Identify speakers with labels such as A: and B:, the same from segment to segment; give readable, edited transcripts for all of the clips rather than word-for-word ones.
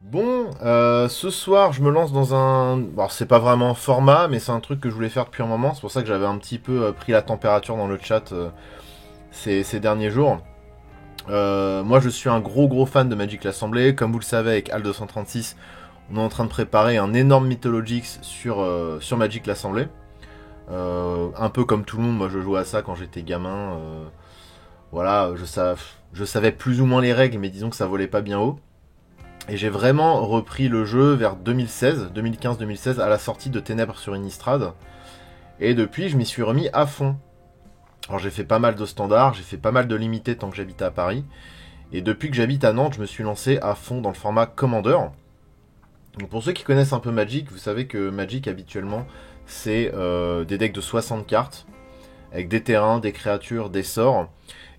A: Bon, ce soir, je me lance dans un... Alors, c'est pas vraiment un format, mais c'est un truc que je voulais faire depuis un moment. C'est pour ça que j'avais un petit peu pris la température dans le chat ces derniers jours. Moi, je suis un gros fan de Magic l'Assemblée. Comme vous le savez, avec Al 236, on est en train de préparer un énorme Mythologix sur Magic l'Assemblée. Un peu comme tout le monde, moi je jouais à ça quand j'étais gamin. Voilà, je savais plus ou moins les règles, mais disons que ça volait pas bien haut. Et j'ai vraiment repris le jeu vers 2016, 2015-2016, à la sortie de Ténèbres sur Innistrad. Et depuis, je m'y suis remis à fond. Alors j'ai fait pas mal de standards, j'ai fait pas mal de limités tant que j'habitais à Paris. Et depuis que j'habite à Nantes, je me suis lancé à fond dans le format Commander. Donc pour ceux qui connaissent un peu Magic, vous savez que Magic habituellement, c'est des decks de 60 cartes, avec des terrains, des créatures, des sorts.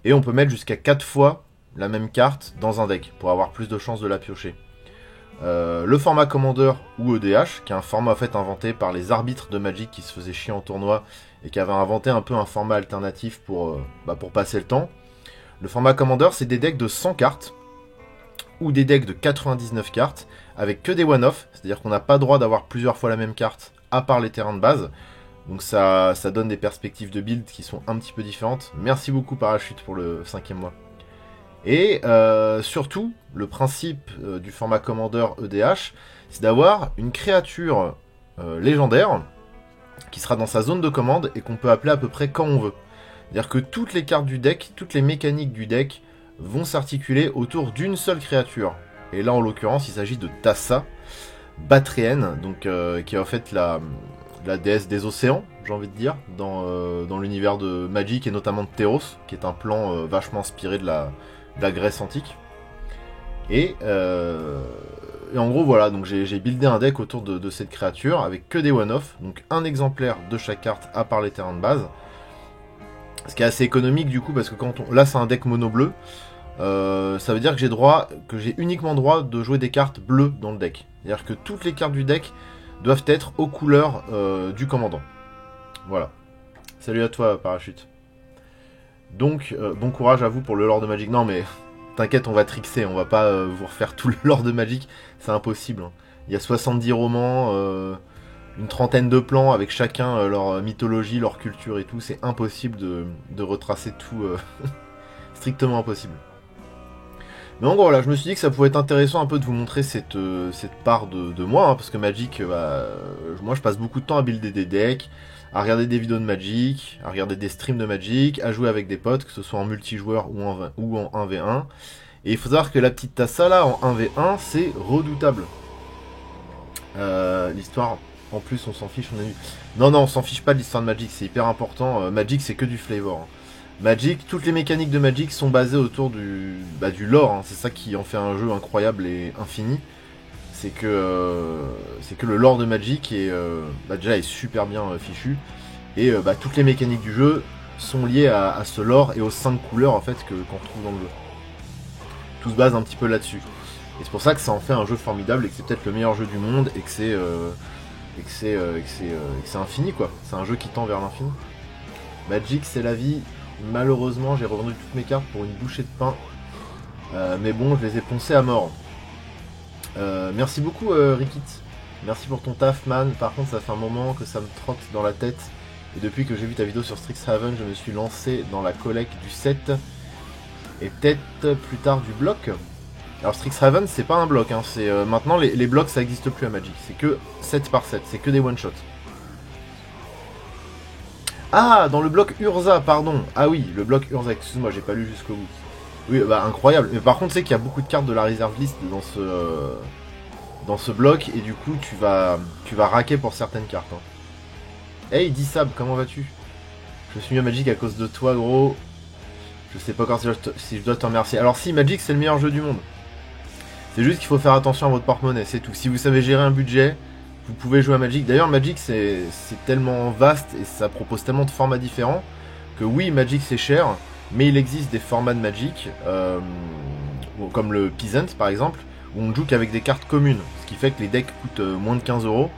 A: Et on peut mettre jusqu'à 4 fois la même carte dans un deck, pour avoir plus de chances de la piocher. Le format Commander ou EDH, qui est un format en fait inventé par les arbitres de Magic qui se faisaient chier en tournoi et qui avaient inventé un peu un format alternatif pour passer le temps. Le format Commander, c'est des decks de 100 cartes ou des decks de 99 cartes avec que des one-off, c'est-à-dire qu'on n'a pas droit d'avoir plusieurs fois la même carte à part les terrains de base. Donc ça donne des perspectives de build qui sont un petit peu différentes. Merci beaucoup Parachute pour le 5e mois. Et surtout, le principe du format Commander EDH, c'est d'avoir une créature légendaire qui sera dans sa zone de commande et qu'on peut appeler à peu près quand on veut. C'est-à-dire que toutes les cartes du deck, toutes les mécaniques du deck vont s'articuler autour d'une seule créature. Et là, en l'occurrence, il s'agit de Tassa, Batréenne, donc, qui est en fait la déesse des océans, j'ai envie de dire, dans l'univers de Magic et notamment de Theros, qui est un plan vachement inspiré de la Grèce antique. Et en gros, voilà, donc j'ai buildé un deck autour de cette créature avec que des one-off, donc un exemplaire de chaque carte à part les terrains de base. Ce qui est assez économique du coup, parce que là c'est un deck mono bleu, ça veut dire que j'ai uniquement droit de jouer des cartes bleues dans le deck. C'est-à-dire que toutes les cartes du deck doivent être aux couleurs du commandant. Voilà. Salut à toi, Parachute. Donc, bon courage à vous pour le lore de Magic. Non, mais t'inquiète, on va trickser, on va pas vous refaire tout le lore de Magic, c'est impossible. Hein. Il y a 70 romans, une trentaine de plans avec chacun leur mythologie, leur culture et tout, c'est impossible de retracer tout, strictement impossible. Mais en gros, voilà, je me suis dit que ça pouvait être intéressant un peu de vous montrer cette part de moi, hein, parce que Magic, moi je passe beaucoup de temps à builder des decks, à regarder des vidéos de Magic, à regarder des streams de Magic, à jouer avec des potes, que ce soit en multijoueur ou en 1v1. Et il faut savoir que la petite Tassa là, en 1v1, c'est redoutable. L'histoire, en plus on s'en fiche, on a vu. Non, on s'en fiche pas de l'histoire de Magic, c'est hyper important. Magic c'est que du flavor. Hein. Magic, toutes les mécaniques de Magic sont basées autour du lore, hein. C'est ça qui en fait un jeu incroyable et infini. C'est que le lore de Magic déjà est super bien fichu. Et toutes les mécaniques du jeu sont liées à ce lore et aux 5 couleurs en fait qu'on retrouve dans le jeu. Tout se base un petit peu là-dessus. Et c'est pour ça que ça en fait un jeu formidable et que c'est peut-être le meilleur jeu du monde et que c'est infini quoi. C'est un jeu qui tend vers l'infini. Magic c'est la vie. Malheureusement, j'ai revendu toutes mes cartes pour une bouchée de pain. Mais bon, je les ai poncées à mort. Merci beaucoup, Rikit. Merci pour ton taf, man. Par contre, ça fait un moment que ça me trotte dans la tête. Et depuis que j'ai vu ta vidéo sur Strixhaven, je me suis lancé dans la collecte du set. Et peut-être plus tard du bloc. Alors, Strixhaven, c'est pas un bloc. Hein. Maintenant, les blocs, ça n'existe plus à Magic. C'est que 7 par 7. C'est que des one-shots. Ah, dans le bloc Urza, pardon. Ah oui, le bloc Urza, excuse-moi, j'ai pas lu jusqu'au bout. Oui, incroyable. Mais par contre, c'est qu'il y a beaucoup de cartes de la reserve list dans ce bloc, et du coup, tu vas raquer pour certaines cartes. Hein. Hey, Dissab, comment vas-tu? Je suis mis à Magic à cause de toi, gros. Je sais pas encore si je dois te remercier. Alors si, Magic, c'est le meilleur jeu du monde. C'est juste qu'il faut faire attention à votre porte-monnaie, c'est tout. Si vous savez gérer un budget, vous pouvez jouer à Magic. D'ailleurs, Magic, c'est tellement vaste et ça propose tellement de formats différents que oui, Magic, c'est cher, mais il existe des formats de Magic, comme le Peasant, par exemple, où on ne joue qu'avec des cartes communes, ce qui fait que les decks coûtent moins de 15 euros.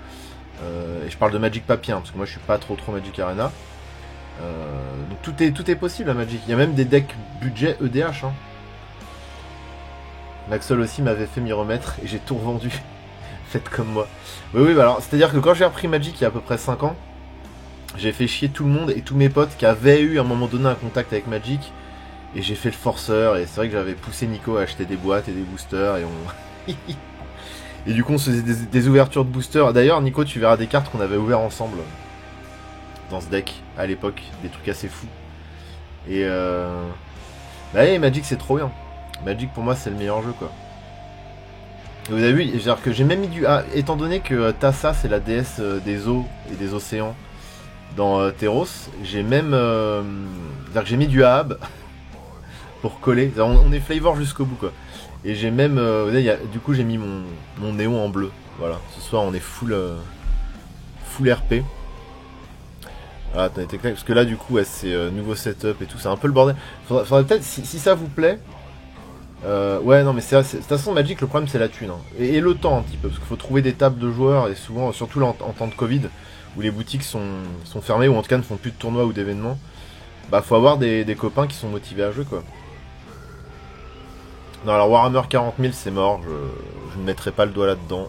A: Et je parle de Magic Papier, hein, parce que moi, je suis pas trop Magic Arena. Donc tout est possible à Magic. Il y a même des decks budget EDH. Hein. Maxwell aussi m'avait fait m'y remettre et j'ai tout revendu. Faites comme moi. Oui, bah alors, c'est-à-dire que quand j'ai repris Magic il y a à peu près 5 ans, j'ai fait chier tout le monde et tous mes potes qui avaient eu à un moment donné un contact avec Magic. Et j'ai fait le forceur et c'est vrai que j'avais poussé Nico à acheter des boîtes et des boosters et on... et du coup on se faisait des ouvertures de boosters. D'ailleurs Nico, tu verras des cartes qu'on avait ouvertes ensemble dans ce deck à l'époque, des trucs assez fous. Et bah hey, Magic c'est trop bien. Magic pour moi c'est le meilleur jeu quoi. Et vous avez vu, c'est-à-dire que j'ai même mis du... Ah, étant donné que Tassa c'est la déesse des eaux et des océans dans Theros, j'ai même... c'est-à-dire que j'ai mis du Ahab pour coller. On est flavor jusqu'au bout quoi. Et j'ai même... du coup j'ai mis mon néon en bleu. Voilà, ce soir on est full RP. Ah, attendez, t'es clair, parce que là du coup ouais, c'est nouveau setup et tout, c'est un peu le bordel. Faudrait peut-être, si ça vous plaît... ouais non mais de toute façon Magic le problème c'est la thune hein. Et le temps un petit peu, parce qu'il faut trouver des tables de joueurs et souvent, surtout là, en temps de Covid, où les boutiques sont fermées ou en tout cas ne font plus de tournois ou d'événements, bah faut avoir des copains qui sont motivés à jouer quoi. Non alors Warhammer 40 000 c'est mort, je ne mettrai pas le doigt là-dedans.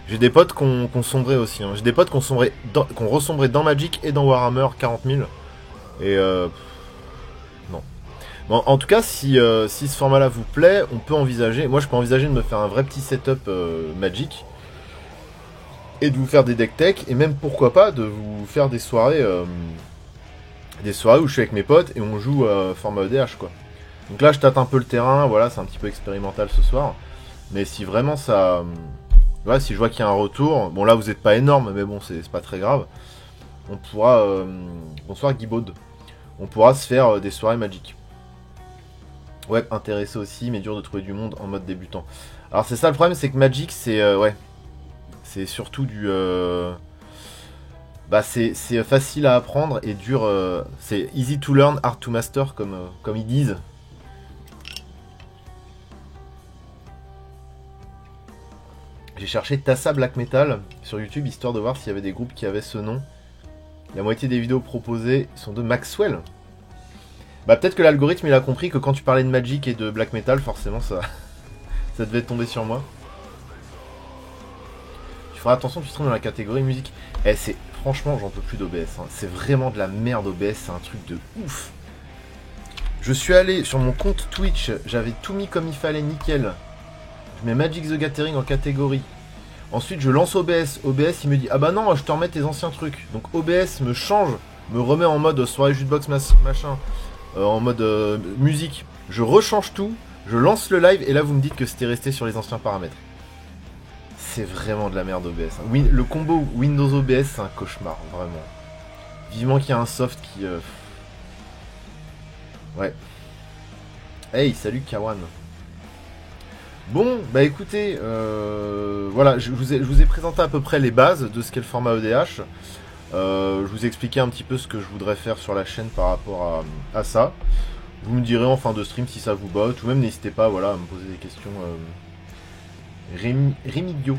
A: J'ai des potes qu'on sombré aussi, hein. J'ai des potes qu'on ressombré dans Magic et dans Warhammer 40 000. Et non. Bon, en tout cas, si ce format-là vous plaît, on peut envisager. Moi, je peux envisager de me faire un vrai petit setup Magic et de vous faire des deck tech et même pourquoi pas de vous faire des soirées où je suis avec mes potes et on joue format EDH quoi. Donc là, je tâte un peu le terrain. Voilà, c'est un petit peu expérimental ce soir. Mais si vraiment ça, voilà, si je vois qu'il y a un retour, bon là vous êtes pas énorme, mais bon c'est pas très grave. On pourra, bonsoir Guibaud, on pourra se faire des soirées Magic. Ouais, intéressé aussi, mais dur de trouver du monde en mode débutant. Alors c'est ça le problème, c'est que Magic c'est ouais, c'est surtout du, bah c'est facile à apprendre et dur, c'est easy to learn, hard to master comme ils disent. J'ai cherché Tassa Black Metal sur YouTube histoire de voir s'il y avait des groupes qui avaient ce nom. La moitié des vidéos proposées sont de Maxwell. Bah peut-être que l'algorithme il a compris que quand tu parlais de Magic et de Black Metal, forcément ça devait tomber sur moi. Tu feras attention, tu seras dans la catégorie musique. Eh c'est franchement j'en peux plus d'OBS. Hein. C'est vraiment de la merde OBS, c'est un truc de ouf. Je suis allé sur mon compte Twitch, j'avais tout mis comme il fallait, nickel. Je mets Magic the Gathering en catégorie. Ensuite, je lance OBS. OBS, il me dit ah bah non, je te remets tes anciens trucs. Donc OBS me change, me remet en mode soirée jukebox machin, en mode musique. Je rechange tout, je lance le live et là vous me dites que c'était resté sur les anciens paramètres. C'est vraiment de la merde OBS. Le combo Windows OBS, c'est un cauchemar, vraiment. Vivement qu'il y a un soft qui... Ouais. Hey, salut Kawan. Bon, bah écoutez, voilà, je vous ai présenté à peu près les bases de ce qu'est le format EDH. Je vous ai expliqué un petit peu ce que je voudrais faire sur la chaîne par rapport à ça. Vous me direz en fin de stream si ça vous botte, ou même n'hésitez pas voilà, à me poser des questions. Rémi Bio.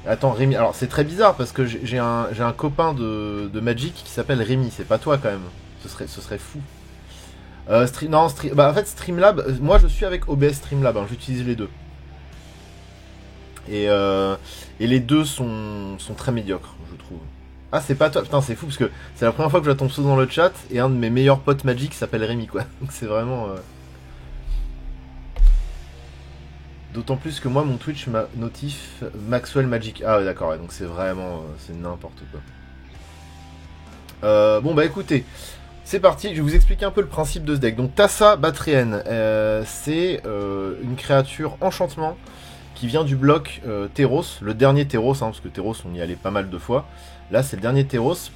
A: Attends, Rémi, alors c'est très bizarre parce que j'ai un copain de Magic qui s'appelle Rémi, c'est pas toi quand même, ce serait fou. Bah en fait Streamlab, moi je suis avec OBS Streamlab, hein, j'utilise les deux. Et les deux sont très médiocres, je trouve. Ah c'est pas toi, putain c'est fou parce que c'est la première fois que je vois ton pseudo dans le chat et un de mes meilleurs potes Magic s'appelle Rémi quoi. Donc c'est vraiment... D'autant plus que moi mon Twitch m'a notif Maxwell Magic. Ah ouais d'accord, ouais, donc c'est vraiment... c'est n'importe quoi. Bon bah écoutez... C'est parti, je vais vous expliquer un peu le principe de ce deck. Donc Tassa Batrienne, c'est une créature enchantement qui vient du bloc Theros, le dernier Theros, hein, parce que Theros on y allait pas mal de fois. Là c'est le dernier Theros.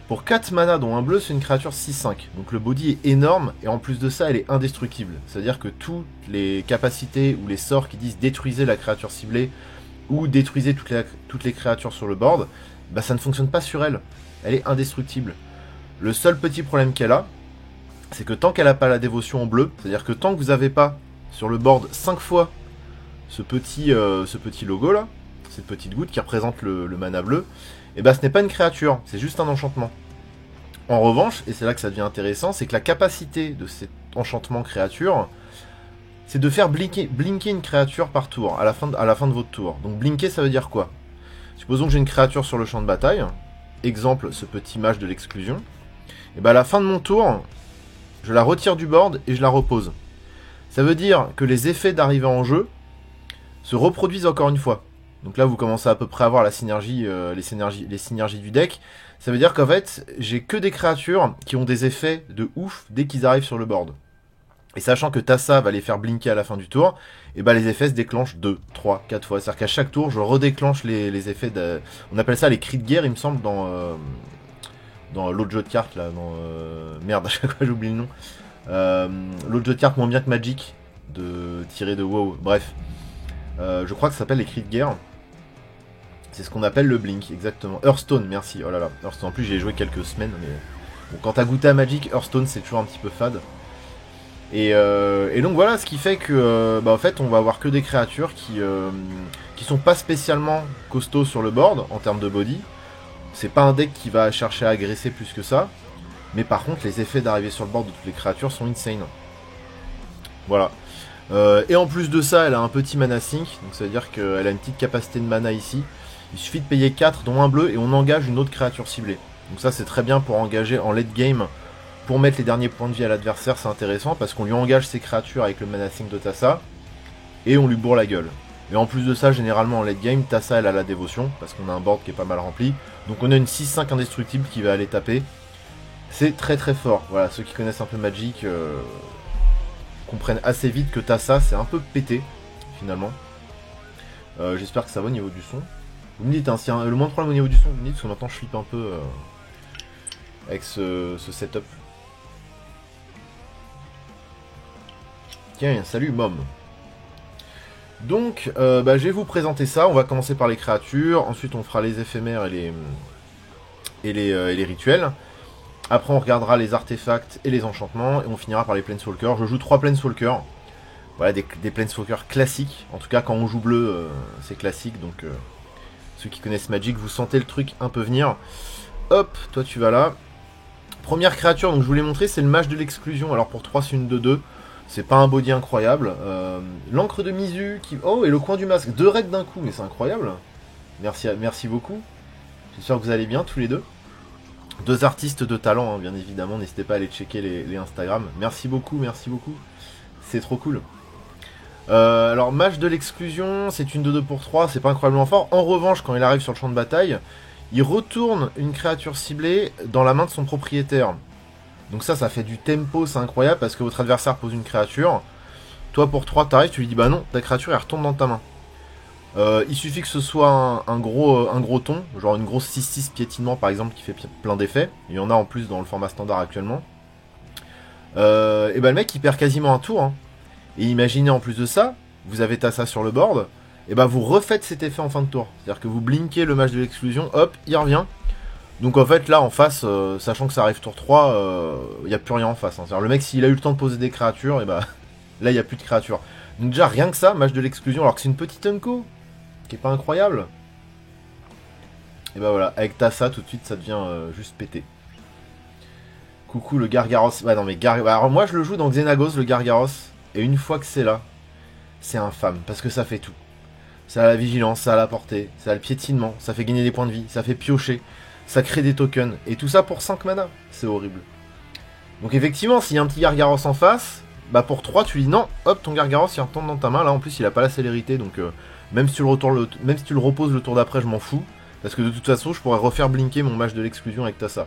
A: Pour 4 mana dont un bleu, c'est une créature 6-5. Donc le body est énorme et en plus de ça elle est indestructible. C'est-à-dire que toutes les capacités ou les sorts qui disent détruisez la créature ciblée ou détruisez toutes les créatures sur le board, bah ça ne fonctionne pas sur elle. Elle est indestructible. Le seul petit problème qu'elle a, c'est que tant qu'elle n'a pas la dévotion en bleu, c'est-à-dire que tant que vous n'avez pas sur le board 5 fois ce petit logo là, cette petite goutte qui représente le mana bleu, et ben ce n'est pas une créature, c'est juste un enchantement. En revanche, et c'est là que ça devient intéressant, c'est que la capacité de cet enchantement créature c'est de faire blinker une créature par tour, à la fin de votre tour. Donc blinker, ça veut dire quoi? Supposons que j'ai une créature sur le champ de bataille, exemple, ce petit mage de l'exclusion, et ben à la fin de mon tour, je la retire du board et je la repose. Ça veut dire que les effets d'arrivée en jeu se reproduisent encore une fois. Donc là, vous commencez à peu près à voir la synergie, les synergies du deck. Ça veut dire qu'en fait, j'ai que des créatures qui ont des effets de ouf dès qu'ils arrivent sur le board. Et sachant que Tassa va les faire blinker à la fin du tour, et ben les effets se déclenchent 2, 3, 4 fois. C'est-à-dire qu'à chaque tour, je redéclenche les effets de... On appelle ça les cris de guerre, il me semble, dans l'autre jeu de cartes, là. Merde, à chaque fois j'oublie le nom. L'autre jeu de cartes moins bien que Magic, tiré de WoW. Bref. Je crois que ça s'appelle les cris de guerre. C'est ce qu'on appelle le blink, exactement. Hearthstone, merci. Oh là là, Hearthstone. En plus, j'y ai joué quelques semaines, mais... Bon, quand t'as goûté à Magic, Hearthstone, c'est toujours un petit peu fade. Et donc voilà, ce qui fait que en fait on va avoir que des créatures qui sont pas spécialement costauds sur le board en termes de body. C'est pas un deck qui va chercher à agresser plus que ça. Mais par contre les effets d'arrivée sur le board de toutes les créatures sont insane. Voilà. Et en plus de ça, elle a un petit mana sink. Donc ça veut dire qu'elle a une petite capacité de mana ici. Il suffit de payer 4 dont un bleu et on engage une autre créature ciblée. Donc ça c'est très bien pour engager en late game. Pour mettre les derniers points de vie à l'adversaire, c'est intéressant parce qu'on lui engage ses créatures avec le mana sink de Tassa et on lui bourre la gueule. Et en plus de ça, généralement en late game, Tassa elle a la dévotion parce qu'on a un board qui est pas mal rempli. Donc on a une 6-5 indestructible qui va aller taper. C'est très très fort. Voilà, ceux qui connaissent un peu Magic comprennent assez vite que Tassa c'est un peu pété finalement. J'espère que ça va au niveau du son. Vous me dites, hein, s'il y a le moins de problème au niveau du son, vous me dites parce que maintenant je flippe un peu avec ce setup. Tiens, salut Mom. Donc, je vais vous présenter ça. On va commencer par les créatures. Ensuite, on fera les éphémères et les rituels. Après, on regardera les artefacts et les enchantements. Et on finira par les Planeswalkers. Je joue 3 Planeswalkers. Voilà, des Planeswalkers classiques. En tout cas, quand on joue bleu, c'est classique. Donc, ceux qui connaissent Magic, vous sentez le truc un peu venir. Hop, toi tu vas là. Première créature, donc je vous l'ai montré, c'est le mage de l'exclusion. Alors pour 3, c'est une 2-2. C'est pas un body incroyable. L'encre de Mizu qui... Oh, et le coin du masque. 2 raids d'un coup, mais c'est incroyable. Merci beaucoup. J'espère que vous allez bien tous les deux. 2 artistes de talent, hein, bien évidemment. N'hésitez pas à aller checker les Instagram. Merci beaucoup. C'est trop cool. Alors, mage de l'exclusion, c'est une 2-2 pour 3. C'est pas incroyablement fort. En revanche, quand il arrive sur le champ de bataille, il retourne une créature ciblée dans la main de son propriétaire. Donc ça fait du tempo, c'est incroyable, parce que votre adversaire pose une créature. Toi, pour 3, t'arrives, tu lui dis, bah non, ta créature, elle retombe dans ta main. Il suffit que ce soit un gros ton, genre une grosse 6-6 piétinement, par exemple, qui fait plein d'effets. Il y en a en plus dans le format standard actuellement. Et bah le mec, il perd quasiment un tour. Hein. Et imaginez, en plus de ça, vous avez Tassa sur le board, et bah vous refaites cet effet en fin de tour. C'est-à-dire que vous blinkez le mage de l'exclusion, hop, il revient. Donc en fait là en face, sachant que ça arrive tour 3, il n'y a plus rien en face. Hein. C'est-à-dire le mec s'il a eu le temps de poser des créatures, et bah là il n'y a plus de créatures. Donc déjà rien que ça, mage de l'exclusion, alors que c'est une petite unco, qui est pas incroyable. Et bah voilà, avec Tassa tout de suite ça devient juste pété. Coucou le Gargaros. Ouais non mais alors moi je le joue dans Xenagos le Gargaros, et une fois que c'est là, c'est infâme, parce que ça fait tout. Ça a la vigilance, ça a la portée, ça a le piétinement, ça fait gagner des points de vie, ça fait piocher. Ça crée des tokens, et tout ça pour 5 mana, c'est horrible. Donc effectivement, s'il y a un petit Gargaros en face, bah pour 3, tu dis non, hop, ton Gargaros il retombe dans ta main, là en plus il a pas la célérité, donc même si tu le reposes le tour d'après, je m'en fous, parce que de toute façon, je pourrais refaire blinker mon mage de l'exclusion avec Tassa.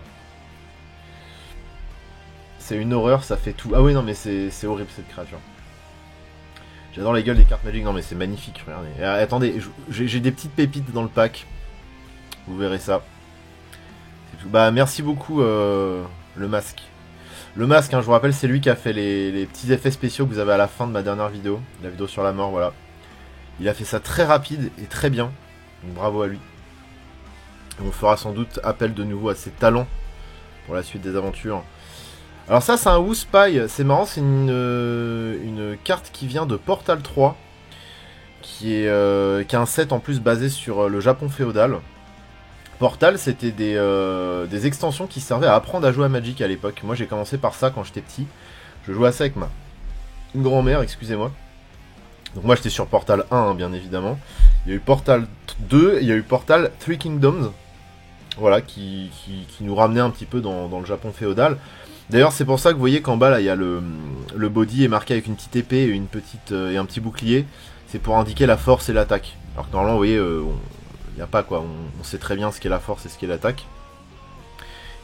A: C'est une horreur, ça fait tout. Ah oui, non mais c'est horrible cette créature. J'adore les gueules des cartes Magic, non mais c'est magnifique, regardez. Et, attendez, j'ai des petites pépites dans le pack, vous verrez ça. Bah merci beaucoup le masque. Le masque, hein, je vous rappelle, c'est lui qui a fait les petits effets spéciaux que vous avez à la fin de ma dernière vidéo. La vidéo sur la mort, voilà. Il a fait ça très rapide et très bien. Donc bravo à lui. Et on fera sans doute appel de nouveau à ses talents pour la suite des aventures. Alors ça c'est un Woospy, c'est marrant, c'est une carte qui vient de Portal 3. Qui a un set en plus basé sur le Japon féodal. Portal, c'était des extensions qui servaient à apprendre à jouer à Magic à l'époque. Moi, j'ai commencé par ça quand j'étais petit. Je jouais à ça avec ma grand-mère, excusez-moi. Donc moi j'étais sur Portal 1 hein, bien évidemment. Il y a eu Portal 2 et il y a eu Portal 3 Kingdoms. Voilà, qui nous ramenait un petit peu dans le Japon féodal. D'ailleurs c'est pour ça que vous voyez qu'en bas là il y a le body est marqué avec une petite épée et, et un petit bouclier. C'est pour indiquer la force et l'attaque. Alors que normalement vous voyez, il n'y a pas quoi, on sait très bien ce qu'est la force et ce qu'est l'attaque.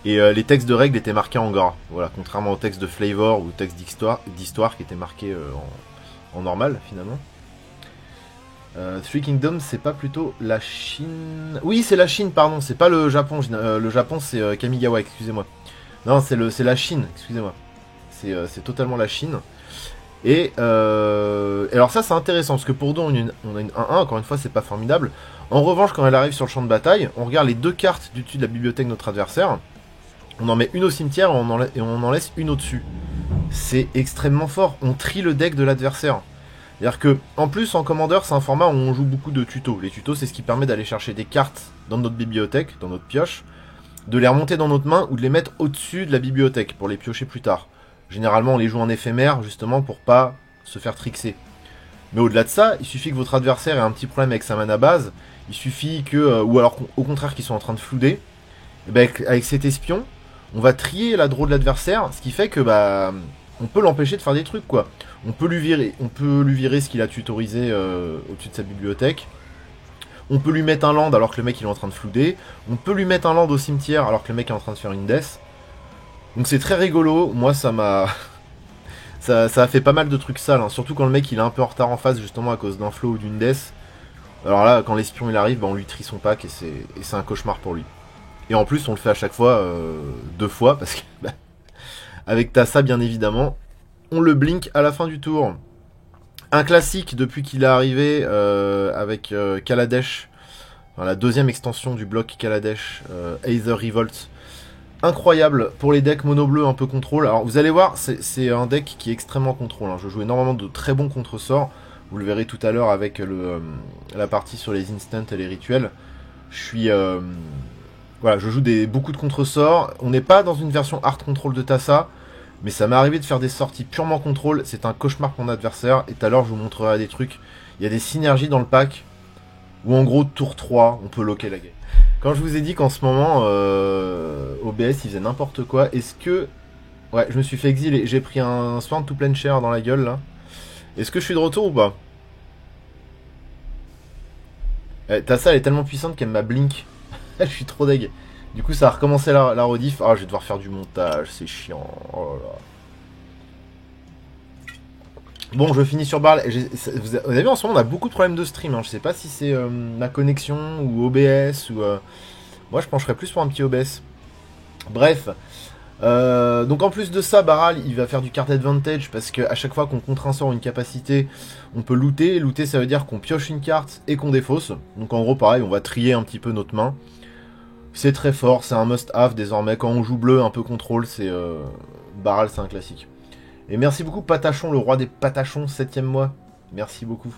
A: Et les textes de règles étaient marqués en gras. Voilà, contrairement aux textes de flavor ou aux textes d'histoire qui étaient marqués en normal finalement. Three Kingdoms, c'est pas plutôt la Chine? Oui, c'est la Chine, pardon, c'est pas le Japon. Le Japon, c'est Kamigawa, excusez-moi. Non, c'est la Chine, excusez-moi. C'est totalement la Chine. Et alors ça, c'est intéressant, parce que pour nous, on a une 1-1, encore une fois, c'est pas formidable. En revanche, quand elle arrive sur le champ de bataille, on regarde les deux cartes du dessus de la bibliothèque de notre adversaire. On en met une au cimetière et on en laisse une au-dessus. C'est extrêmement fort. On trie le deck de l'adversaire. C'est-à-dire que, en plus, en commandeur, c'est un format où on joue beaucoup de tutos. Les tutos, c'est ce qui permet d'aller chercher des cartes dans notre bibliothèque, dans notre pioche, de les remonter dans notre main ou de les mettre au-dessus de la bibliothèque pour les piocher plus tard. Généralement, on les joue en éphémère, justement, pour pas se faire trixer. Mais au-delà de ça, il suffit que votre adversaire ait un petit problème avec sa mana base, il suffit que, ou alors au contraire qu'ils soient en train de flouder, et ben avec cet espion, on va trier la draw de l'adversaire, ce qui fait que on peut l'empêcher de faire des trucs quoi. On peut lui virer ce qu'il a tutorisé au-dessus de sa bibliothèque. On peut lui mettre un land alors que le mec il est en train de flouder. On peut lui mettre un land au cimetière alors que le mec est en train de faire une death. Donc c'est très rigolo. Moi ça m'a ça a fait pas mal de trucs sales, hein. Surtout quand le mec il est un peu en retard en phase justement à cause d'un flow ou d'une death. Alors là quand l'espion il arrive, on lui trie son pack et c'est un cauchemar pour lui. Et en plus on le fait à chaque fois 2 fois parce que avec Tassa bien évidemment. On le blink à la fin du tour. Un classique depuis qu'il est arrivé avec Kaladesh. Enfin, la deuxième extension du bloc Kaladesh, Aether Revolt. Incroyable pour les decks mono bleu un peu contrôle. Alors vous allez voir, c'est un deck qui est extrêmement contrôle. Hein. Je joue énormément de très bons contre-sorts. Vous le verrez tout à l'heure avec la partie sur les instants et les rituels. Voilà, je joue beaucoup de contre-sorts. On n'est pas dans une version hard control de Tassa. Mais ça m'est arrivé de faire des sorties purement contrôle, c'est un cauchemar pour mon adversaire, et tout à l'heure je vous montrerai des trucs. Il y a des synergies dans le pack, où en gros tour 3, on peut locker la game. Quand je vous ai dit qu'en ce moment, OBS il faisait n'importe quoi, est-ce que... Ouais, je me suis fait exiler, j'ai pris un Swarm to Planeshare dans la gueule là. Est-ce que je suis de retour ou pas? Tassa elle est tellement puissante qu'elle m'a blink. Je suis trop deg. Du coup, ça a recommencé la rediff. Ah, je vais devoir faire du montage, c'est chiant. Oh là là. Bon, je finis sur Barl. Vous avez vu, en ce moment, on a beaucoup de problèmes de stream. Hein. Je sais pas si c'est ma connexion ou OBS. Moi, je pencherais plus pour un petit OBS. Bref. Donc, en plus de ça, Baral, il va faire du card advantage parce qu'à chaque fois qu'on contre un sort ou une capacité, on peut looter. Looter, ça veut dire qu'on pioche une carte et qu'on défausse. Donc, en gros, pareil, on va trier un petit peu notre main. C'est très fort, c'est un must-have désormais. Quand on joue bleu, un peu contrôle, c'est Baral, c'est un classique. Et merci beaucoup Patachon, le roi des Patachons, 7ème mois. Merci beaucoup.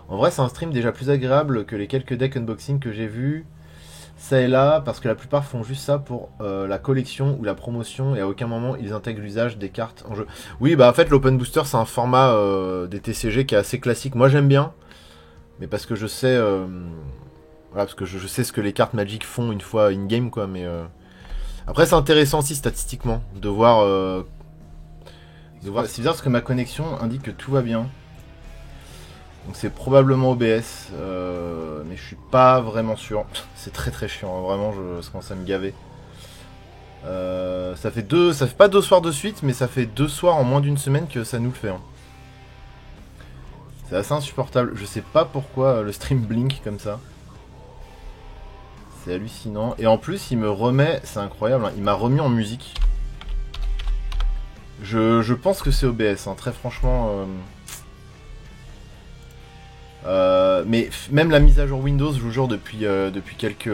A: En vrai, c'est un stream déjà plus agréable que les quelques decks unboxing que j'ai vus. Ça et là, parce que la plupart font juste ça pour la collection ou la promotion, et à aucun moment ils intègrent l'usage des cartes en jeu. Oui, bah en fait, l'Open Booster, c'est un format des TCG qui est assez classique. Moi, j'aime bien, mais parce que je sais... Voilà, parce que je sais ce que les cartes Magic font une fois in-game, quoi, mais... Après, c'est intéressant aussi, statistiquement, de voir... C'est bizarre, parce que ma connexion indique que tout va bien. Donc c'est probablement OBS, mais je suis pas vraiment sûr. C'est très très chiant, hein, vraiment, ça commence à me gaver. Ça fait pas 2 soirs de suite, mais ça fait 2 soirs en moins d'une semaine que ça nous le fait. Hein. C'est assez insupportable, je sais pas pourquoi le stream blink comme ça. C'est hallucinant. Et en plus, il me remet... C'est incroyable, hein, il m'a remis en musique. Je pense que c'est OBS, hein, très franchement. Mais même la mise à jour Windows, je vous jure, depuis quelques...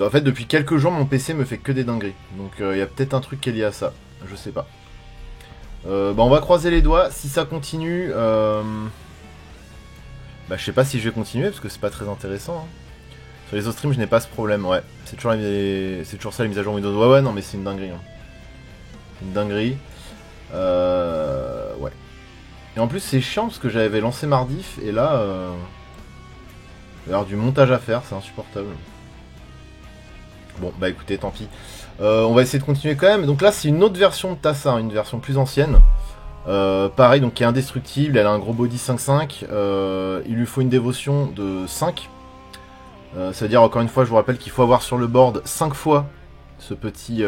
A: En fait, depuis quelques jours, mon PC me fait que des dingueries. Donc, il y a peut-être un truc qui est lié à ça. Je sais pas. On va croiser les doigts. Si ça continue... je sais pas si je vais continuer parce que c'est pas très intéressant. Hein. Sur les autres streams, je n'ai pas ce problème, ouais. C'est toujours ça les mises à jour Windows. Ouais, non, mais c'est une dinguerie. Hein. Une dinguerie. Ouais. Et en plus c'est chiant parce que j'avais lancé Mardif et là il va y avoir du montage à faire, c'est insupportable. Bon bah écoutez, tant pis. On va essayer de continuer quand même. Donc là c'est une autre version de Tassa, une version plus ancienne. Pareil, donc qui est indestructible, elle a un gros body 5-5. Il lui faut une dévotion de 5. Ça veut dire encore une fois, je vous rappelle qu'il faut avoir sur le board 5 fois ce petit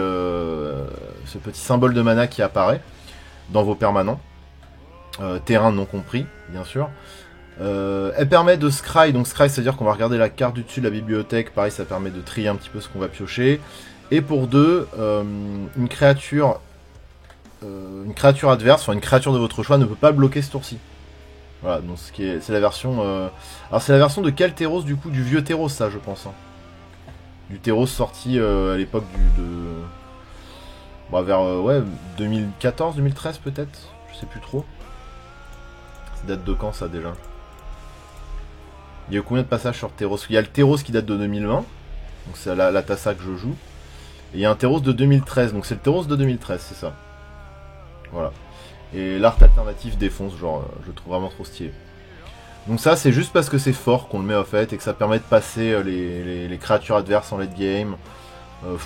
A: symbole de mana qui apparaît dans vos permanents. Terrain non compris, bien sûr. Elle permet de scry, donc scry c'est à dire qu'on va regarder la carte du dessus de la bibliothèque, pareil ça permet de trier un petit peu ce qu'on va piocher. Et pour 2, une créature adverse, enfin une créature de votre choix ne peut pas bloquer ce tour-ci. Voilà, donc c'est la version... Alors c'est la version de quel Terros du coup? Du vieux Terros ça je pense. Hein. Du Terros sorti à l'époque vers ouais, 2014, 2013 peut-être, je sais plus trop. Ça date de quand ça déjà? Il y a eu combien de passages sur Terros? Il y a le Terros qui date de 2020, donc c'est la Tassa que je joue. Et il y a un Terros de 2013, donc c'est le Terros de 2013, c'est ça. Voilà. Et l'art alternatif défonce, genre, je le trouve vraiment trop stylé. Donc ça, c'est juste parce que c'est fort qu'on le met en fait, et que ça permet de passer les créatures adverses en late game.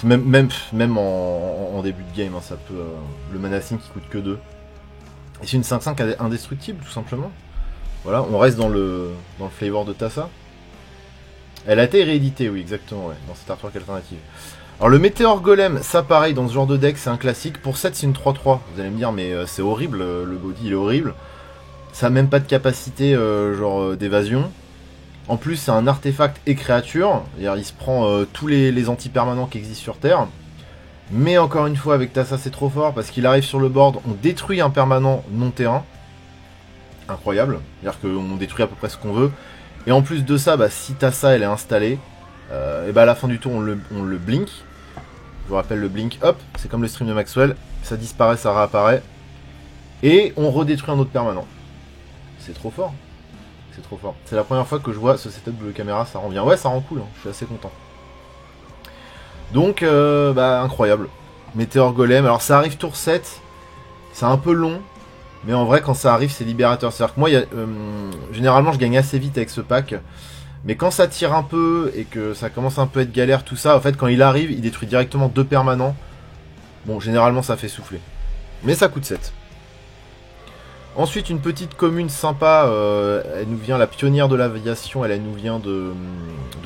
A: Même en début de game, hein, ça peut... le menacing qui coûte que 2. Et c'est une 5-5 indestructible, tout simplement. Voilà, on reste dans le flavor de Tassa. Elle a été rééditée, oui, exactement, ouais, dans cette artwork alternative. Alors le Météore Golem, ça pareil, dans ce genre de deck, c'est un classique. Pour 7, c'est une 3-3. Vous allez me dire, mais c'est horrible, le body, il est horrible. Ça n'a même pas de capacité, d'évasion. En plus, c'est un artefact et créature. Il se prend tous les anti-permanents qui existent sur Terre. Mais encore une fois, avec Tassa, c'est trop fort, parce qu'il arrive sur le board, on détruit un permanent non-terrain. Incroyable. C'est-à-dire qu'on détruit à peu près ce qu'on veut. Et en plus de ça, si Tassa, elle est installée, et à la fin du tour, on le blink. Je vous rappelle le blink, hop, c'est comme le stream de Maxwell, ça disparaît, ça réapparaît, et on redétruit un autre permanent. C'est trop fort, c'est trop fort. C'est la première fois que je vois ce setup de caméra, ça rend bien. Ouais, ça rend cool, hein. Je suis assez content. Donc, incroyable. Météore Golem, alors ça arrive tour 7, c'est un peu long, mais en vrai, quand ça arrive, c'est libérateur. C'est-à-dire que moi, généralement, je gagne assez vite avec ce pack. Mais quand ça tire un peu et que ça commence un peu à être galère, tout ça, en fait, quand il arrive, il détruit directement 2 permanents. Bon, généralement, ça fait souffler. Mais ça coûte 7. Ensuite, une petite commune sympa. Elle nous vient, la pionnière de l'aviation, elle nous vient de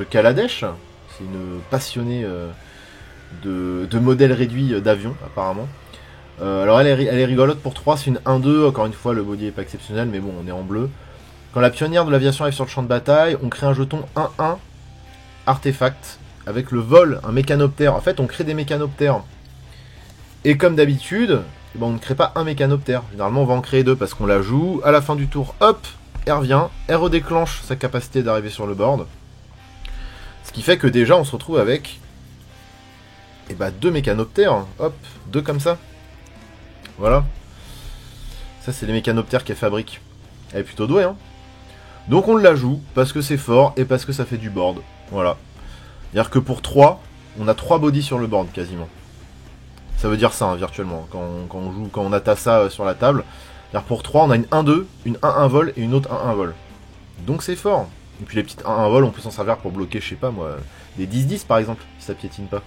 A: Kaladesh. C'est une passionnée de modèles réduits d'avions, apparemment. Alors, elle est rigolote pour 3. C'est une 1-2. Encore une fois, le body est pas exceptionnel, mais bon, on est en bleu. Quand la pionnière de l'aviation arrive sur le champ de bataille, on crée un jeton 1-1 artefact avec le vol, un mécanoptère. En fait, on crée des mécanoptères. Et comme d'habitude, on ne crée pas un mécanoptère. Généralement, on va en créer 2 parce qu'on la joue. À la fin du tour, hop, elle revient. Elle redéclenche sa capacité d'arriver sur le board. Ce qui fait que déjà, on se retrouve avec 2 mécanoptères. Hop, 2 comme ça. Voilà. Ça, c'est les mécanoptères qu'elle fabrique. Elle est plutôt douée, hein. Donc on la joue parce que c'est fort et parce que ça fait du board. Voilà. C'est-à-dire que pour 3, on a 3 bodies sur le board quasiment. Ça veut dire ça, hein, virtuellement, quand on a Tassa sur la table. C'est-à-dire pour 3, on a une 1-2, une 1-1 vol et une autre 1-1 vol. Donc c'est fort. Et puis les petites 1-1 vol, on peut s'en servir pour bloquer, je sais pas moi, des 10-10 par exemple, si ça piétine pas.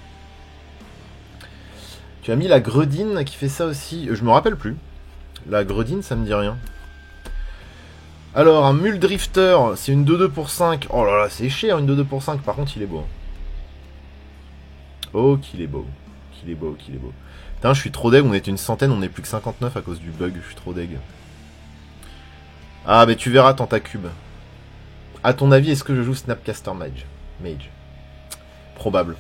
A: Tu as mis la Gredine qui fait ça aussi. Je me rappelle plus. La Gredine, ça me dit rien. Alors, un Mule Drifter, c'est une 2-2 pour 5. Oh là là, c'est cher, une 2-2 pour 5. Par contre, il est beau. Oh, qu'il est beau. Qu'il est beau, qu'il est beau. Putain, je suis trop deg. On était une centaine, on est plus que 59 à cause du bug. Je suis trop deg. Ah, mais tu verras, Tentacube. À ton avis, est-ce que je joue Snapcaster Mage? Probable.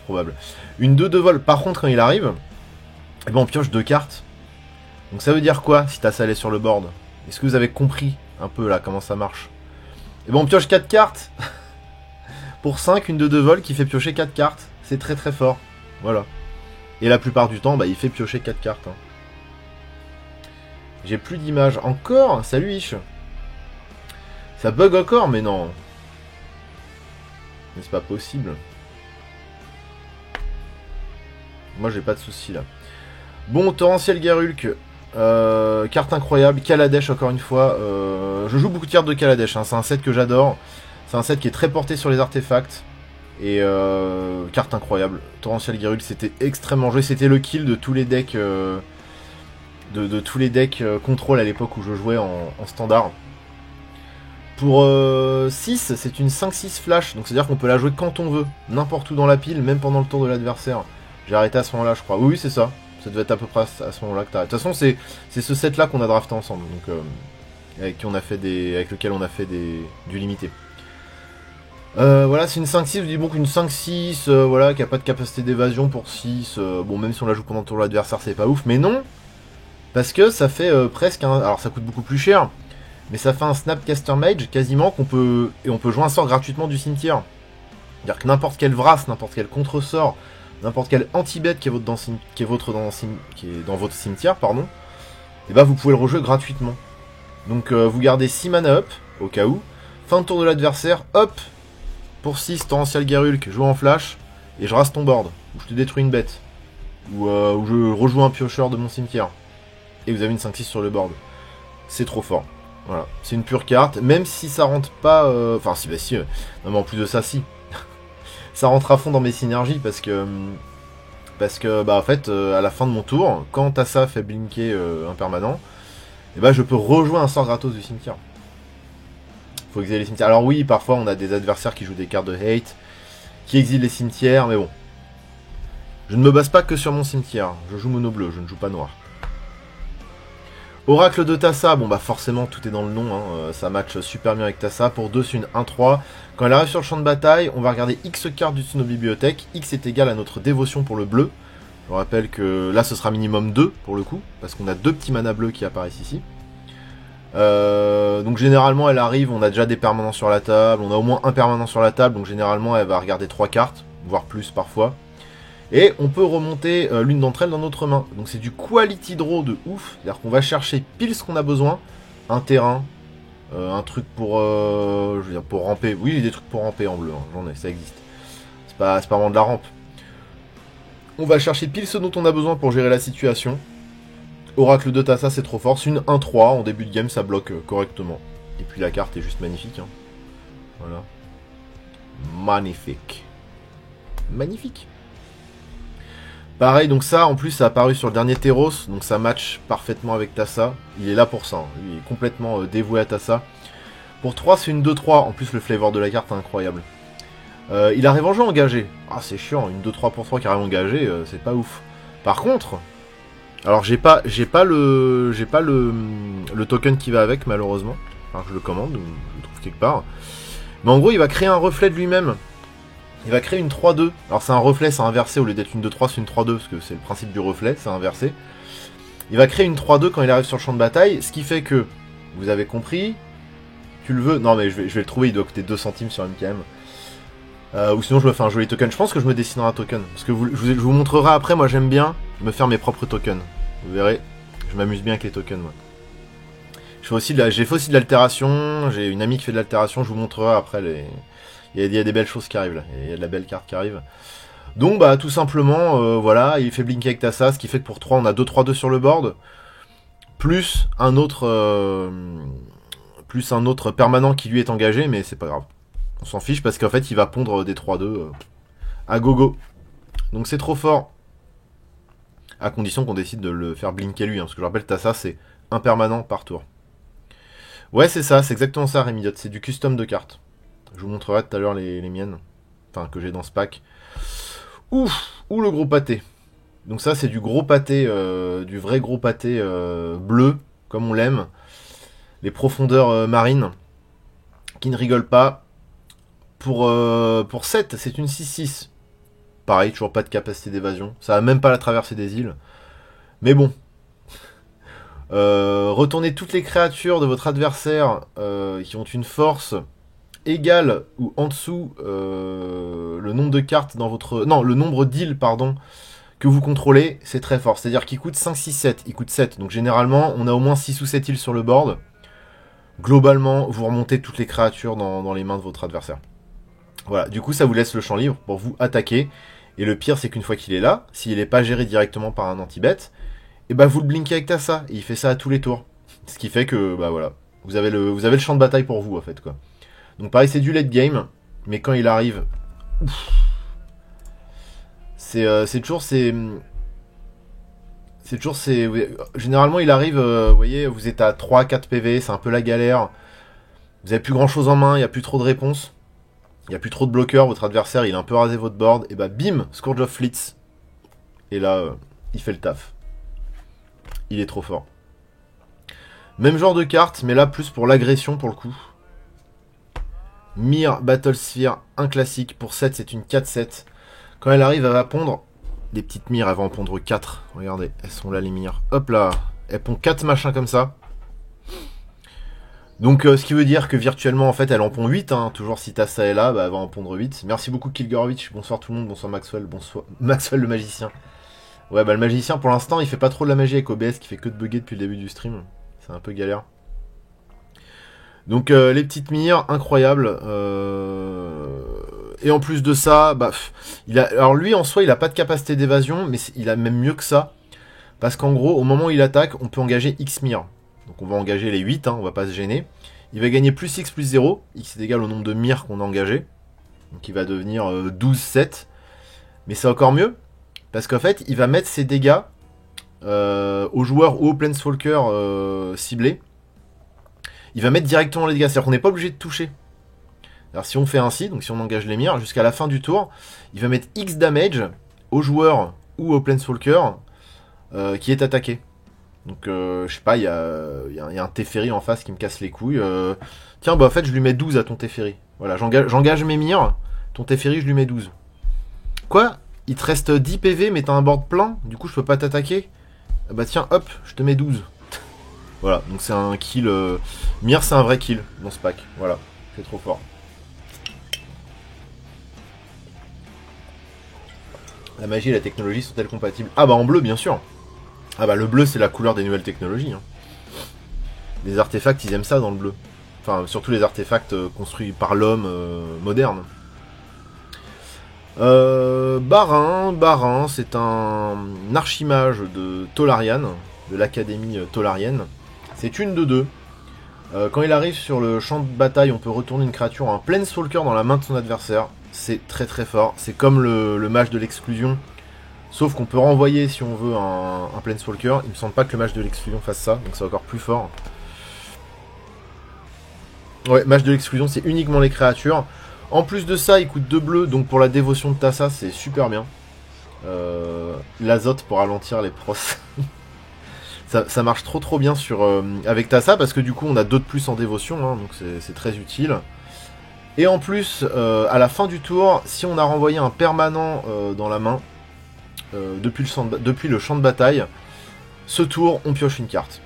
A: Une 2-2 vol. Par contre, quand il arrive, on pioche 2 cartes. Donc ça veut dire quoi, si t'as salé sur le board? Est-ce que vous avez compris un peu là comment ça marche? On pioche 4 cartes pour 5, une 2-2 vol qui fait piocher 4 cartes. C'est très très fort. Voilà. Et la plupart du temps, il fait piocher 4 cartes. Hein. J'ai plus d'image. Encore? Salut Ish. Ça bug encore, mais non. Mais c'est pas possible. Moi j'ai pas de soucis là. Bon, Torrentiel Garulk. Carte incroyable, Kaladesh encore une fois. Je joue beaucoup de cartes de Kaladesh, hein. C'est un set que j'adore. C'est un set qui est très porté sur les artefacts. Et carte incroyable. Torrential Garrule, c'était extrêmement joué. C'était le kill de tous les decks de tous les decks contrôle à l'époque où je jouais en standard. Pour 6, c'est une 5-6 flash. Donc c'est-à-dire qu'on peut la jouer quand on veut. N'importe où dans la pile, même pendant le tour de l'adversaire. J'ai arrêté à ce moment-là, je crois. Oui, c'est ça. Ça devait être à peu près à ce moment-là que t'arrêtes. De toute façon, c'est ce set-là qu'on a drafté ensemble. Donc, avec lequel on a fait du limité. Voilà, c'est une 5-6, vous dites bon qu'une 5-6, voilà, qui a pas de capacité d'évasion pour 6, bon, même si on la joue pendant le tour de l'adversaire, c'est pas ouf, mais non, parce que ça fait presque un, alors ça coûte beaucoup plus cher, mais ça fait un Snapcaster Mage, quasiment, on peut jouer un sort gratuitement du cimetière. C'est-à-dire que n'importe quel Vras, n'importe quel contre-sort, n'importe quel anti-bet qui est dans votre cimetière, pardon, et bah vous pouvez le rejouer gratuitement. Donc vous gardez 6 mana up, au cas où, fin de tour de l'adversaire, hop, pour 6, Torrential Garrulk, joue en flash, et je rase ton board, ou je te détruis une bête, ou je rejoue un piocheur de mon cimetière, et vous avez une 5-6 sur le board. C'est trop fort. Voilà, c'est une pure carte, même si ça rentre pas... Enfin, si, bah si, non mais en plus de ça, si. Ça rentre à fond dans mes synergies, parce que bah en fait, à la fin de mon tour, quand Tassa fait blinker un permanent, et bah je peux rejouer un sort gratos du cimetière. Faut exiler les cimetières. Alors oui, parfois on a des adversaires qui jouent des cartes de hate, qui exilent les cimetières, mais bon. Je ne me base pas que sur mon cimetière. Je joue mono bleu, je ne joue pas noir. Oracle de Tassa, bon bah forcément tout est dans le nom, hein. Ça match super bien avec Tassa. Pour 2, c'est une 1-3. Quand elle arrive sur le champ de bataille, on va regarder X cartes de nos bibliothèques. X est égal à notre dévotion pour le bleu. Je vous rappelle que là ce sera minimum 2 pour le coup, parce qu'on a 2 petits mana bleus qui apparaissent ici. Donc généralement elle arrive, on a déjà des permanents sur la table, on a au moins un permanent sur la table, donc généralement elle va regarder 3 cartes, voire plus parfois. Et on peut remonter l'une d'entre elles dans notre main. Donc c'est du quality draw de ouf, c'est-à-dire qu'on va chercher pile ce qu'on a besoin, un terrain, un truc pour, je veux dire, pour ramper. Oui, il y a des trucs pour ramper en bleu, hein, j'en ai, ça existe. C'est pas vraiment de la rampe. On va chercher pile ce dont on a besoin pour gérer la situation. Oracle de Tassa, c'est trop fort. C'est une 1-3. En début de game, ça bloque correctement. Et puis la carte est juste magnifique. Hein. Voilà. Magnifique. Magnifique. Pareil, donc ça, en plus, ça a apparu sur le dernier Teros. Donc ça match parfaitement avec Tassa. Il est là pour ça. Hein. Il est complètement dévoué à Tassa. Pour 3, c'est une 2-3. En plus, le flavor de la carte est incroyable. Il arrive en jeu engagé. Ah, c'est chiant. Une 2-3 pour 3 qui arrive engagé, c'est pas ouf. Par contre... Alors j'ai pas le token qui va avec malheureusement. Enfin je le commande, je le trouve quelque part. Mais en gros il va créer un reflet de lui-même. Il va créer une 3-2. Alors c'est un reflet, c'est inversé, au lieu d'être une 2-3 c'est une 3-2 parce que c'est le principe du reflet, c'est inversé. Il va créer une 3-2 quand il arrive sur le champ de bataille, ce qui fait que, vous avez compris, tu le veux, non mais je vais le trouver, il doit coûter 2 centimes sur MKM. Ou sinon je me fais un joli token. Je pense que je me dessinerai un token. Parce que je vous montrerai après, moi j'aime bien me faire mes propres tokens. Vous verrez, je m'amuse bien avec les tokens moi. J'ai fait aussi de l'altération, j'ai une amie qui fait de l'altération, je vous montrerai après il y a des belles choses qui arrivent là, il y a de la belle carte qui arrive. Donc bah tout simplement, voilà, il fait blinker avec Tassa, ce qui fait que pour 3 on a 2-3-2 sur le board. Plus un autre permanent qui lui est engagé, mais c'est pas grave. On s'en fiche parce qu'en fait il va pondre des 3-2 à gogo. Donc c'est trop fort. À condition qu'on décide de le faire blinker lui. Hein, parce que je rappelle Tassa c'est un permanent par tour. Ouais c'est ça, c'est exactement ça Rémidiot. C'est du custom de cartes. Je vous montrerai tout à l'heure les miennes. Enfin que j'ai dans ce pack. Ouf. Ouh le gros pâté. Donc ça c'est du gros pâté. Du vrai gros pâté bleu. Comme on l'aime. Les profondeurs marines. Qui ne rigolent pas. Pour 7, c'est une 6-6. Pareil, toujours pas de capacité d'évasion. Ça a même pas la traversée des îles. Mais bon. Retournez toutes les créatures de votre adversaire qui ont une force égale ou en dessous le nombre de cartes dans votre... Non, le nombre d'îles, pardon, que vous contrôlez, c'est très fort. C'est-à-dire qu'il coûte 5, 6, 7. Il coûte 7. Donc généralement, on a au moins 6 ou 7 îles sur le board. Globalement, vous remontez toutes les créatures dans les mains de votre adversaire. Voilà, du coup ça vous laisse le champ libre pour vous attaquer. Et le pire c'est qu'une fois qu'il est là, s'il n'est pas géré directement par un anti-bet, et bah vous le blinkez avec Tassa, et il fait ça à tous les tours. Ce qui fait que, bah voilà, vous avez le champ de bataille pour vous, en fait, quoi. Donc pareil, c'est du late game, mais quand il arrive... C'est toujours... Généralement, il arrive, vous voyez, vous êtes à 3-4 PV, c'est un peu la galère. Vous avez plus grand chose en main, il n'y a plus trop de réponses. Il n'y a plus trop de bloqueurs, votre adversaire, il a un peu rasé votre board. Et bah bim, Scourge of Fleets. Et là, il fait le taf. Il est trop fort. Même genre de carte, mais là, plus pour l'agression, pour le coup. Myr Battle Sphere, un classique. Pour 7, c'est une 4-7. Quand elle arrive, elle va pondre... Des petites mires, elles vont en pondre 4. Regardez, elles sont là les mires. Hop là, elles pondent 4 machins comme ça. Donc ce qui veut dire que virtuellement en fait elle en pond 8. Hein. Toujours si Tassa est là, bah, elle va en pondre 8. Merci beaucoup Kilgorovitch, bonsoir tout le monde, bonsoir Maxwell, bonsoir Maxwell le magicien. Ouais bah le magicien pour l'instant il fait pas trop de la magie avec OBS qui fait que de bugger depuis le début du stream. C'est un peu galère. Donc les petites mires, incroyables. Et en plus de ça, bah, alors lui en soi il a pas de capacité d'évasion, mais il a même mieux que ça. Parce qu'en gros, au moment où il attaque, on peut engager X mire. Donc on va engager les 8, hein, on va pas se gêner. Il va gagner plus X plus 0. X est égal au nombre de mires qu'on a engagé. Donc il va devenir 12-7. Mais c'est encore mieux. Parce qu'en fait, il va mettre ses dégâts aux joueurs ou aux Planeswalker ciblés. Il va mettre directement les dégâts. C'est-à-dire qu'on n'est pas obligé de toucher. Alors si on fait ainsi, donc si on engage les mires, jusqu'à la fin du tour, il va mettre X damage au joueur ou au Planeswalker qui est attaqué. Donc je sais pas, il y a un Teferi en face qui me casse les couilles. Tiens, bah en fait je lui mets 12 à ton Teferi. Voilà, j'engage mes mires, ton Teferi je lui mets 12. Quoi? Il te reste 10 PV mais t'as un board plein, du coup je peux pas t'attaquer? Ah bah tiens, hop, je te mets 12. Voilà, donc c'est un kill. Mire c'est un vrai kill dans ce pack, voilà, c'est trop fort. La magie et la technologie sont-elles compatibles? Ah bah en bleu bien sûr. Ah bah le bleu c'est la couleur des nouvelles technologies. Hein. Les artefacts ils aiment ça dans le bleu. Enfin surtout les artefacts construits par l'homme moderne. Barin, c'est un archimage de Tolarian, de l'académie Tolarienne. C'est une de 2. Quand il arrive sur le champ de bataille, on peut retourner une créature en Planeswalker dans la main de son adversaire. C'est très très fort. C'est comme le mage de l'exclusion. Sauf qu'on peut renvoyer, si on veut, un Planeswalker. Il me semble pas que le mage de l'exclusion fasse ça, donc c'est encore plus fort. Ouais, mage de l'exclusion, c'est uniquement les créatures. En plus de ça, il coûte 2 bleus, donc pour la dévotion de Tassa, c'est super bien. L'azote pour ralentir les pros. ça marche trop bien avec Tassa, parce que du coup, on a 2 de plus en dévotion, hein, donc c'est très utile. Et en plus, à la fin du tour, si on a renvoyé un permanent dans la main, depuis le champ de bataille, ce tour, on pioche une carte.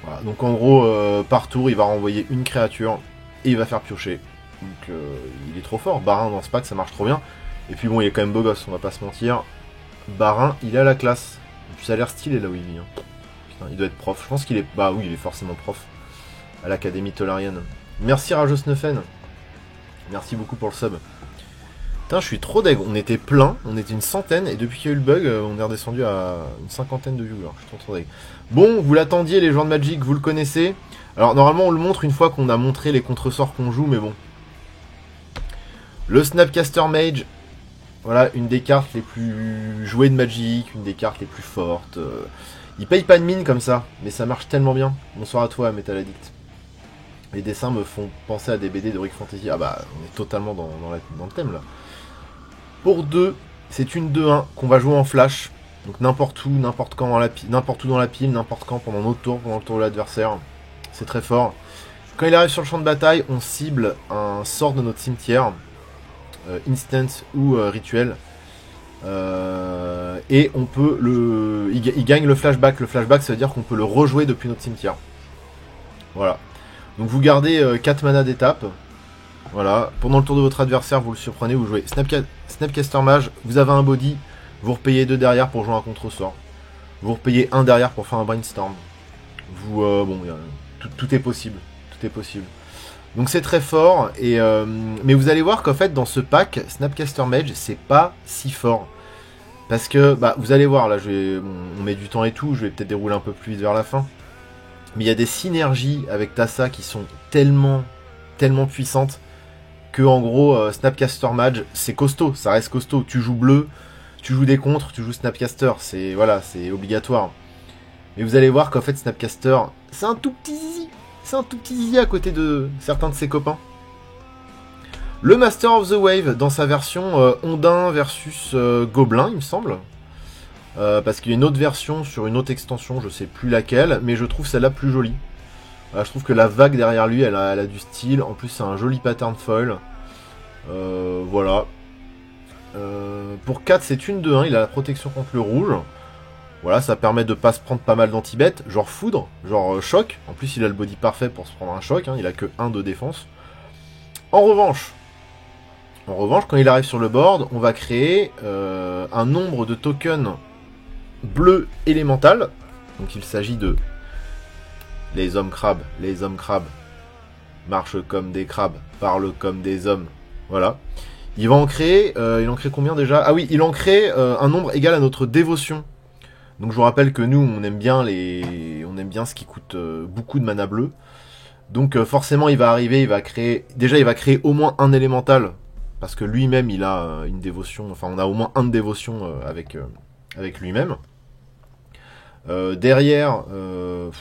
A: Voilà, donc en gros, par tour, il va renvoyer une créature et il va faire piocher. Donc il est trop fort. Barin dans ce pack, ça marche trop bien. Et puis bon, il est quand même beau gosse, on va pas se mentir. Barin, il est à la classe. Et puis ça a l'air stylé là où il vit. Hein. Putain, il doit être prof. Je pense qu'il est... Bah oui, il est forcément prof. À l'académie Tolarienne. Merci Rajos Neufen. Merci beaucoup pour le sub. Putain, je suis trop deg. On était plein, on était une centaine, et depuis qu'il y a eu le bug, on est redescendu à une cinquantaine de viewers. Je suis trop deg. Bon, vous l'attendiez, les joueurs de Magic, vous le connaissez. Alors, normalement, on le montre une fois qu'on a montré les contresorts qu'on joue, mais bon. Le Snapcaster Mage. Voilà, une des cartes les plus jouées de Magic, une des cartes les plus fortes. Il paye pas de mine comme ça, mais ça marche tellement bien. Bonsoir à toi, Metal Addict. Les dessins me font penser à des BD de Rick Fantasy. Ah bah, on est totalement dans le thème, là. Pour 2, c'est une 2-1 qu'on va jouer en flash. Donc n'importe où, n'importe quand n'importe où dans la pile, n'importe quand pendant notre tour, pendant le tour de l'adversaire. C'est très fort. Quand il arrive sur le champ de bataille, on cible un sort de notre cimetière. Instant ou rituel. Et on peut le... Il gagne le flashback. Le flashback, ça veut dire qu'on peut le rejouer depuis notre cimetière. Voilà. Donc vous gardez 4 mana d'étape. Voilà. Pendant le tour de votre adversaire, vous le surprenez, vous jouez Snapcaster Mage, vous avez un body, vous repayez 2 derrière pour jouer un contre-sort. Vous repayez 1 derrière pour faire un brainstorm. Vous... bon, tout est possible. Tout est possible. Donc c'est très fort, mais vous allez voir qu'en fait dans ce pack, Snapcaster Mage, c'est pas si fort. Parce que, bah, vous allez voir, là, on met du temps et tout, je vais peut-être dérouler un peu plus vite vers la fin. Mais il y a des synergies avec Tassa qui sont tellement puissantes que, en gros, Snapcaster Mage, c'est costaud, ça reste costaud. Tu joues bleu, tu joues des contres, tu joues Snapcaster, c'est obligatoire. Mais vous allez voir qu'en fait, Snapcaster, c'est un tout petit zizi. C'est un tout petit zizi à côté de certains de ses copains. Le Master of the Wave, dans sa version Ondin versus Gobelin, il me semble. Parce qu'il y a une autre version sur une autre extension, je sais plus laquelle, mais je trouve celle-là plus jolie. Je trouve que la vague derrière lui, elle a du style. En plus, c'est un joli pattern foil. Voilà. Pour 4, c'est une de 1. Il a la protection contre le rouge. Voilà, ça permet de pas se prendre pas mal d'anti-bêtes, genre foudre, genre choc. En plus, il a le body parfait pour se prendre un choc. Hein. Il a que 1 de défense. En revanche, quand il arrive sur le board, on va créer un nombre de tokens bleus élémental. Donc il s'agit de les hommes crabes marchent comme des crabes, parlent comme des hommes. Voilà. Il va en créer, il en crée combien déjà? Ah oui, il en crée un nombre égal à notre dévotion. Donc je vous rappelle que nous, on aime bien ce qui coûte beaucoup de mana bleu. Donc forcément, il va arriver, il va créer au moins un élémental. Parce que lui-même, il a une dévotion, enfin on a au moins un de dévotion avec lui-même. Derrière,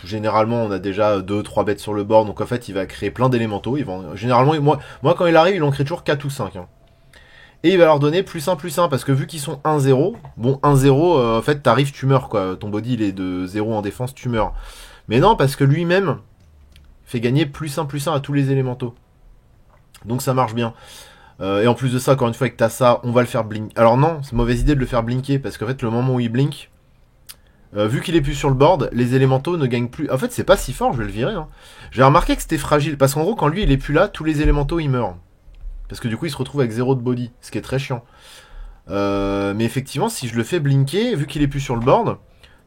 A: généralement, on a déjà 2-3 bêtes sur le board, donc en fait, il va créer plein d'élémentaux. Généralement, moi, quand il arrive, il en crée toujours 4 ou 5. Hein. Et il va leur donner plus 1, parce que vu qu'ils sont 1-0, bon, 1-0, en fait, t'arrives, tu meurs, quoi. Ton body, il est de 0 en défense, tu meurs. Mais non, parce que lui-même fait gagner plus 1 à tous les élémentaux. Donc ça marche bien. Et en plus de ça, encore une fois, avec Tassa, on va le faire blink. Alors non, c'est mauvaise idée de le faire blinker, parce qu'en fait, le moment où il blink, vu qu'il est plus sur le board, les élémentaux ne gagnent plus. En fait, c'est pas si fort, je vais le virer. Hein. J'ai remarqué que c'était fragile, parce qu'en gros, quand lui, il est plus là, tous les élémentaux, ils meurent. Parce que du coup, il se retrouve avec 0 de body, ce qui est très chiant. Mais effectivement, si je le fais blinker, vu qu'il est plus sur le board,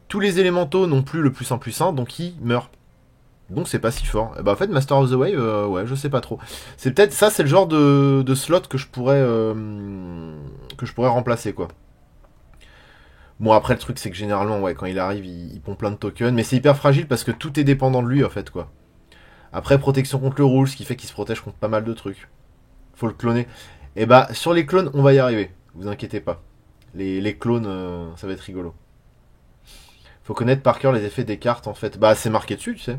A: tous les élémentaux n'ont plus le plus 1, donc ils meurent. Donc c'est pas si fort. Et bah en fait, Master of the Wave, ouais, je sais pas trop. C'est peut-être ça, c'est le genre de slot que je pourrais remplacer, quoi. Bon, après, le truc, c'est que généralement, ouais, quand il arrive, il pompe plein de tokens, mais c'est hyper fragile parce que tout est dépendant de lui, en fait, quoi. Après, protection contre le rouge, ce qui fait qu'il se protège contre pas mal de trucs. Faut le cloner. Et bah, sur les clones, on va y arriver. Vous inquiétez pas. Les clones, ça va être rigolo. Faut connaître par cœur les effets des cartes, en fait. Bah, c'est marqué dessus, tu sais.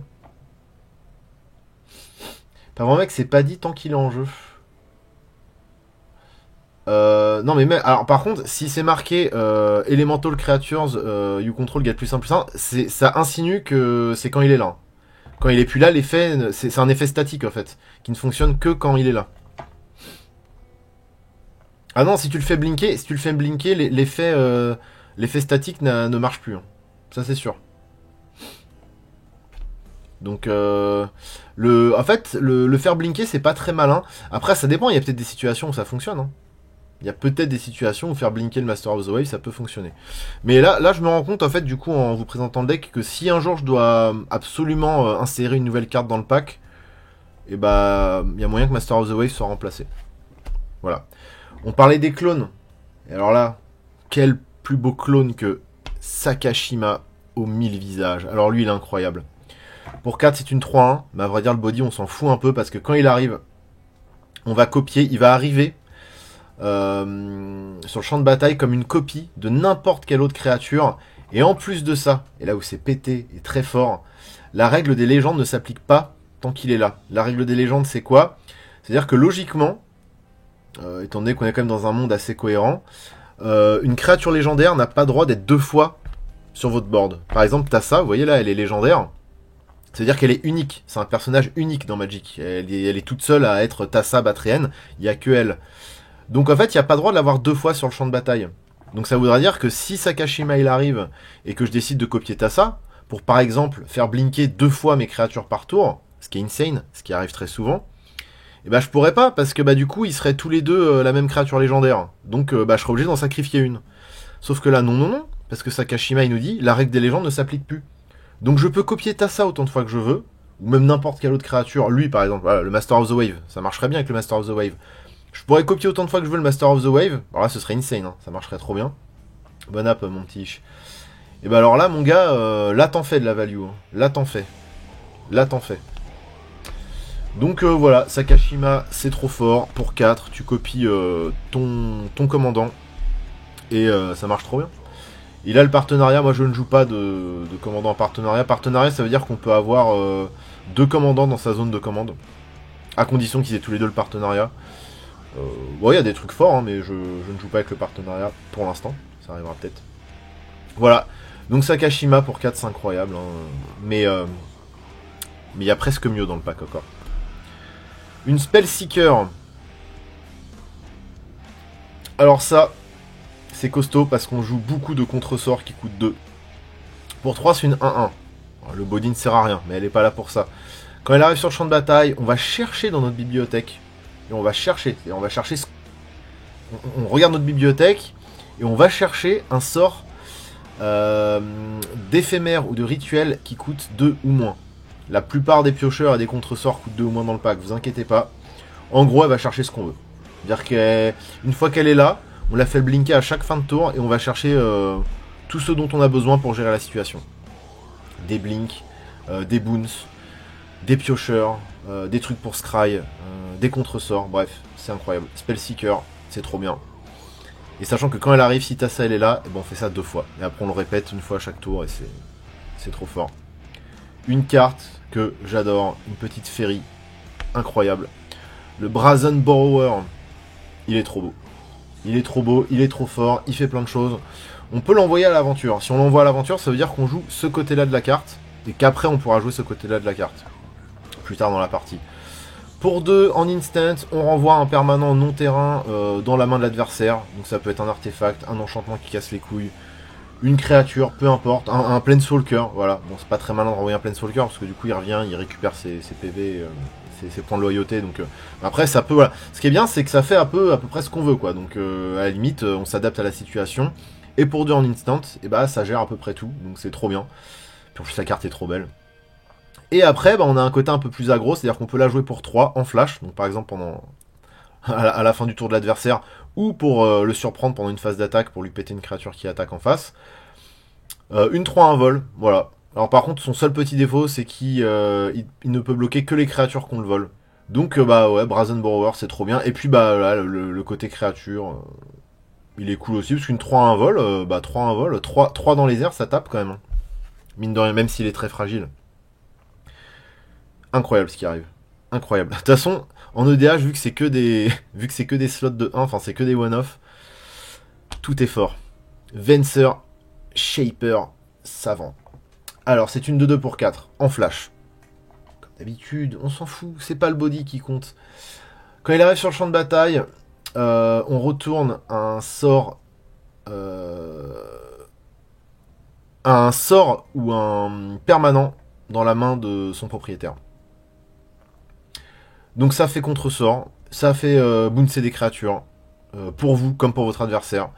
A: Pas vraiment, mec, c'est pas dit tant qu'il est en jeu. Non mais même, alors par contre, si c'est marqué Elemental Creatures You Control get plus 1, ça insinue que c'est quand il est là. Quand il est plus là, l'effet, c'est un effet statique en fait, qui ne fonctionne que quand il est là. Ah non, si tu le fais blinker, l'effet statique ne marche plus. Hein. Ça c'est sûr. Donc en fait, le faire blinker, c'est pas très malin. Après, ça dépend, il y a peut-être des situations où ça fonctionne. Hein. Il y a peut-être des situations où faire blinker le Master of the Wave, ça peut fonctionner. Mais là, je me rends compte, en fait, du coup, en vous présentant le deck, que si un jour je dois absolument insérer une nouvelle carte dans le pack, et bah, il y a moyen que Master of the Wave soit remplacé. Voilà. On parlait des clones. Et alors là, quel plus beau clone que Sakashima aux 1000 visages. Alors lui, il est incroyable. Pour 4, c'est une 3-1. Mais à vrai dire, le body, on s'en fout un peu, parce que quand il arrive, on va copier, il va arriver sur le champ de bataille comme une copie de n'importe quelle autre créature. Et en plus de ça, et là où c'est pété et très fort, la règle des légendes ne s'applique pas tant qu'il est là. La règle des légendes, c'est quoi? C'est-à-dire que logiquement, étant donné qu'on est quand même dans un monde assez cohérent, une créature légendaire n'a pas droit d'être 2 fois sur votre board. Par exemple, Tassa, vous voyez là, elle est légendaire. C'est-à-dire qu'elle est unique. C'est un personnage unique dans Magic. Elle est toute seule à être Tassa Batrienne. Il n'y a que elle. Donc en fait, il n'y a pas droit de l'avoir 2 fois sur le champ de bataille. Donc ça voudra dire que si Sakashima il arrive et que je décide de copier Tassa, pour par exemple faire blinker 2 fois mes créatures par tour, ce qui est insane, ce qui arrive très souvent, et bah je pourrais pas, parce que bah du coup ils seraient tous les deux la même créature légendaire. Donc bah je serais obligé d'en sacrifier une. Sauf que là non, parce que Sakashima il nous dit la règle des légendes ne s'applique plus. Donc je peux copier Tassa autant de fois que je veux, ou même n'importe quelle autre créature. Lui par exemple, voilà, le Master of the Wave, ça marcherait bien avec le Master of the Wave. Je pourrais copier autant de fois que je veux le Master of the Wave. Alors là, ce serait insane, hein. Ça marcherait trop bien. Bon app, mon petit Ish. Et bah alors là, mon gars, là t'en fais de la value. Hein. Là t'en fais. Là t'en fais. Donc voilà, Sakashima, c'est trop fort. Pour 4, tu copies ton commandant. Et ça marche trop bien. Il a le partenariat, moi je ne joue pas de commandant en partenariat. Partenariat, ça veut dire qu'on peut avoir 2 commandants dans sa zone de commande. À condition qu'ils aient tous les deux le partenariat. Bon, il y a des trucs forts, hein, mais je ne joue pas avec le partenariat pour l'instant. Ça arrivera peut-être. Voilà. Donc Sakashima pour 4, c'est incroyable. Hein. Mais il y a presque mieux dans le pack encore. Une Spellseeker. Alors ça, c'est costaud parce qu'on joue beaucoup de contre-sorts qui coûtent 2. Pour 3, c'est une 1-1. Le body ne sert à rien, mais elle n'est pas là pour ça. Quand elle arrive sur le champ de bataille, on va chercher dans notre bibliothèque. Et on va chercher. Et on va chercher. On regarde notre bibliothèque. Et on va chercher un sort d'éphémère ou de rituel qui coûte 2 ou moins. La plupart des piocheurs et des contre-sorts coûtent 2 ou moins dans le pack, vous inquiétez pas. En gros, elle va chercher ce qu'on veut. C'est-à-dire qu'une fois qu'elle est là, on la fait blinker à chaque fin de tour et on va chercher tout ce dont on a besoin pour gérer la situation. Des blinks, des boons, des piocheurs, des trucs pour scry, des contre-sorts, bref, c'est incroyable. Spellseeker, c'est trop bien. Et sachant que quand elle arrive, si Tassa elle est là, et ben on fait ça 2 fois. Et après on le répète une fois à chaque tour et c'est trop fort. Une carte que j'adore, une petite féerie incroyable. Le Brazen Borrower, il est trop beau. Il est trop beau, il est trop fort, il fait plein de choses. On peut l'envoyer à l'aventure. Si on l'envoie à l'aventure, ça veut dire qu'on joue ce côté-là de la carte, et qu'après on pourra jouer ce côté-là de la carte. Plus tard dans la partie. Pour 2, en instant, on renvoie un permanent non-terrain dans la main de l'adversaire. Donc ça peut être un artefact, un enchantement qui casse les couilles, une créature, peu importe, un Planeswalker, voilà. Bon, c'est pas très malin de renvoyer un Planeswalker, parce que du coup il revient, il récupère ses PV, ses points de loyauté, donc... Après, ça peut, voilà. Ce qui est bien, c'est que ça fait à peu près ce qu'on veut, quoi. Donc, à la limite, on s'adapte à la situation. Et pour 2 en instant, et bah, ça gère à peu près tout, donc c'est trop bien. Puis en plus, la carte est trop belle. Et après, bah, on a un côté un peu plus aggro, c'est-à-dire qu'on peut la jouer pour 3 en flash, donc par exemple pendant... à la fin du tour de l'adversaire, ou pour le surprendre pendant une phase d'attaque, pour lui péter une créature qui attaque en face. Une 3-1 vol, voilà. Alors par contre, son seul petit défaut, c'est qu'il il ne peut bloquer que les créatures qu'on le vole. Donc bah ouais, Brazen Borrower, c'est trop bien. Et puis bah là, le côté créature, il est cool aussi, parce qu'une 3-1 vol, bah 3-1 vol, 3 dans les airs, ça tape quand même. Hein. Mine de rien, même s'il est très fragile. Incroyable ce qui arrive. Incroyable. De toute façon, en EDH, vu que c'est que des slots de 1, enfin c'est que des one-off, tout est fort. Venser, Shaper, Savant. Alors, c'est une 2-2 pour 4, en flash. Comme d'habitude, on s'en fout, c'est pas le body qui compte. Quand il arrive sur le champ de bataille, on retourne un sort... un sort ou un permanent dans la main de son propriétaire. Donc ça fait contre-sort, ça fait bouncer des créatures, pour vous comme pour votre adversaire.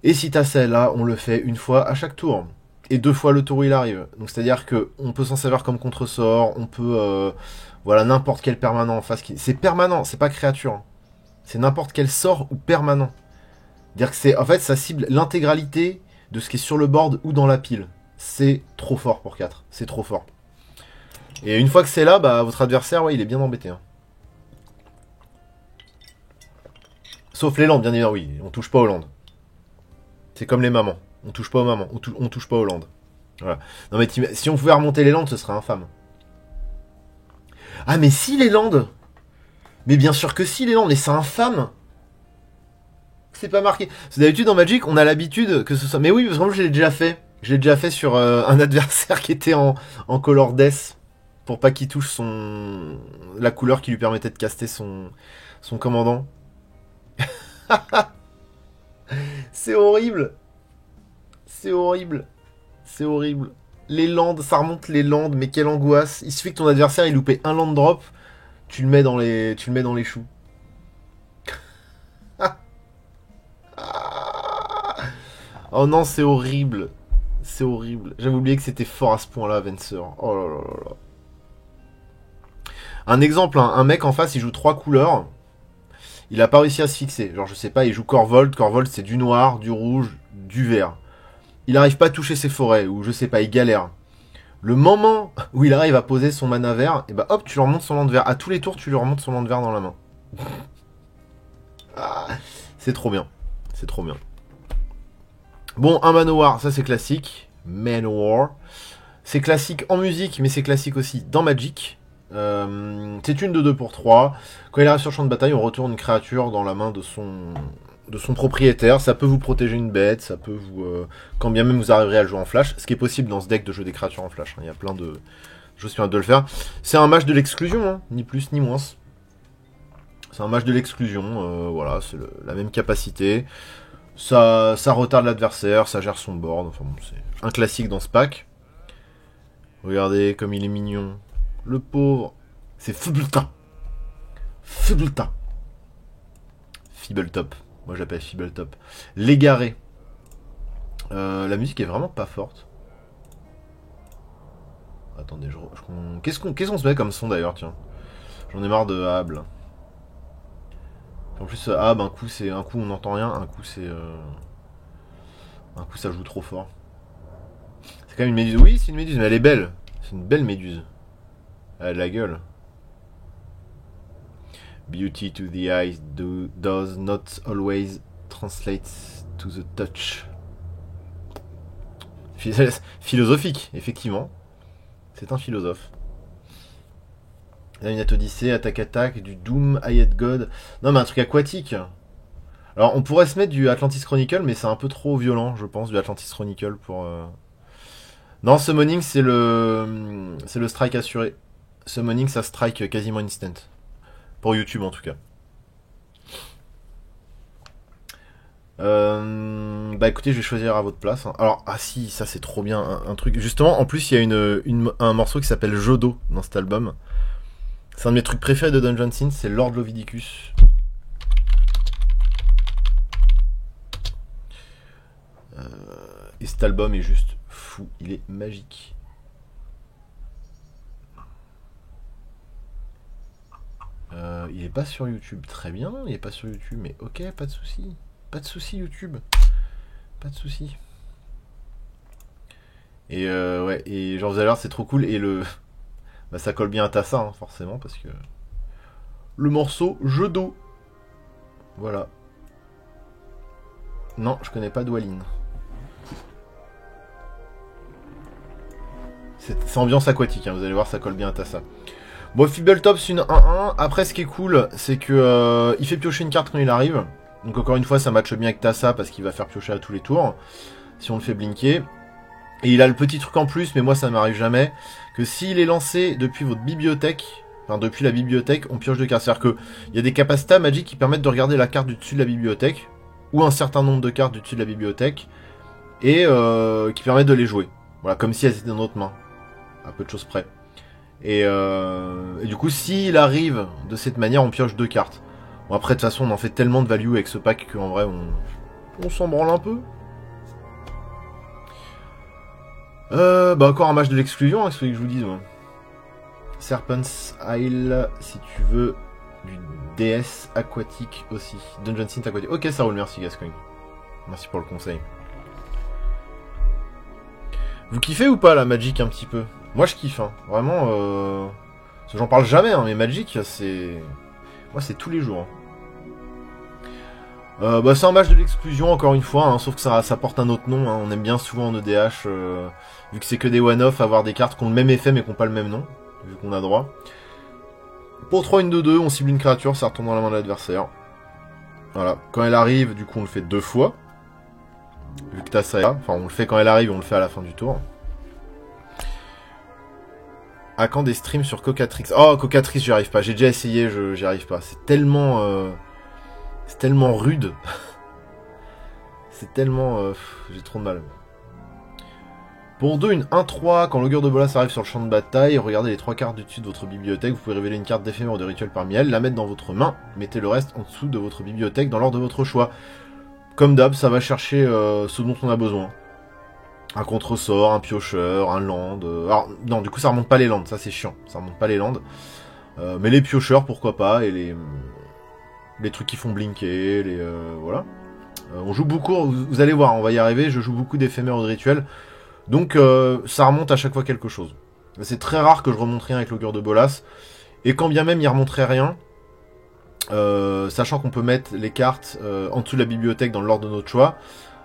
A: Et si t'as celle-là, on le fait une fois à chaque tour. Et 2 fois le tour où il arrive. Donc c'est-à-dire que on peut s'en servir comme contre-sort, on peut... voilà, n'importe quel permanent en face. C'est permanent, c'est pas créature. Hein. C'est n'importe quel sort ou permanent. C'est-à-dire que c'est... En fait, ça cible l'intégralité de ce qui est sur le board ou dans la pile. C'est trop fort pour 4. C'est trop fort. Et une fois que c'est là, bah votre adversaire, ouais, il est bien embêté. Hein. Sauf les landes, bien évidemment, oui. On touche pas aux landes. C'est comme les mamans. On touche pas aux mamans. On touche pas aux landes. Voilà. Non mais si on pouvait remonter les landes, ce serait infâme. Ah mais si les landes. Mais bien sûr que si les landes, mais c'est infâme. C'est pas marqué. C'est d'habitude dans Magic, on a l'habitude que ce soit... Mais oui, parce que je l'ai déjà fait. Je l'ai déjà fait sur un adversaire qui était en color death. Pour pas qu'il touche la couleur qui lui permettait de caster son commandant. C'est horrible. C'est horrible. C'est horrible. Les landes, ça remonte les landes, mais quelle angoisse. Il suffit que ton adversaire il loupait un land drop, tu le mets dans les choux. Oh non, c'est horrible. C'est horrible. J'avais oublié que c'était fort à ce point-là, Venser. Oh là là là là. Un exemple, hein, un mec en face, il joue 3 couleurs. il a pas réussi à se fixer. Genre, je sais pas, il joue Corvold. Corvold, c'est du noir, du rouge, du vert. Il arrive pas à toucher ses forêts, ou je sais pas, il galère. Le moment où il arrive à poser son mana vert, et bah hop, tu lui remontes son land vert. À tous les tours, tu lui remontes son land vert dans la main. Ah, c'est trop bien. C'est trop bien. Bon, un Manowar, ça c'est classique. Manowar. C'est classique en musique, mais c'est classique aussi dans Magic. C'est une de 2 pour 3. Quand il arrive sur le champ de bataille, on retourne une créature dans la main de son propriétaire. Ça peut vous protéger une bête, ça peut vous... quand bien même vous arriverez à le jouer en flash, ce qui est possible dans ce deck de jeu des créatures en flash. Il y a plein de choses qui permettent de le faire. C'est un match de l'exclusion, hein, ni plus ni moins. C'est un match de l'exclusion, voilà, c'est la même capacité. Ça retarde l'adversaire, ça gère son board. Enfin bon, c'est un classique dans ce pack. Regardez comme il est mignon. Le pauvre. C'est Fubulta. Fubulta. Fibletop. Moi j'appelle Fibletop. L'égaré. La musique est vraiment pas forte. Attendez, qu'est-ce qu'on se met comme son d'ailleurs, tiens. J'en ai marre de Hable. En plus, Hable, un coup on n'entend rien, un coup ça joue trop fort. C'est quand même une méduse. Oui, c'est une méduse, mais elle est belle. C'est une belle méduse. Elle a de la gueule. Beauty to the eyes does not always translate to the touch. Philosophique, effectivement. C'est un philosophe. Une Odyssée, attaque, du Doom, Ayed God. Non, mais un truc aquatique. Alors, on pourrait se mettre du Atlantis Chronicle, mais c'est un peu trop violent, je pense, du Atlantis Chronicle pour... Non, Summoning, c'est le strike assuré. Summoning, ça strike quasiment instant. Pour YouTube, en tout cas. Bah écoutez, je vais choisir à votre place. Hein. Alors, ah si, ça c'est trop bien, un truc. Justement, en plus, il y a un morceau qui s'appelle Jodo dans cet album. C'est un de mes trucs préférés de Dungeon Synth, c'est Lord Lovidicus. Et cet album est juste fou, il est magique. Il est pas sur YouTube, très bien, il est pas sur YouTube, mais ok, pas de souci. Pas de souci YouTube. Pas de souci. Et ouais, et genre vous allez voir, c'est trop cool. Et bah, ça colle bien à Tassa, hein, forcément, parce que... Le morceau Jeu d'eau. Voilà. Non, je connais pas Dwalin. C'est ambiance aquatique, hein, vous allez voir, ça colle bien à Tassa. Bon, Fibletop, c'est une 1-1. Après, ce qui est cool, c'est que il fait piocher une carte quand il arrive. Donc encore une fois, ça matche bien avec Tassa, parce qu'il va faire piocher à tous les tours. Si on le fait blinker. Et il a le petit truc en plus, mais moi ça ne m'arrive jamais, que s'il est lancé depuis votre bibliothèque, enfin depuis la bibliothèque, on pioche 2 cartes. C'est-à-dire qu'il y a des capacités magiques qui permettent de regarder la carte du dessus de la bibliothèque, ou un certain nombre de cartes du dessus de la bibliothèque, et qui permettent de les jouer. Voilà, comme si elles étaient dans notre main. À peu de choses près. Et du coup, s'il arrive de cette manière, on pioche 2 cartes. Bon, après, de toute façon, on en fait tellement de value avec ce pack qu'en vrai, on s'en branle un peu. Bah encore un match de l'exclusion, hein, ce que je vous dis. Ouais. Serpent's Isle, si tu veux, du DS aquatique aussi. Dungeon Synth aquatique. Ok, ça roule, merci Gascoigne. Merci pour le conseil. Vous kiffez ou pas la Magic un petit peu? Moi je kiffe, hein. Vraiment. J'en parle jamais, hein, mais Magic, c'est... Moi c'est tous les jours. Hein. Bah c'est un match de l'exclusion encore une fois, hein, sauf que ça porte un autre nom. Hein. On aime bien souvent en EDH, vu que c'est que des one-off, avoir des cartes qui ont le même effet mais qui n'ont pas le même nom, vu qu'on a droit. Pour 3, une 2-2, on cible une créature, ça retombe dans la main de l'adversaire. Voilà, quand elle arrive, du coup on le fait 2 fois. Vu que t'as ça, enfin on le fait quand elle arrive, on le fait à la fin du tour. À quand des streams sur Cocatrix? Oh, Cocatrix, j'y arrive pas. J'ai déjà essayé, j'y arrive pas. C'est tellement rude. C'est tellement... j'ai trop de mal. Pour 2, une 1-3. Quand l'Augure de Bolas arrive sur le champ de bataille, regardez les 3 cartes du dessus de votre bibliothèque. Vous pouvez révéler une carte d'éphémère ou de rituel parmi elles, la mettre dans votre main. Mettez le reste en dessous de votre bibliothèque dans l'ordre de votre choix. Comme d'hab, ça va chercher ce dont on a besoin. Un contre-sort, un piocheur, un land. Alors, non, du coup, ça remonte pas les lands, ça c'est chiant. Ça remonte pas les lands. Mais les piocheurs, pourquoi pas, et Les trucs qui font blinker, voilà. On joue beaucoup, vous allez voir, on va y arriver, je joue beaucoup d'éphémères ou de rituels. Donc ça remonte à chaque fois quelque chose. C'est très rare que je remonte rien avec l'augure de Bolas. Et quand bien même il remonterait rien, sachant qu'on peut mettre les cartes en dessous de la bibliothèque dans l'ordre de notre choix,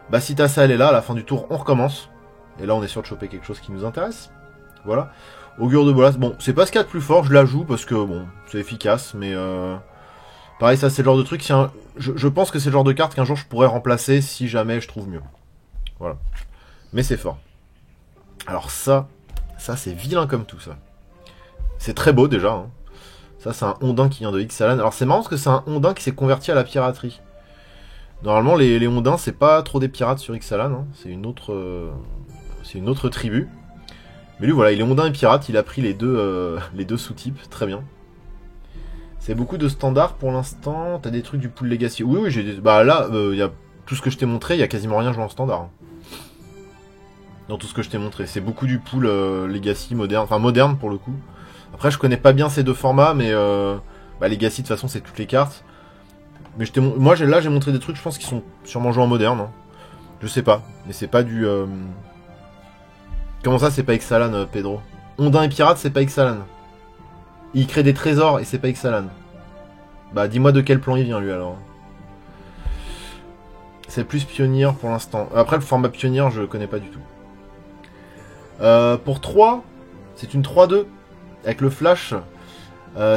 A: bah si t'as ça, elle est là, à la fin du tour, on recommence. Et là, on est sûr de choper quelque chose qui nous intéresse. Voilà. Augure de Bolas, bon, c'est pas ce qu'il y a de plus fort, je la joue parce que, bon, c'est efficace, mais... pareil, ça, c'est le genre de truc, je pense que c'est le genre de carte qu'un jour je pourrais remplacer si jamais je trouve mieux. Voilà. Mais c'est fort. Alors ça c'est vilain comme tout, ça. C'est très beau, déjà, hein. Ça, c'est un ondin qui vient de Ixalan. Alors, c'est marrant parce que c'est un ondin qui s'est converti à la piraterie. Normalement, les ondins, c'est pas trop des pirates sur Ixalan, hein. C'est une autre tribu. Mais lui, voilà, il est ondin et pirate. Il a pris les deux sous-types. Très bien. C'est beaucoup de standards pour l'instant. T'as des trucs du pool Legacy. Oui, j'ai des... Bah là, y a tout ce que je t'ai montré, il y a quasiment rien joué en standard, hein. Dans tout ce que je t'ai montré. C'est beaucoup du pool Legacy, moderne. Enfin, moderne, pour le coup. Après, je connais pas bien ces deux formats, mais bah, Legacy, de toute façon, c'est toutes les cartes. Mais moi, là, j'ai montré des trucs, je pense, qui sont sûrement joués en moderne. Hein. Je sais pas, mais c'est pas du... Comment ça, c'est pas Ixalan, Pedro? Ondin et pirate, c'est pas Ixalan. Il crée des trésors et c'est pas Ixalan. Bah, dis-moi de quel plan il vient, lui, alors. C'est plus pionnier pour l'instant. Après, le format pionnier, je connais pas du tout. Pour 3, c'est une 3-2. Avec le flash,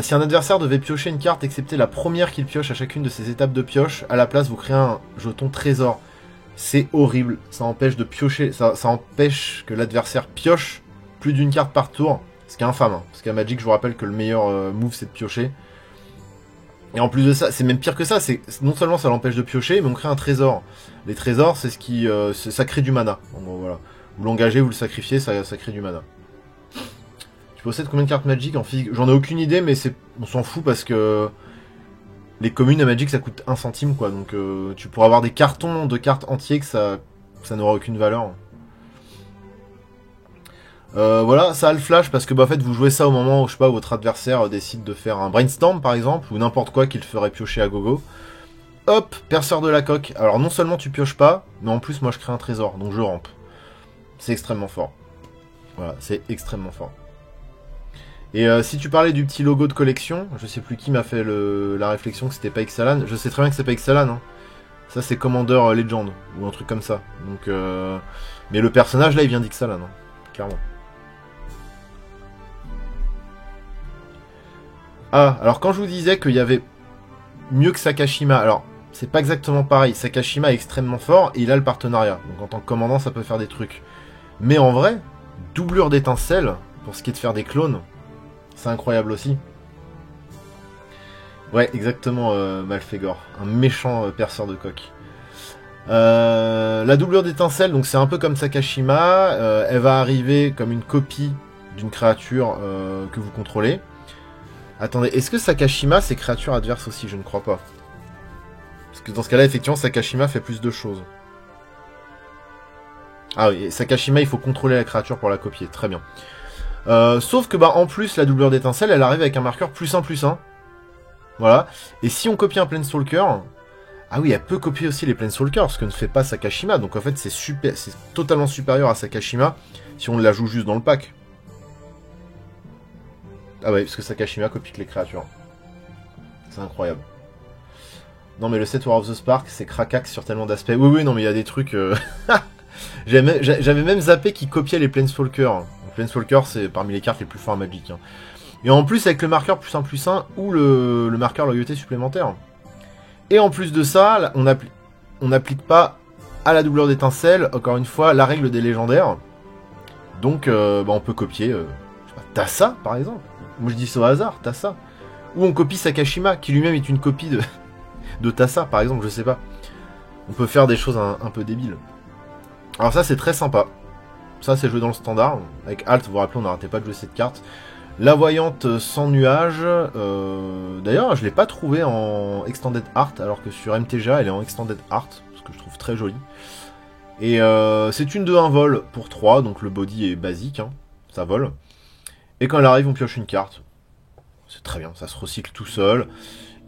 A: si un adversaire devait piocher une carte, excepté la première qu'il pioche à chacune de ses étapes de pioche, à la place vous créez un jeton trésor. C'est horrible, ça empêche de piocher, ça empêche que l'adversaire pioche plus d'une carte par tour, ce qui est infâme, hein, parce qu'à Magic je vous rappelle que le meilleur move c'est de piocher. Et en plus de ça, c'est même pire que ça, c'est non seulement ça l'empêche de piocher, mais on crée un trésor. Les trésors, c'est ce qui... ça crée du mana, en gros, voilà. Vous l'engagez, vous le sacrifiez, ça crée du mana. Tu possèdes combien de cartes Magic en physique? J'en ai aucune idée, mais on s'en fout parce que les communes à Magic ça coûte 1 centime, quoi. Donc tu pourras avoir des cartons de cartes entiers que ça n'aura aucune valeur. Voilà, ça a le flash parce que bah, en fait vous jouez ça au moment où je sais pas, votre adversaire décide de faire un brainstorm par exemple, ou n'importe quoi qu'il ferait piocher à gogo. Hop, perceur de la coque. Alors non seulement tu pioches pas, mais en plus moi je crée un trésor, donc je rampe. C'est extrêmement fort. Voilà, c'est extrêmement fort. Et si tu parlais du petit logo de collection, je sais plus qui m'a fait la réflexion que c'était pas Ixalan. Je sais très bien que c'est pas Ixalan, hein. Ça c'est Commander Legend, ou un truc comme ça. Donc, mais le personnage là il vient d'Ixalan, hein, clairement. Ah, alors quand je vous disais qu'il y avait mieux que Sakashima, alors c'est pas exactement pareil. Sakashima est extrêmement fort et il a le partenariat. Donc en tant que commandant ça peut faire des trucs. Mais en vrai, doublure d'étincelle, pour ce qui est de faire des clones, c'est incroyable aussi. Ouais, exactement, Malfegor. Un méchant perceur de coque. La doublure d'étincelle, donc c'est un peu comme Sakashima. Elle va arriver comme une copie d'une créature que vous contrôlez. Attendez, est-ce que Sakashima, c'est créature adverse aussi? Je ne crois pas. Parce que dans ce cas-là, effectivement, Sakashima fait plus de choses. Ah oui, Sakashima, il faut contrôler la créature pour la copier. Très bien. Sauf que, bah, en plus, la doublure d'étincelle, elle arrive avec un marqueur +1/+1. Voilà. Et si on copie un Planeswalker... Ah oui, elle peut copier aussi les Planeswalkers, ce que ne fait pas Sakashima. Donc en fait, c'est totalement supérieur à Sakashima si on la joue juste dans le pack. Ah ouais, parce que Sakashima copie que les créatures. C'est incroyable. Non mais le set War of the Spark, c'est Krakax sur tellement d'aspects. Oui, oui, non mais il y a des trucs... J'avais même zappé qui copiait les Planeswalkers. Les Planeswalkers, c'est parmi les cartes les plus forts à Magic. Hein. Et en plus, avec le marqueur +1/+1 ou le marqueur loyauté supplémentaire. Et en plus de ça, on n'applique pas à la doublure d'étincelle, encore une fois, la règle des légendaires. Donc, bah, on peut copier Tassa, par exemple. Moi, je dis ça au hasard, Tassa. Ou on copie Sakashima, qui lui-même est une copie de Tassa, par exemple, je sais pas. On peut faire des choses un peu débiles. Alors ça, c'est très sympa. Ça, c'est joué dans le standard. Avec Alt, vous vous rappelez, on n'arrêtait pas de jouer cette carte. La voyante sans nuage, d'ailleurs je l'ai pas trouvée en Extended Art, alors que sur MTGA elle est en Extended Art, ce que je trouve très joli. Et c'est une 2-1 vol pour 3, donc le body est basique, hein, ça vole. Et quand elle arrive on pioche une carte. C'est très bien, ça se recycle tout seul.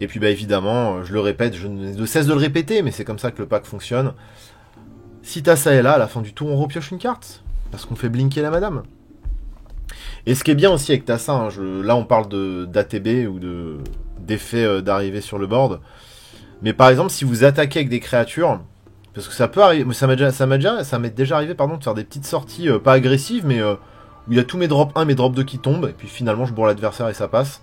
A: Et puis bah évidemment, je le répète, je ne cesse de le répéter, mais c'est comme ça que le pack fonctionne. Si Tassa est là, à la fin du tour, on repioche une carte. Parce qu'on fait blinker la madame. Et ce qui est bien aussi avec Tassa, hein, là on parle d'ATB ou d'effet d'arrivée sur le board. Mais par exemple, si vous attaquez avec des créatures, parce que ça peut arriver, ça m'est déjà arrivé pardon, de faire des petites sorties pas agressives, mais où il y a tous mes drops 1, mes drops 2 qui tombent, et puis finalement je bourre l'adversaire et ça passe.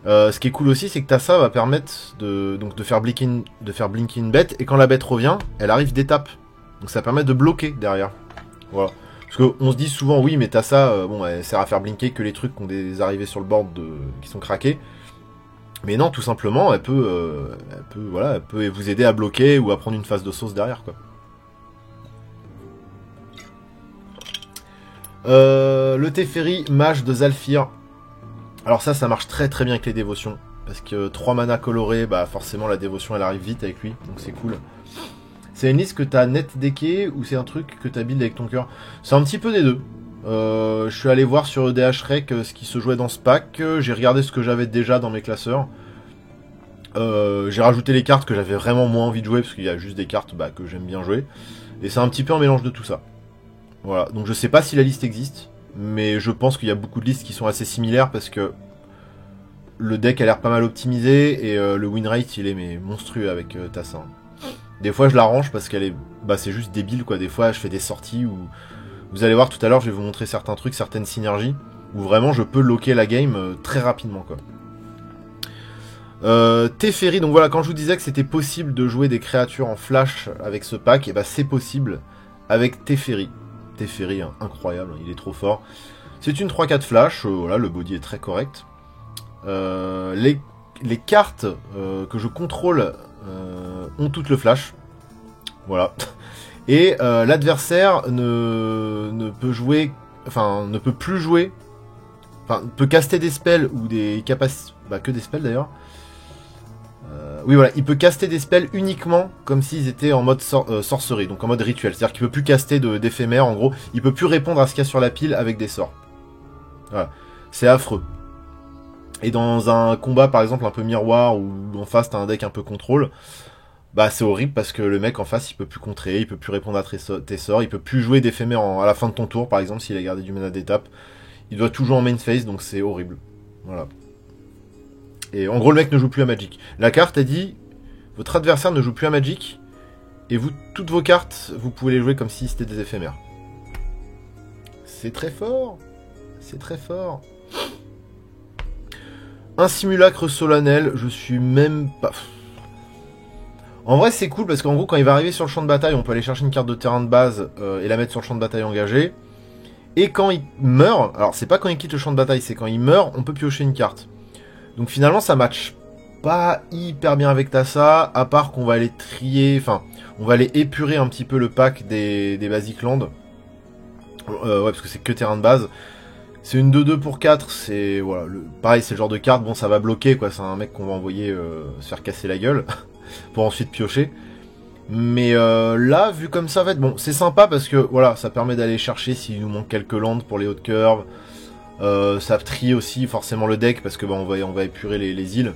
A: Ce qui est cool aussi, c'est que Tassa va permettre de faire blinker une bête, et quand la bête revient, elle arrive d'étape. Donc ça permet de bloquer derrière. Voilà. Parce qu'on se dit souvent, oui, mais Tassa, bon, elle sert à faire blinker que les trucs qui ont des arrivées sur le board qui sont craqués. Mais non, tout simplement, elle peut vous aider à bloquer ou à prendre une phase de sauce derrière, quoi. Le Teferi, mage de Zhalfir. Alors ça marche très très bien avec les dévotions. Parce que 3 mana colorés, bah forcément la dévotion elle arrive vite avec lui, donc c'est cool. C'est une liste que t'as net decké ou c'est un truc que t'as build avec ton cœur? C'est un petit peu des deux. Je suis allé voir sur EDH Rec ce qui se jouait dans ce pack. J'ai regardé ce que j'avais déjà dans mes classeurs. J'ai rajouté les cartes que j'avais vraiment moins envie de jouer parce qu'il y a juste des cartes que j'aime bien jouer. Et c'est un petit peu un mélange de tout ça. Voilà, donc je sais pas si la liste existe, mais je pense qu'il y a beaucoup de listes qui sont assez similaires parce que le deck a l'air pas mal optimisé et le win rate il est monstrueux avec Tassa. Des fois je l'arrange parce qu'elle est, c'est juste débile quoi. Des fois je fais des sorties où vous allez voir tout à l'heure, je vais vous montrer certains trucs, certaines synergies où vraiment je peux locker la game très rapidement quoi. Teferi, donc voilà, quand je vous disais que c'était possible de jouer des créatures en flash avec ce pack, et c'est possible avec Teferi. Teferi, hein, incroyable, il est trop fort. C'est une 3-4 flash, voilà, le body est très correct. Les cartes que je contrôle ont toutes le flash. Voilà. Et l'adversaire ne peut jouer, ne peut plus jouer, peut caster des spells ou des capacités, que des spells d'ailleurs. Oui voilà, il peut caster des spells uniquement comme s'ils étaient en mode sorcerie, donc en mode rituel. C'est-à-dire qu'il peut plus caster d'éphémère, en gros. Il peut plus répondre à ce qu'il y a sur la pile avec des sorts. Voilà. C'est affreux. Et dans un combat par exemple un peu miroir, où en face t'as un deck un peu contrôle, c'est horrible parce que le mec en face il peut plus contrer, il peut plus répondre à tes sorts, il peut plus jouer d'éphémère à la fin de ton tour par exemple s'il a gardé du mana d'étape. Il doit tout jouer en main phase, donc c'est horrible. Voilà. Et en gros, le mec ne joue plus à Magic. La carte a dit, votre adversaire ne joue plus à Magic, et vous, toutes vos cartes, vous pouvez les jouer comme si c'était des éphémères. C'est très fort. C'est très fort. Un simulacre solennel, je suis même pas... En vrai, c'est cool, parce qu'en gros, quand il va arriver sur le champ de bataille, on peut aller chercher une carte de terrain de base et la mettre sur le champ de bataille engagé. Et quand il meurt, alors c'est pas quand il quitte le champ de bataille, c'est quand il meurt, on peut piocher une carte. Donc finalement ça match pas hyper bien avec Tassa, à part qu'on va aller trier, on va aller épurer un petit peu le pack des Basic Land. Ouais, parce que c'est que terrain de base. C'est une 2-2 pour 4, c'est voilà, pareil c'est le genre de carte, bon ça va bloquer quoi, c'est un mec qu'on va envoyer se faire casser la gueule pour ensuite piocher. Mais là, vu comme ça, en fait, bon, c'est sympa parce que voilà, ça permet d'aller chercher s'il nous manque quelques landes pour les hautes curves. Ça trie aussi forcément le deck parce que on va épurer les îles.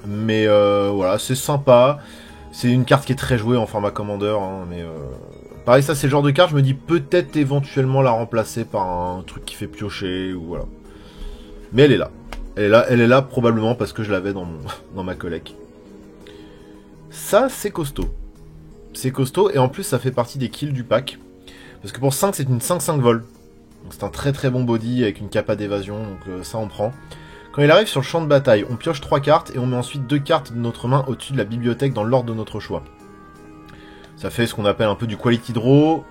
A: Mais voilà, c'est sympa. C'est une carte qui est très jouée en format Commander. Hein, mais pareil, ça c'est le genre de carte, je me dis peut-être éventuellement la remplacer par un truc qui fait piocher ou voilà. Mais elle est là. Elle est là probablement parce que je l'avais dans ma collecte. Ça c'est costaud. C'est costaud et en plus ça fait partie des kills du pack. Parce que pour 5 c'est une 5-5 vol. Donc c'est un très très bon body avec une capa d'évasion, donc ça on prend. Quand il arrive sur le champ de bataille, on pioche 3 cartes et on met ensuite 2 cartes de notre main au-dessus de la bibliothèque dans l'ordre de notre choix. Ça fait ce qu'on appelle un peu du quality draw.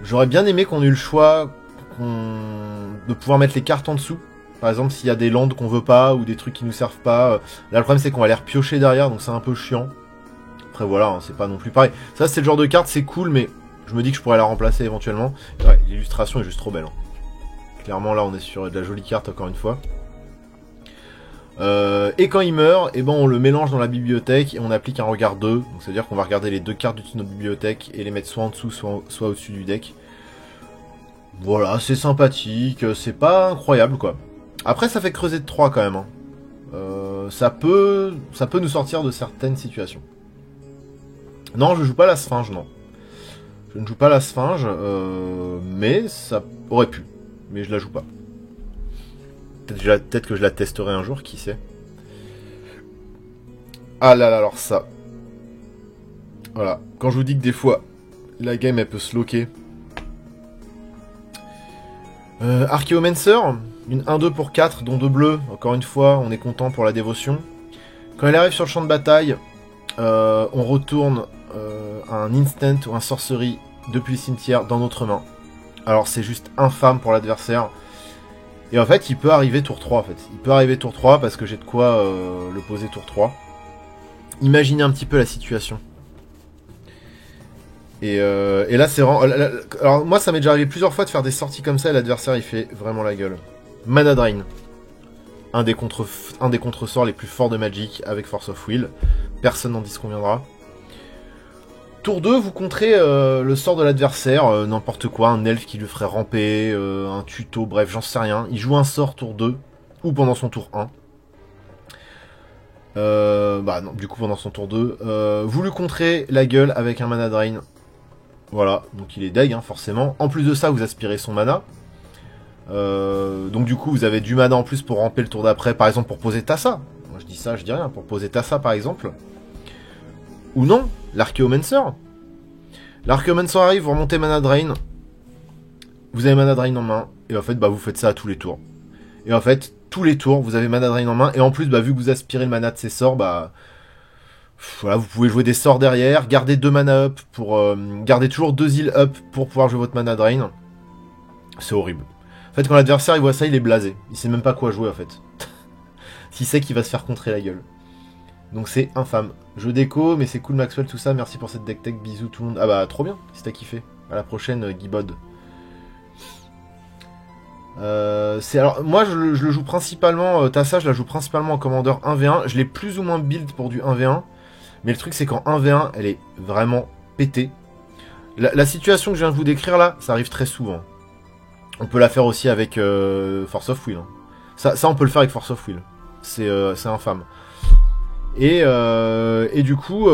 A: J'aurais bien aimé qu'on ait eu le choix de pouvoir mettre les cartes en dessous. Par exemple s'il y a des landes qu'on veut pas ou des trucs qui nous servent pas. Là le problème c'est qu'on va les repiocher derrière, donc c'est un peu chiant. Après voilà, hein, c'est pas non plus pareil. Ça c'est le genre de carte, c'est cool mais... Je me dis que je pourrais la remplacer éventuellement. Ouais, l'illustration est juste trop belle. Hein. Clairement, là, on est sur de la jolie carte, encore une fois. Et quand il meurt, on le mélange dans la bibliothèque et on applique un regard 2. Donc, c'est-à-dire qu'on va regarder les 2 cartes de notre bibliothèque et les mettre soit en dessous, soit au-dessus du deck. Voilà, c'est sympathique. C'est pas incroyable, quoi. Après, ça fait creuser de 3 quand même. Hein. Ça peut nous sortir de certaines situations. Non, je joue pas la Sphinge, non. Je ne joue pas la Sphinge, mais ça aurait pu. Mais je la joue pas. Peut-être que je la testerai un jour, qui sait. Ah là là, alors ça. Voilà. Quand je vous dis que des fois, la game elle peut se loquer. Archaeomancer, une 1-2 pour 4, dont 2 bleus. Encore une fois, on est content pour la dévotion. Quand elle arrive sur le champ de bataille, on retourne un instant ou un sorcery depuis le cimetière dans notre main. Alors c'est juste infâme pour l'adversaire. Et en fait, il peut arriver tour 3 en fait. Il peut arriver tour 3 parce que j'ai de quoi le poser tour 3. Imaginez un petit peu la situation. Et là c'est vraiment... Alors moi ça m'est déjà arrivé plusieurs fois de faire des sorties comme ça et l'adversaire il fait vraiment la gueule. Mana Drain. Un des contre-sorts les plus forts de Magic avec Force of Will. Personne n'en disconviendra. Tour 2, vous contrez le sort de l'adversaire, n'importe quoi, un elfe qui lui ferait ramper, un tuto, bref, j'en sais rien. Il joue un sort tour 2, ou pendant son tour 1. Bah non, du coup pendant son tour 2. Vous lui contrez la gueule avec un Mana Drain. Voilà, donc il est deg, hein, forcément. En plus de ça, vous aspirez son mana. Donc du coup, vous avez du mana en plus pour ramper le tour d'après, par exemple pour poser Tassa. Moi je dis ça, je dis rien, pour poser Tassa par exemple. Ou non, l'Archaeomancer. L'Archaeomancer arrive, vous remontez Mana Drain. Vous avez Mana Drain en main. Et en fait, bah, vous faites ça à tous les tours. Et en fait, tous les tours, vous avez Mana Drain en main. Et en plus, bah, vu que vous aspirez le mana de ces sorts, bah... Voilà, vous pouvez jouer des sorts derrière. Garder 2 mana up pour... garder toujours 2 heal up pour pouvoir jouer votre Mana Drain. C'est horrible. En fait, quand l'adversaire il voit ça, il est blasé. Il sait même pas quoi jouer, en fait. S'il sait qu'il va se faire contrer la gueule. Donc c'est infâme. Je déco, mais c'est cool Maxwell, tout ça. Merci pour cette deck tech, bisous tout le monde. Ah bah trop bien, si t'as kiffé. À la prochaine, Guibod. Alors, moi je le joue principalement, Tassa, je la joue principalement en commandeur 1v1. Je l'ai plus ou moins build pour du 1v1. Mais le truc c'est qu'en 1v1, elle est vraiment pétée. La situation que je viens de vous décrire là, ça arrive très souvent. On peut la faire aussi avec Force of Will. Hein. Ça on peut le faire avec Force of Will. C'est infâme. Et du coup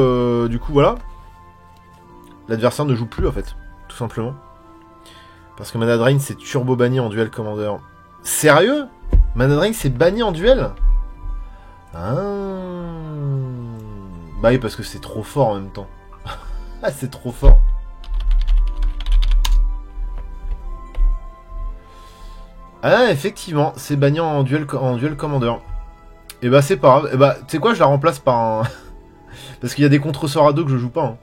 A: voilà. L'adversaire ne joue plus en fait, tout simplement. Parce que Mana Drain c'est turbo banni en duel commander. Sérieux? Mana Drain c'est banni en duel? Ah. Bah oui, parce que c'est trop fort en même temps. Ah, c'est trop fort. Ah, effectivement, c'est banni en duel commander. Et bah c'est pas grave. Et bah, tu sais quoi, je la remplace par un... Parce qu'il y a des contre-sorts à deux que je joue pas. Hein.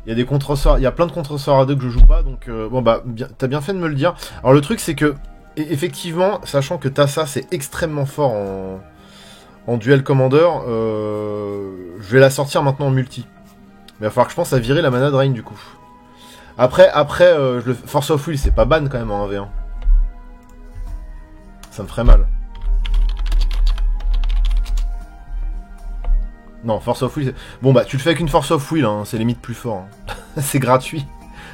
A: Il y a des contre-sorts, il y a plein de contre-sorts à deux que je joue pas, donc bon bah, t'as bien fait de me le dire. Alors le truc c'est que, effectivement, sachant que Tassa c'est extrêmement fort en duel commander, je vais la sortir maintenant en multi. Mais il va falloir que je pense à virer la Mana Drain du coup. Après Force of Will c'est pas ban quand même en 1v1. Ça me ferait mal. Non, Force of Will, c'est... Bon bah, tu le fais avec une Force of Will, hein, c'est limite plus fort. Hein. C'est gratuit.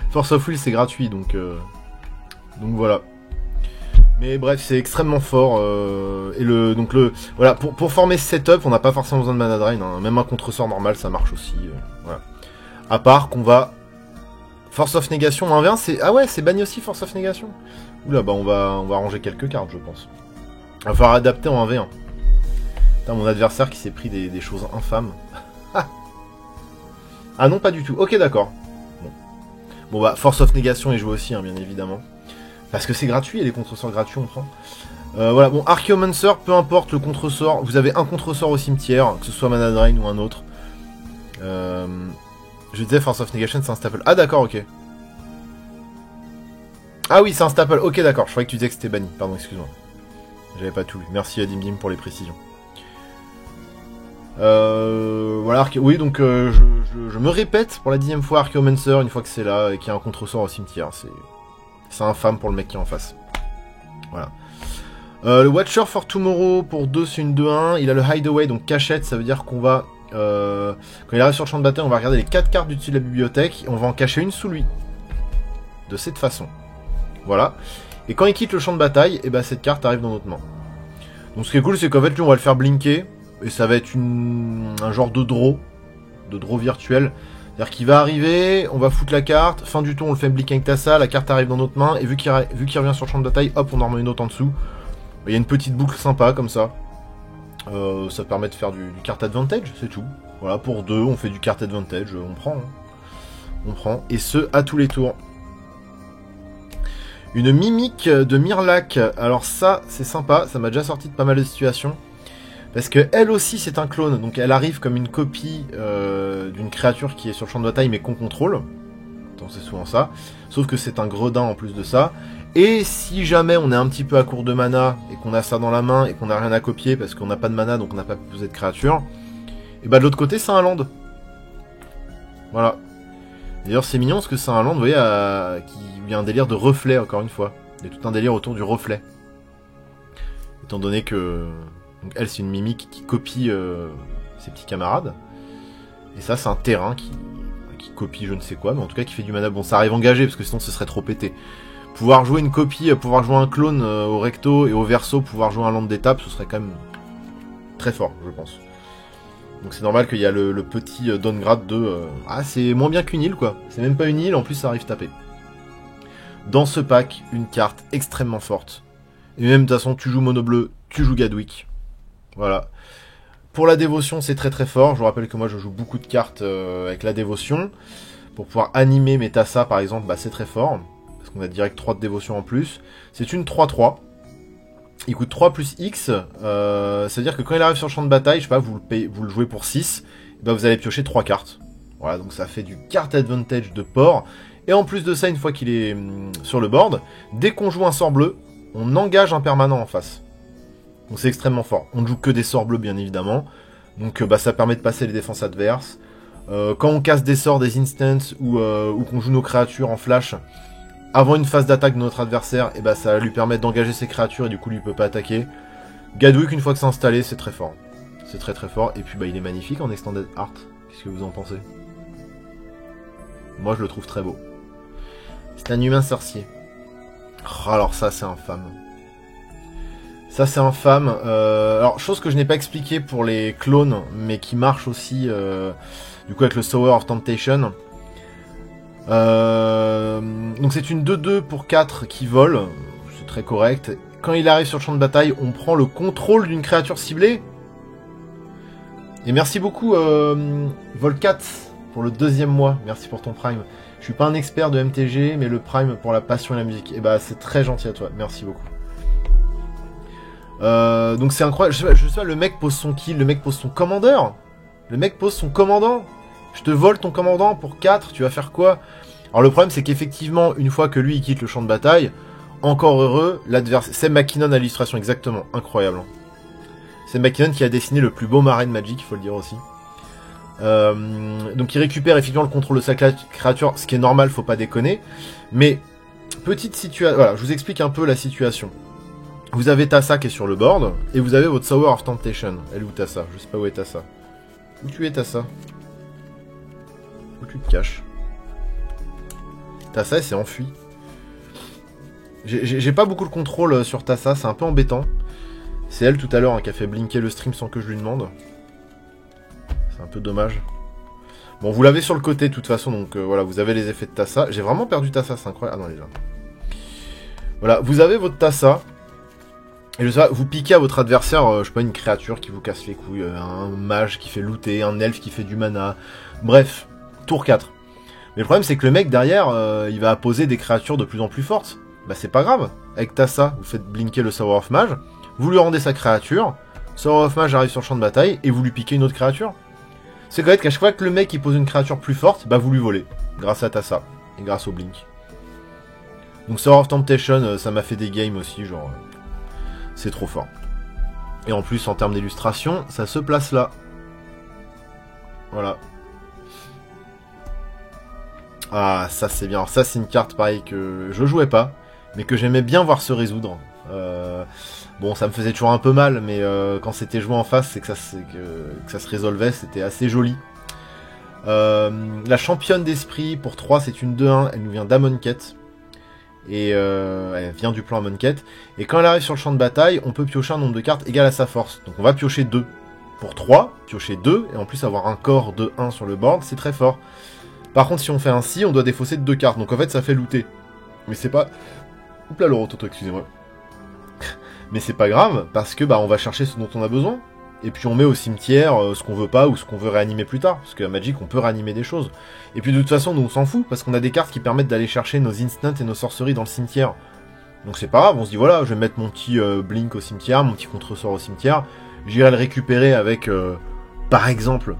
A: Force of Will, c'est gratuit, donc voilà. Mais bref, c'est extrêmement fort. Voilà, pour former ce setup, on n'a pas forcément besoin de Mana Drain. Hein. Même un contre-sort normal, ça marche aussi. Voilà. À part qu'on va... Force of Négation en 1v1, c'est... Ah ouais, c'est banni aussi, Force of Négation. Oula, bah on va ranger quelques cartes, je pense. Il va falloir adapter en 1v1. Putain, mon adversaire qui s'est pris des choses infâmes. Ah non, pas du tout. Ok, d'accord. Bon bah, Force of Négation est joué aussi, hein, bien évidemment. Parce que c'est gratuit, et les contre-sorts gratuits, on prend. Voilà, bon, Archaeomancer, peu importe le contre-sort. Vous avez un contre-sort au cimetière, que ce soit Mana Drain ou un autre. Je disais, Force of Negation, c'est un staple. Ah d'accord, ok. Ah oui, c'est un staple. Ok, d'accord. Je croyais que tu disais que c'était banni. Pardon, excuse-moi. J'avais pas tout lu. Merci à Dim pour les précisions. Voilà, oui, donc je me répète pour la 10e fois, Archaeomancer, une fois que c'est là et qu'il y a un contre-sort au cimetière. C'est infâme pour le mec qui est en face. Voilà. Le Watcher for Tomorrow, pour 2, c'est une 2-1. Il a le Hideaway, donc cachette, ça veut dire qu'on va... quand il arrive sur le champ de bataille, on va regarder les 4 cartes du dessus de la bibliothèque, et on va en cacher une sous lui. De cette façon. Voilà. Et quand il quitte le champ de bataille, et ben cette carte arrive dans notre main. Donc ce qui est cool, c'est qu'en fait, lui, on va le faire blinker. Et ça va être un genre de draw virtuel. C'est-à-dire qu'il va arriver, on va foutre la carte, fin du tour, on le fait blinker avec Tassa, la carte arrive dans notre main, et vu qu'il revient sur le champ de bataille, hop, on en remet une autre en dessous. Il y a une petite boucle sympa, comme ça. Ça permet de faire du card advantage, c'est tout. Voilà, pour 2, on fait du card advantage, on prend. Hein. On prend, et ce, à tous les tours. Une mimique de Mirlac, alors ça, c'est sympa, ça m'a déjà sorti de pas mal de situations. Parce que elle aussi, c'est un clone, donc elle arrive comme une copie d'une créature qui est sur le champ de bataille, mais qu'on contrôle. Donc c'est souvent ça. Sauf que c'est un gredin en plus de ça. Et si jamais on est un petit peu à court de mana, et qu'on a ça dans la main, et qu'on n'a rien à copier, parce qu'on n'a pas de mana, donc on n'a pas posé de créature, et bah de l'autre côté, c'est un land. Voilà. D'ailleurs, c'est mignon, parce que c'est un land, vous voyez, qui a un délire de reflet, encore une fois. Il y a tout un délire autour du reflet. Étant donné que... Donc elle, c'est une mimique qui copie ses petits camarades. Et ça, c'est un terrain qui copie je ne sais quoi, mais en tout cas qui fait du mana. Bon, ça arrive engagé, parce que sinon ce serait trop pété. Pouvoir jouer une copie, pouvoir jouer un clone au recto et au verso, pouvoir jouer un land d'étape, ce serait quand même très fort, je pense. Donc c'est normal qu'il y a le petit downgrade de... Ah, c'est moins bien qu'une île, quoi. C'est même pas une île, en plus ça arrive taper. Dans ce pack, une carte extrêmement forte. Et même de toute façon, tu joues mono bleu, tu joues Gadwick. Voilà. Pour la dévotion, c'est très très fort. Je vous rappelle que moi, je joue beaucoup de cartes avec la dévotion. Pour pouvoir animer mes Tassa, par exemple, bah, c'est très fort. Parce qu'on a direct 3 de dévotion en plus. C'est une 3-3. Il coûte 3 plus X. C'est-à-dire que quand il arrive sur le champ de bataille, je sais pas, vous le jouez pour 6. Bah, vous allez piocher 3 cartes. Voilà, donc ça fait du card advantage de port. Et en plus de ça, une fois qu'il est sur le board, dès qu'on joue un sort bleu, on engage un permanent en face. Donc c'est extrêmement fort. On ne joue que des sorts bleus, bien évidemment. Donc bah, ça permet de passer les défenses adverses. Quand on casse des sorts, des instants, ou qu'on joue nos créatures en flash, avant une phase d'attaque de notre adversaire, et bah, ça lui permet d'engager ses créatures, et du coup, lui, il peut pas attaquer. Gadwick, une fois que c'est installé, c'est très fort. C'est très très fort. Et puis bah, il est magnifique en Extended Art. Qu'est-ce que vous en pensez? Moi, je le trouve très beau. C'est un humain sorcier. Oh, alors ça, c'est infâme. Ça, c'est infâme. Alors, chose que je n'ai pas expliqué pour les clones, mais qui marche aussi, du coup, avec le Tower of Temptation. Donc, c'est une 2-2 pour 4 qui vole. C'est très correct. Quand il arrive sur le champ de bataille, on prend le contrôle d'une créature ciblée. Et merci beaucoup, Volcat, pour le 2e mois. Merci pour ton Prime. Je suis pas un expert de MTG, mais le Prime pour la passion et la musique. Et bah, c'est très gentil à toi. Merci beaucoup. Donc c'est incroyable, je sais pas, le mec pose son kill, le mec pose son commandeur. Le mec pose son commandant. Je te vole ton commandant pour 4, tu vas faire quoi? Alors le problème c'est qu'effectivement, une fois que lui il quitte le champ de bataille, encore heureux, l'adversaire... C'est McKinnon à l'illustration, exactement, incroyable. C'est McKinnon qui a dessiné le plus beau marin de Magic, il faut le dire aussi. Donc il récupère effectivement le contrôle de sa créature, ce qui est normal, faut pas déconner. Mais, petite situation... Voilà, je vous explique un peu la situation. Vous avez Tassa qui est sur le board, et vous avez votre Tower of Temptation. Elle est où Tassa? Je sais pas où est Tassa. Où tu es Tassa? Où tu te caches? Tassa, elle s'est enfuie. J'ai pas beaucoup de contrôle sur Tassa, c'est un peu embêtant. C'est elle tout à l'heure hein, qui a fait blinker le stream sans que je lui demande. C'est un peu dommage. Bon, vous l'avez sur le côté de toute façon, donc voilà, vous avez les effets de Tassa. J'ai vraiment perdu Tassa, c'est incroyable. Ah non, elle est là. Voilà, vous avez votre Tassa. Et je sais pas, vous piquez à votre adversaire, je sais pas, une créature qui vous casse les couilles, un mage qui fait looter, un elfe qui fait du mana. Bref, tour 4. Mais le problème c'est que le mec derrière, il va poser des créatures de plus en plus fortes. Bah c'est pas grave. Avec Tassa, vous faites blinker le Tower of Mage, vous lui rendez sa créature, Tower of Mage arrive sur le champ de bataille, et vous lui piquez une autre créature. C'est correct qu'à chaque fois que le mec il pose une créature plus forte, bah vous lui volez. Grâce à Tassa, et grâce au blink. Donc Tower of Temptation, ça m'a fait des games aussi, genre... C'est trop fort. Et en plus, en termes d'illustration, ça se place là. Voilà. Ah, ça c'est bien. Alors ça c'est une carte pareil que je jouais pas, mais que j'aimais bien voir se résoudre. Bon, ça me faisait toujours un peu mal, mais quand c'était joué en face, c'est que ça se résolvait, c'était assez joli. La championne d'esprit, pour 3, c'est une 2-1, elle nous vient d'Amonkhet. Et elle vient du plan Amonkhet. Et quand elle arrive sur le champ de bataille, on peut piocher un nombre de cartes égal à sa force. Donc on va piocher 2 pour 3, piocher 2, et en plus avoir un corps de 1 sur le board, c'est très fort. Par contre, si on fait ainsi, on doit défausser de 2 cartes. Donc en fait, ça fait looter. Mais c'est pas... Oups là, le rototo, excusez-moi. Mais c'est pas grave, parce que bah on va chercher ce dont on a besoin. Et puis on met au cimetière ce qu'on veut pas ou ce qu'on veut réanimer plus tard. Parce qu'à Magic, on peut réanimer des choses. Et puis de toute façon, nous on s'en fout, parce qu'on a des cartes qui permettent d'aller chercher nos instants et nos sorceries dans le cimetière. Donc c'est pas grave, on se dit voilà, je vais mettre mon petit blink au cimetière, mon petit contre-sort au cimetière. J'irai le récupérer avec, par exemple,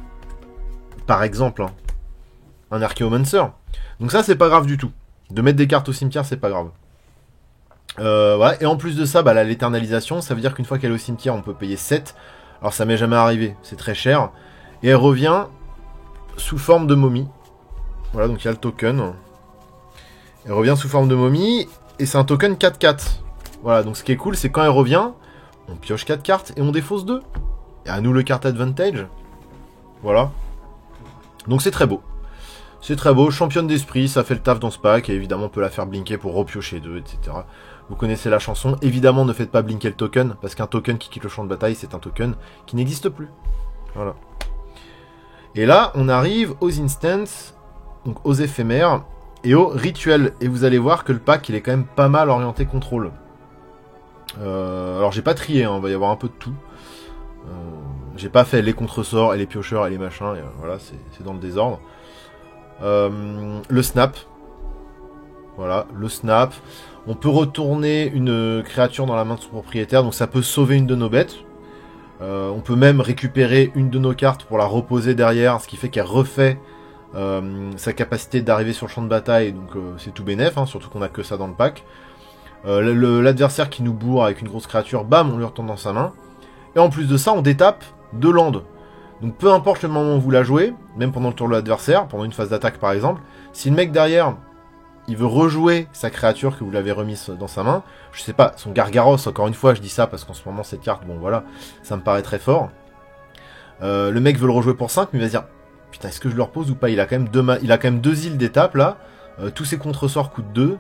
A: hein, un Archaeomancer. Donc ça, c'est pas grave du tout. De mettre des cartes au cimetière, c'est pas grave. Voilà. Et en plus de ça, bah, l'éternalisation, ça veut dire qu'une fois qu'elle est au cimetière, on peut payer 7. Alors ça m'est jamais arrivé, c'est très cher. Et elle revient sous forme de momie. Voilà, donc il y a le token. Elle revient sous forme de momie, et c'est un token 4-4. Voilà, donc ce qui est cool, c'est quand elle revient, on pioche 4 cartes et on défausse 2. Et à nous le card advantage. Voilà. Donc c'est très beau. C'est très beau, championne d'esprit, ça fait le taf dans ce pack, et évidemment on peut la faire blinker pour repiocher 2, etc. Vous connaissez la chanson, évidemment ne faites pas blinker le token, parce qu'un token qui quitte le champ de bataille, c'est un token qui n'existe plus. Voilà. Et là, on arrive aux instants, donc aux éphémères, et aux rituels. Et vous allez voir que le pack, il est quand même pas mal orienté contrôle. Alors j'ai pas trié, hein, on va y avoir un peu de tout. J'ai pas fait les contresorts et les piocheurs et les machins, et voilà, c'est dans le désordre. Le snap. Voilà, le snap. On peut retourner une créature dans la main de son propriétaire, donc ça peut sauver une de nos bêtes. On peut même récupérer une de nos cartes pour la reposer derrière, ce qui fait qu'elle refait sa capacité d'arriver sur le champ de bataille, donc c'est tout bénef, hein, surtout qu'on a que ça dans le pack. L'adversaire qui nous bourre avec une grosse créature, bam, on lui retourne dans sa main. Et en plus de ça, on détape 2 landes. Donc peu importe le moment où vous la jouez, même pendant le tour de l'adversaire, pendant une phase d'attaque par exemple, si le mec derrière, il veut rejouer sa créature que vous l'avez remise dans sa main, je sais pas, son Gargaros, encore une fois je dis ça parce qu'en ce moment cette carte, bon voilà, ça me paraît très fort. Le mec veut le rejouer pour 5, mais il va se dire, putain est-ce que je le repose ou pas, il a quand même 2 îles d'étape là, tous ses contresorts coûtent 2,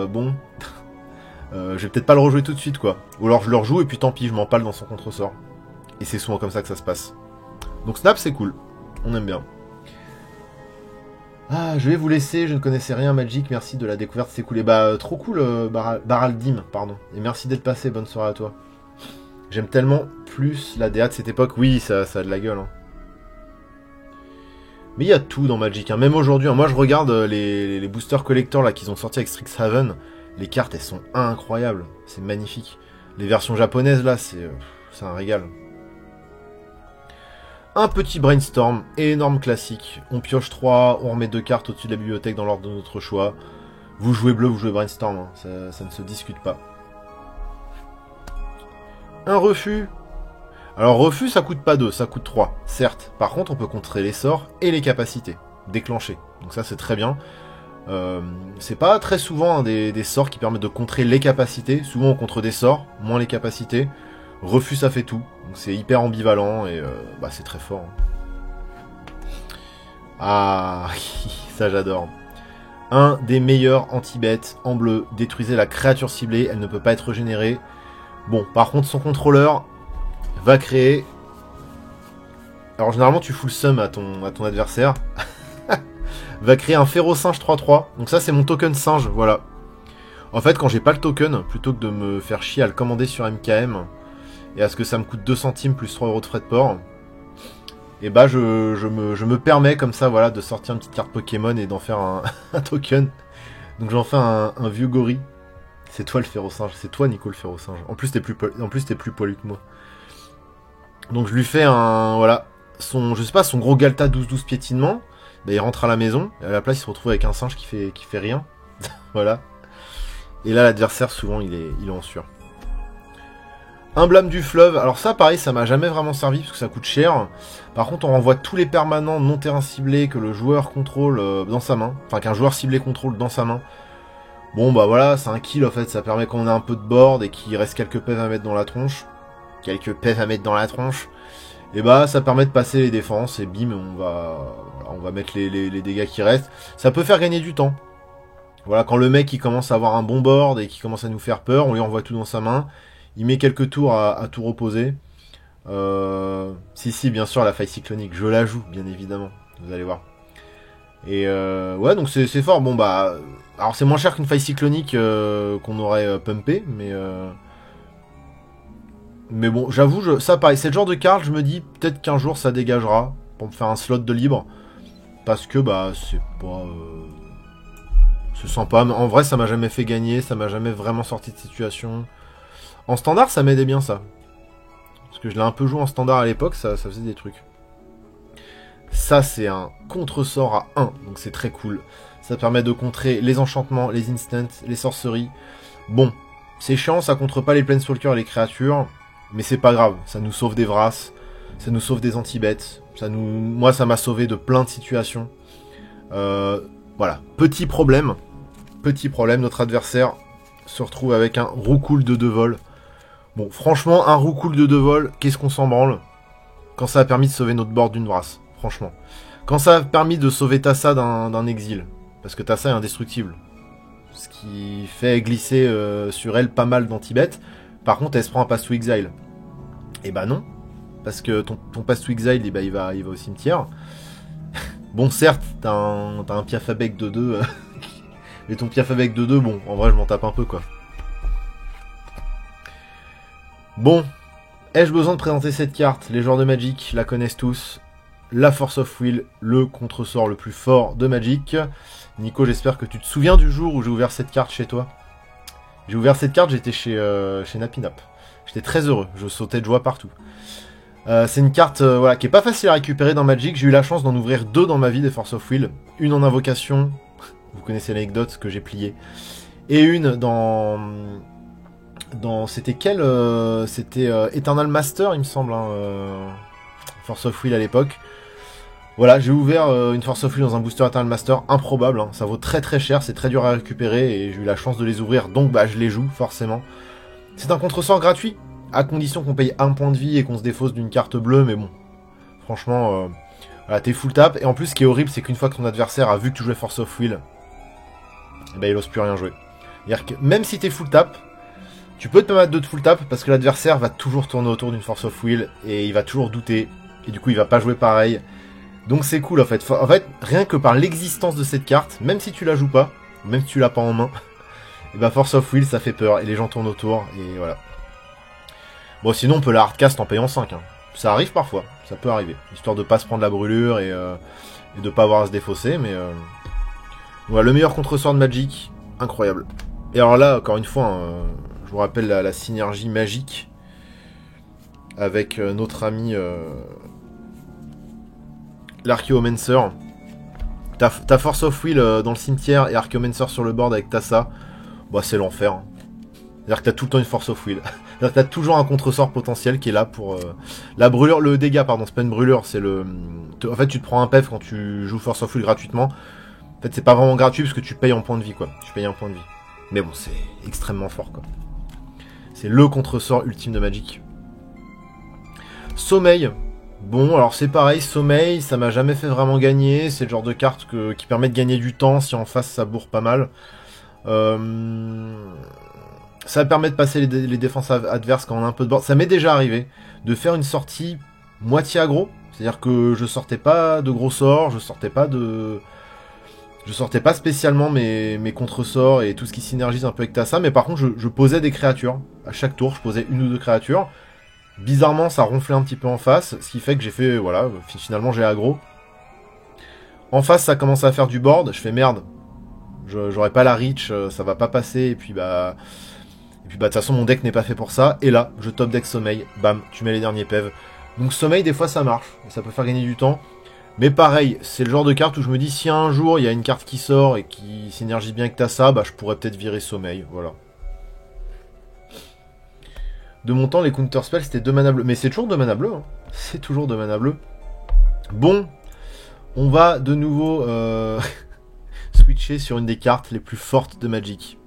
A: bon... je vais peut-être pas le rejouer tout de suite quoi. Ou alors je le rejoue et puis tant pis, je m'empale dans son contresort. Et c'est souvent comme ça que ça se passe. Donc Snap c'est cool, on aime bien. Ah, je vais vous laisser, je ne connaissais rien à Magic, merci de la découverte, c'est cool. Et bah trop cool Baraldim, pardon. Et merci d'être passé, bonne soirée à toi. J'aime tellement plus la DA de cette époque, oui ça a de la gueule. Hein. Mais il y a tout dans Magic, hein. Même aujourd'hui, hein. Moi je regarde les boosters collector là qu'ils ont sortis avec Strixhaven. Les cartes, elles sont incroyables. C'est magnifique. Les versions japonaises, là, c'est un régal. Un petit brainstorm, énorme classique. On pioche 3, on remet 2 cartes au-dessus de la bibliothèque dans l'ordre de notre choix. Vous jouez bleu, vous jouez brainstorm. Hein. Ça ne se discute pas. Un refus. Alors, refus, ça coûte pas 2, ça coûte 3. Certes. Par contre, on peut contrer les sorts et les capacités. Déclencher. Donc ça, c'est très bien. C'est pas très souvent hein, des sorts qui permettent de contrer les capacités. Souvent on contre des sorts, moins les capacités. Refus ça fait tout. Donc c'est hyper ambivalent et bah, c'est très fort. Ah, ça j'adore. Un des meilleurs anti-bêtes en bleu. Détruisez la créature ciblée, elle ne peut pas être régénérée. Bon, par contre son contrôleur va créer... Alors généralement tu fous le seum à ton adversaire. Va créer un Férocinge 3-3. Donc ça, c'est mon token singe, voilà. En fait, quand j'ai pas le token, plutôt que de me faire chier à le commander sur MKM, et à ce que ça me coûte 2 centimes plus 3 € de frais de port, et bah je me permets comme ça, voilà, de sortir une petite carte Pokémon et d'en faire un token. Donc j'en fais un vieux gorille. C'est toi le Férocinge, c'est toi Nico le Férocinge. En plus t'es plus poilu que moi. Donc je lui fais voilà, je sais pas, son gros Galta 12-12 piétinement. Bah, il rentre à la maison, et à la place il se retrouve avec un singe qui fait rien. Voilà. Et là l'adversaire souvent il est en sueur. Un blâme du fleuve, alors ça pareil ça m'a jamais vraiment servi parce que ça coûte cher. Par contre on renvoie tous les permanents non terrain ciblés que le joueur contrôle dans sa main. Enfin qu'un joueur ciblé contrôle dans sa main. Bon bah voilà, c'est un kill en fait, ça permet qu'on ait un peu de board et qu'il reste quelques pèves à mettre dans la tronche. Et bah ça permet de passer les défenses et bim on va mettre les dégâts qui restent. Ça peut faire gagner du temps. Voilà, quand le mec il commence à avoir un bon board et qu'il commence à nous faire peur, on lui envoie tout dans sa main. Il met quelques tours à tout reposer. Si, bien sûr, la faille cyclonique, je la joue, bien évidemment. Vous allez voir. Et ouais, donc c'est fort. Bon, bah. Alors, c'est moins cher qu'une faille cyclonique qu'on aurait pumpé, mais bon, j'avoue, ça pareil. C'est le genre de carte, je me dis, peut-être qu'un jour ça dégagera pour me faire un slot de libre. Parce que, bah, c'est pas. C'est sympa. Mais en vrai, ça m'a jamais fait gagner, ça m'a jamais vraiment sorti de situation. En standard, ça m'aidait bien ça. Parce que je l'ai un peu joué en standard à l'époque, ça faisait des trucs. Ça, c'est un contre-sort à 1, donc c'est très cool. Ça permet de contrer les enchantements, les instants, les sorceries. Bon, c'est chiant, ça contre pas les planeswalkers et les créatures, mais c'est pas grave, ça nous sauve des Vras, ça nous sauve des anti-bêtes, moi ça m'a sauvé de plein de situations. Voilà, petit problème, notre adversaire se retrouve avec un roucoule de 2 vols. Bon, franchement, un roucoule de 2 vols, qu'est-ce qu'on s'en branle quand ça a permis de sauver notre board d'une Vras, franchement. Quand ça a permis de sauver Tassa d'un exil, parce que Tassa est indestructible. Ce qui fait glisser sur elle pas mal d'anti-bêtes. Par contre, elle se prend un pass to exile. Et bah non, parce que ton pass to exile, il va au cimetière. Bon, certes, t'as un Piafabek de 2, mais ton Piafabek de 2, bon, en vrai, je m'en tape un peu, quoi. Bon, ai-je besoin de présenter cette carte? Les joueurs de Magic la connaissent tous. La Force of Will, le contre-sort le plus fort de Magic. Nico, j'espère que tu te souviens du jour où j'ai ouvert cette carte chez toi. J'ai ouvert cette carte, j'étais chez Napinap. J'étais très heureux, je sautais de joie partout. C'est une carte voilà, qui est pas facile à récupérer dans Magic. J'ai eu la chance d'en ouvrir 2 dans ma vie des Force of Will. Une en invocation, vous connaissez l'anecdote que j'ai pliée. Et une dans c'était quel c'était Eternal Master, il me semble, hein, Force of Will à l'époque. Voilà, j'ai ouvert une Force of Will dans un booster Eternal Master, improbable, hein. Ça vaut très très cher, c'est très dur à récupérer et j'ai eu la chance de les ouvrir, donc bah je les joue forcément. C'est un contresort gratuit, à condition qu'on paye 1 point de vie et qu'on se défausse d'une carte bleue, mais bon, franchement, voilà, t'es full tap, et en plus ce qui est horrible c'est qu'une fois que ton adversaire a vu que tu jouais Force of Will, eh ben, il ose plus rien jouer. C'est-à-dire que même si t'es full tap, tu peux te permettre de te full tap parce que l'adversaire va toujours tourner autour d'une Force of Will et il va toujours douter, et du coup il va pas jouer pareil. Donc c'est cool en fait. En fait, rien que par l'existence de cette carte, même si tu la joues pas, même si tu l'as pas en main, et bah Force of Will ça fait peur et les gens tournent autour et voilà. Bon sinon on peut la hardcast en payant 5. Hein. Ça arrive parfois, ça peut arriver. Histoire de pas se prendre la brûlure et de pas avoir à se défausser, mais voilà, le meilleur contresort de Magic, incroyable. Et alors là, encore une fois, je vous rappelle la synergie magique avec notre ami l'Archaeomancer. T'as Force of Will dans le cimetière et Archaeomancer sur le board avec Tassa. Bah c'est l'enfer. Hein. C'est-à-dire que t'as tout le temps une Force of Will. C'est-à-dire que t'as toujours un contresort potentiel qui est là pour... la brûlure, le dégât, pardon, c'est pas une brûlure, c'est le... En fait tu te prends un PEF quand tu joues Force of Will gratuitement. En fait c'est pas vraiment gratuit parce que tu payes en points de vie quoi. Tu payes un point de vie. Mais bon c'est extrêmement fort quoi. C'est le contresort ultime de Magic. Sommeil. Bon, alors c'est pareil, sommeil, ça m'a jamais fait vraiment gagner. C'est le genre de carte qui permet de gagner du temps si en face ça bourre pas mal. Ça permet de passer les défenses adverses quand on a un peu de board. Ça m'est déjà arrivé de faire une sortie moitié aggro. C'est-à-dire que je sortais pas de gros sorts, je sortais pas spécialement mes contre-sorts et tout ce qui synergise un peu avec Tassa. Mais par contre, je posais des créatures. À chaque tour, je posais 1 ou 2 créatures. Bizarrement, ça ronflait un petit peu en face, ce qui fait que j'ai fait, voilà, finalement j'ai aggro. En face, ça commence à faire du board, je fais merde, j'aurais pas la reach, ça va pas passer, et puis bah, de toute façon mon deck n'est pas fait pour ça, et là, je top deck sommeil, bam, tu mets les derniers PEV. Donc sommeil, des fois ça marche, ça peut faire gagner du temps, mais pareil, c'est le genre de carte où je me dis, si un jour il y a une carte qui sort et qui synergise bien avec Tassa, bah je pourrais peut-être virer sommeil, voilà. De mon temps, les counterspells, c'était 2 mana bleus. Mais c'est toujours 2 mana bleus. Hein. C'est toujours 2 mana bleus. Bon, on va de nouveau switcher sur une des cartes les plus fortes de Magic.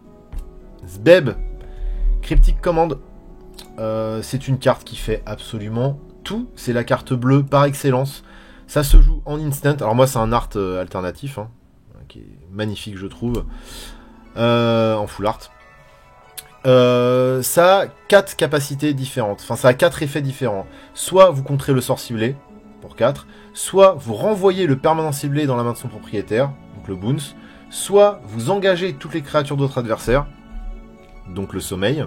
A: Zbeb, Cryptic Command. C'est une carte qui fait absolument tout. C'est la carte bleue par excellence. Ça se joue en instant. Alors moi, c'est un art alternatif, hein, qui est magnifique, je trouve. en full art. Ça a 4 capacités différentes, enfin ça a 4 effets différents. Soit vous contrez le sort ciblé, pour 4, soit vous renvoyez le permanent ciblé dans la main de son propriétaire, donc le bounce, soit vous engagez toutes les créatures d'autres adversaires, donc le sommeil,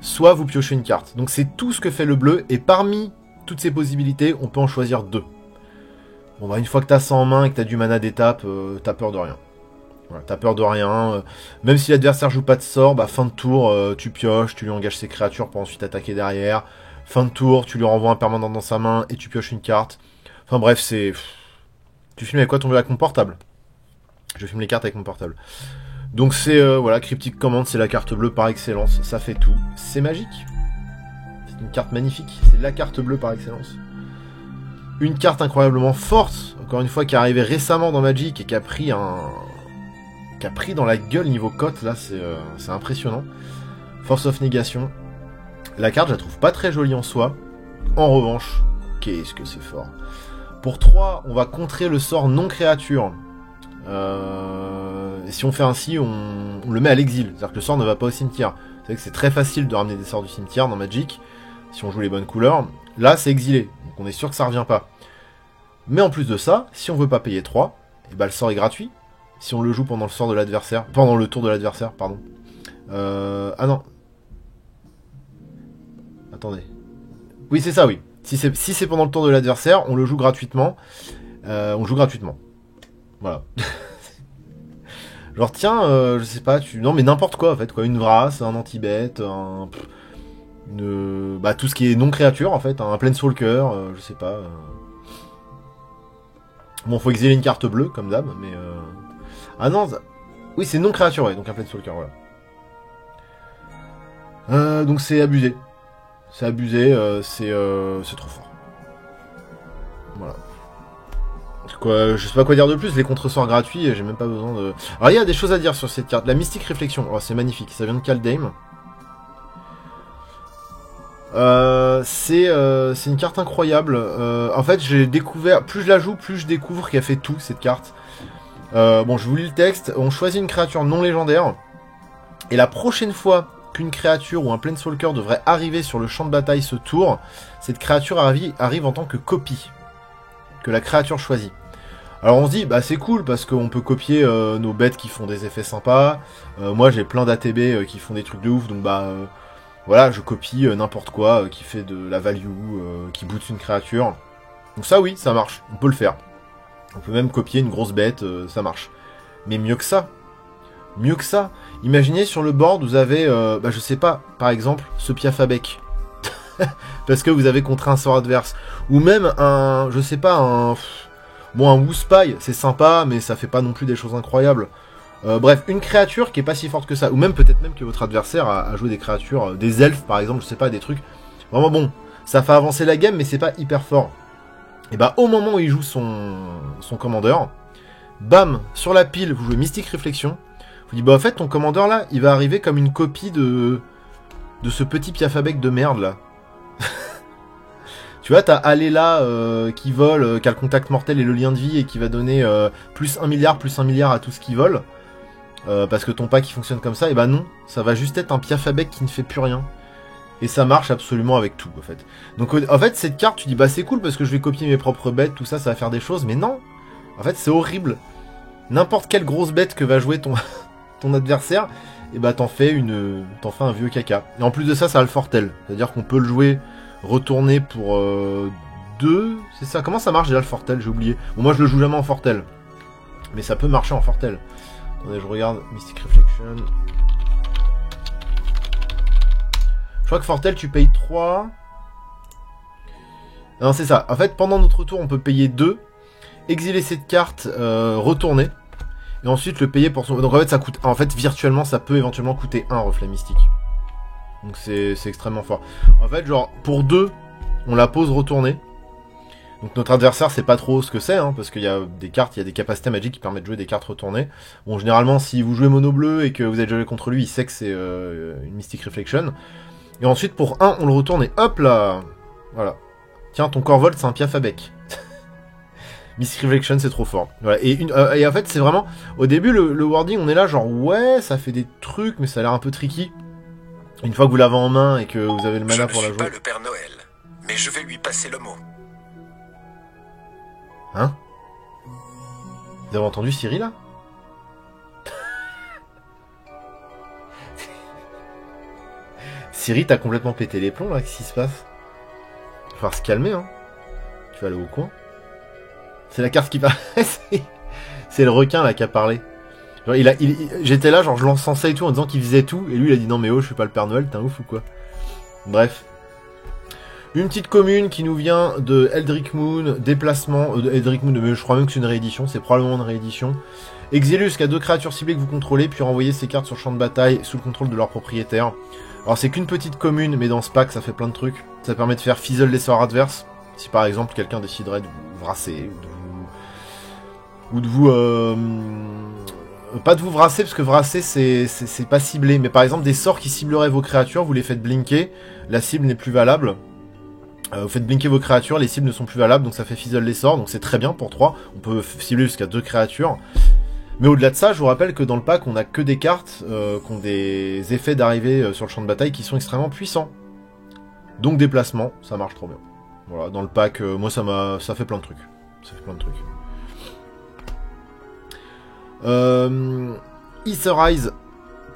A: soit vous piochez une carte. Donc c'est tout ce que fait le bleu, et parmi toutes ces possibilités, on peut en choisir 2. Bon bah une fois que t'as ça en main et que t'as du mana d'étape, t'as peur de rien. Voilà, t'as peur de rien, même si l'adversaire joue pas de sort, bah fin de tour, tu pioches, tu lui engages ses créatures pour ensuite attaquer derrière. Fin de tour, tu lui renvoies un permanent dans sa main et tu pioches une carte. Enfin bref, c'est... Tu filmes avec quoi ton jeu avec mon portable? Je filme les cartes avec mon portable. Donc c'est, voilà, Cryptic Command, c'est la carte bleue par excellence, ça fait tout. C'est magique. C'est une carte magnifique, c'est la carte bleue par excellence. Une carte incroyablement forte, encore une fois, qui est arrivée récemment dans Magic et qui a pris dans la gueule niveau cote, là, c'est impressionnant. Force of Négation. La carte, je la trouve pas très jolie en soi. En revanche, qu'est-ce que c'est fort. Pour 3, on va contrer le sort non-créature. Et si on fait ainsi, on le met à l'exil. C'est-à-dire que le sort ne va pas au cimetière. Vous savez que c'est très facile de ramener des sorts du cimetière dans Magic, si on joue les bonnes couleurs. Là, c'est exilé, donc on est sûr que ça revient pas. Mais en plus de ça, si on veut pas payer 3, et bah le sort est gratuit. Si on le joue pendant le sort de l'adversaire, pendant le tour de l'adversaire, pardon. Ah non. Attendez. Oui, c'est ça, oui. Si c'est pendant le tour de l'adversaire, on le joue gratuitement. On joue gratuitement. Voilà. Genre, tiens, je sais pas, non, mais n'importe quoi, en fait, quoi. Une Vrasse, un anti-bête, bah, tout ce qui est non-créature, en fait. Un Planeswalker, je sais pas. Bon, faut exiler une carte bleue, comme d'hab, mais... Ah non, oui, c'est non-créature, ouais, donc un Planeswalker, voilà. Donc c'est abusé. C'est abusé, c'est trop fort. Voilà. Quoi, je sais pas quoi dire de plus, les contre-sorts gratuits, j'ai même pas besoin de... Alors il y a des choses à dire sur cette carte. La Mystique Réflexion, oh, c'est magnifique, ça vient de Kaldheim. C'est une carte incroyable. En fait, j'ai découvert, plus je la joue, plus je découvre qu'elle fait tout, cette carte. Bon, je vous lis le texte. On choisit une créature non légendaire. Et la prochaine fois qu'une créature ou un Planeswalker devrait arriver sur le champ de bataille ce tour, cette créature arrive en tant que copie que la créature choisit. Alors on se dit, bah c'est cool parce qu'on peut copier nos bêtes qui font des effets sympas. Moi j'ai plein d'ATB qui font des trucs de ouf, donc bah voilà, je copie n'importe quoi qui fait de la value, qui boot une créature. Donc ça oui, ça marche, on peut le faire. On peut même copier une grosse bête, ça marche. Mais mieux que ça. Mieux que ça. Imaginez sur le board, vous avez, bah je sais pas, par exemple, ce Piafabek. Parce que vous avez contre un sort adverse. Ou même un, je sais pas, un... Bon, un Woospy, c'est sympa, mais ça fait pas non plus des choses incroyables. Bref, une créature qui est pas si forte que ça. Ou même peut-être même que votre adversaire a joué des créatures, des elfes par exemple, je sais pas, des trucs. Vraiment bon, ça fait avancer la game, mais c'est pas hyper fort. Et bah au moment où il joue son commandeur, bam, sur la pile, vous jouez Mystique Réflexion. Vous dites, bah en fait, ton commandeur là, il va arriver comme une copie de ce petit Piafabek de merde là. Tu vois, t'as Alela qui vole, qui a le contact mortel et le lien de vie et qui va donner plus 1 milliard à tout ce qui vole. Parce que ton pack il fonctionne comme ça, et bah non, ça va juste être un Piafabek qui ne fait plus rien. Et ça marche absolument avec tout, en fait. Donc en fait, cette carte, tu dis, bah c'est cool parce que je vais copier mes propres bêtes, tout ça, ça va faire des choses, mais non. En fait, c'est horrible. N'importe quelle grosse bête que va jouer ton, ton adversaire, et bah t'en fais un vieux caca. Et en plus de ça, ça a le Fortel. C'est-à-dire qu'on peut le jouer retourner pour 2, c'est ça. Comment ça marche déjà le Fortel? J'ai oublié. Bon, moi je le joue jamais en Fortel, mais ça peut marcher en Fortel. Attendez, je regarde Mystic Reflection. Je crois que Fortel, tu payes 3. Non, c'est ça. En fait, pendant notre tour, on peut payer 2, exiler cette carte, retourner, et ensuite le payer pour son... Donc en fait, ça coûte... En fait, virtuellement, ça peut éventuellement coûter 1 reflet mystique. Donc c'est extrêmement fort. En fait, genre, pour 2, on la pose retourner. Donc notre adversaire sait pas trop ce que c'est, hein, parce qu'il y a des cartes, il y a des capacités magiques qui permettent de jouer des cartes retournées. Bon, généralement, si vous jouez mono bleu et que vous êtes joué contre lui, il sait que c'est une Mystic Reflection. Et ensuite, pour 1, on le retourne et hop là. Voilà. Tiens, ton Corvold, c'est un Piafabek. Misdirection, c'est trop fort. Voilà. Et en fait, c'est vraiment... Au début, le wording, on est là, genre, ouais, ça fait des trucs, mais ça a l'air un peu tricky. Une fois que vous l'avez en main et que vous avez le mana pour la jouer...
B: Je ne suis pas le Père Noël, mais je vais lui passer le mot.
A: Hein? Vous avez entendu Siri, là? Siri, t'as complètement pété les plombs, là, qu'est-ce qui se passe? Il va falloir se calmer, hein. Tu vas aller au coin. C'est la carte qui parle. C'est le requin, là, qui a parlé. Genre, j'étais là, genre, je l'encensais et tout, en disant qu'il faisait tout, et lui, il a dit, non, mais oh, je suis pas le Père Noël, t'es un ouf ou quoi? Bref. Une petite commune qui nous vient de Eldritch Moon, déplacement, Eldritch Moon, mais je crois même que c'est une réédition, c'est probablement une réédition. Exilus, qui a 2 créatures ciblées que vous contrôlez, puis renvoyer ces cartes sur le champ de bataille sous le contrôle de leur propriétaire. Alors c'est qu'une petite commune, mais dans ce pack, ça fait plein de trucs. Ça permet de faire fizzle les sorts adverses. Si par exemple, quelqu'un déciderait de vous brasser, ou de vous... pas de vous brasser, parce que brasser, c'est pas ciblé. Mais par exemple, des sorts qui cibleraient vos créatures, vous les faites blinker, la cible n'est plus valable. Vous faites blinker vos créatures, les cibles ne sont plus valables, donc ça fait fizzle les sorts, donc c'est très bien pour 3. On peut cibler jusqu'à 2 créatures. Mais au-delà de ça, je vous rappelle que dans le pack, on a que des cartes qui ont des effets d'arrivée sur le champ de bataille qui sont extrêmement puissants. Donc déplacement, ça marche trop bien. Voilà, dans le pack, moi ça fait plein de trucs. Ça fait plein de trucs. Aetherise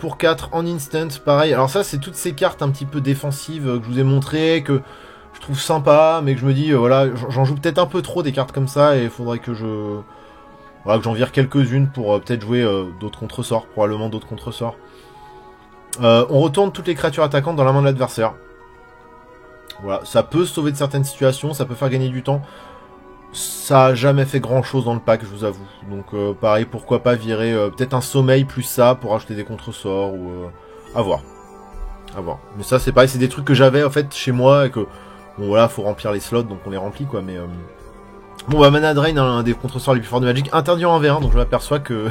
A: pour 4 en instant, pareil. Alors ça, c'est toutes ces cartes un petit peu défensives que je vous ai montrées, que je trouve sympa, mais que je me dis, voilà, j'en joue peut-être un peu trop des cartes comme ça, et il faudrait que voilà, que j'en vire quelques-unes pour peut-être jouer d'autres contre-sorts, probablement d'autres contre-sorts. On retourne toutes les créatures attaquantes dans la main de l'adversaire. Voilà, ça peut sauver de certaines situations, ça peut faire gagner du temps. Ça a jamais fait grand-chose dans le pack, je vous avoue. Donc pareil, pourquoi pas virer peut-être un sommeil plus ça pour ajouter des contre-sorts ou à voir. À voir. Mais ça c'est pareil, c'est des trucs que j'avais en fait chez moi et que bon voilà, faut remplir les slots donc on les remplit quoi, mais bon bah Mana Drain, un des contre-sorts les plus forts de Magic, interdit en 1v1, donc je m'aperçois que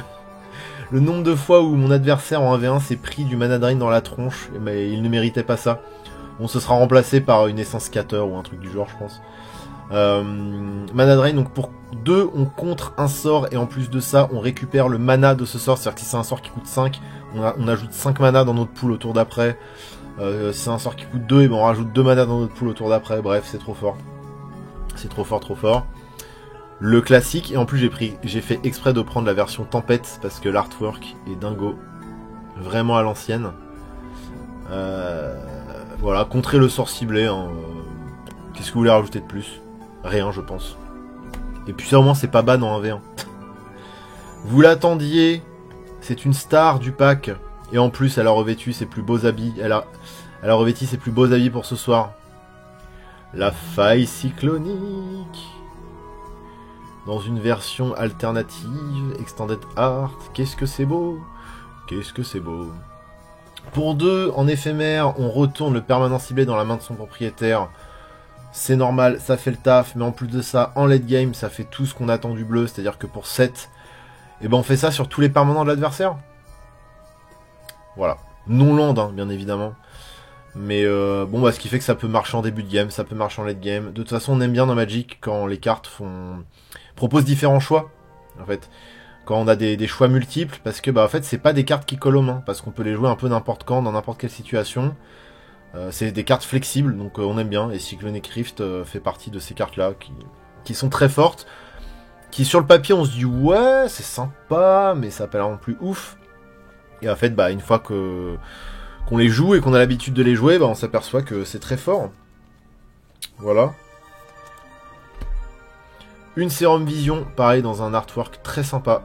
A: le nombre de fois où mon adversaire en 1v1 s'est pris du Mana Drain dans la tronche, mais il ne méritait pas ça. Bon, ce sera remplacé par une essence scatter ou un truc du genre, je pense. Mana Drain, donc pour 2, on contre un sort, et en plus de ça, on récupère le mana de ce sort, c'est-à-dire que si c'est un sort qui coûte 5, on ajoute 5 mana dans notre pool au tour d'après. Si c'est un sort qui coûte 2, et ben on rajoute 2 mana dans notre pool au tour d'après, bref, c'est trop fort. C'est trop fort, trop fort. Le classique, et en plus j'ai fait exprès de prendre la version Tempête, parce que l'artwork est dingo. Vraiment à l'ancienne. Voilà, contrer le sort ciblé, hein. Qu'est-ce que vous voulez rajouter de plus? Rien, je pense. Et puis ça, au moins, c'est pas ban en 1v1. Vous l'attendiez, c'est une star du pack. Et en plus, elle a revêtu ses plus beaux habits. Elle a revêtu ses plus beaux habits pour ce soir. La faille cyclonique. Dans une version alternative, Extended Art. Qu'est-ce que c'est beau? Qu'est-ce que c'est beau? Pour 2, en éphémère, on retourne le permanent ciblé dans la main de son propriétaire. C'est normal, ça fait le taf, mais en plus de ça, en late game, ça fait tout ce qu'on attend du bleu, c'est-à-dire que pour 7, eh ben on fait ça sur tous les permanents de l'adversaire. Voilà. Non land, hein, bien évidemment. Mais bon, bah, ce qui fait que ça peut marcher en début de game, ça peut marcher en late game. De toute façon, on aime bien dans Magic quand les cartes proposent différents choix, en fait. Quand on a des choix multiples, parce que bah en fait c'est pas des cartes qui collent aux mains, parce qu'on peut les jouer un peu n'importe quand, dans n'importe quelle situation. C'est des cartes flexibles, donc on aime bien, et Cyclonic Rift fait partie de ces cartes-là, qui sont très fortes, qui sur le papier on se dit ouais c'est sympa, mais ça n'a pas l'air non plus ouf. Et en fait bah une fois qu'on les joue et qu'on a l'habitude de les jouer, bah on s'aperçoit que c'est très fort. Voilà. Une Sérum Vision, pareil dans un artwork très sympa.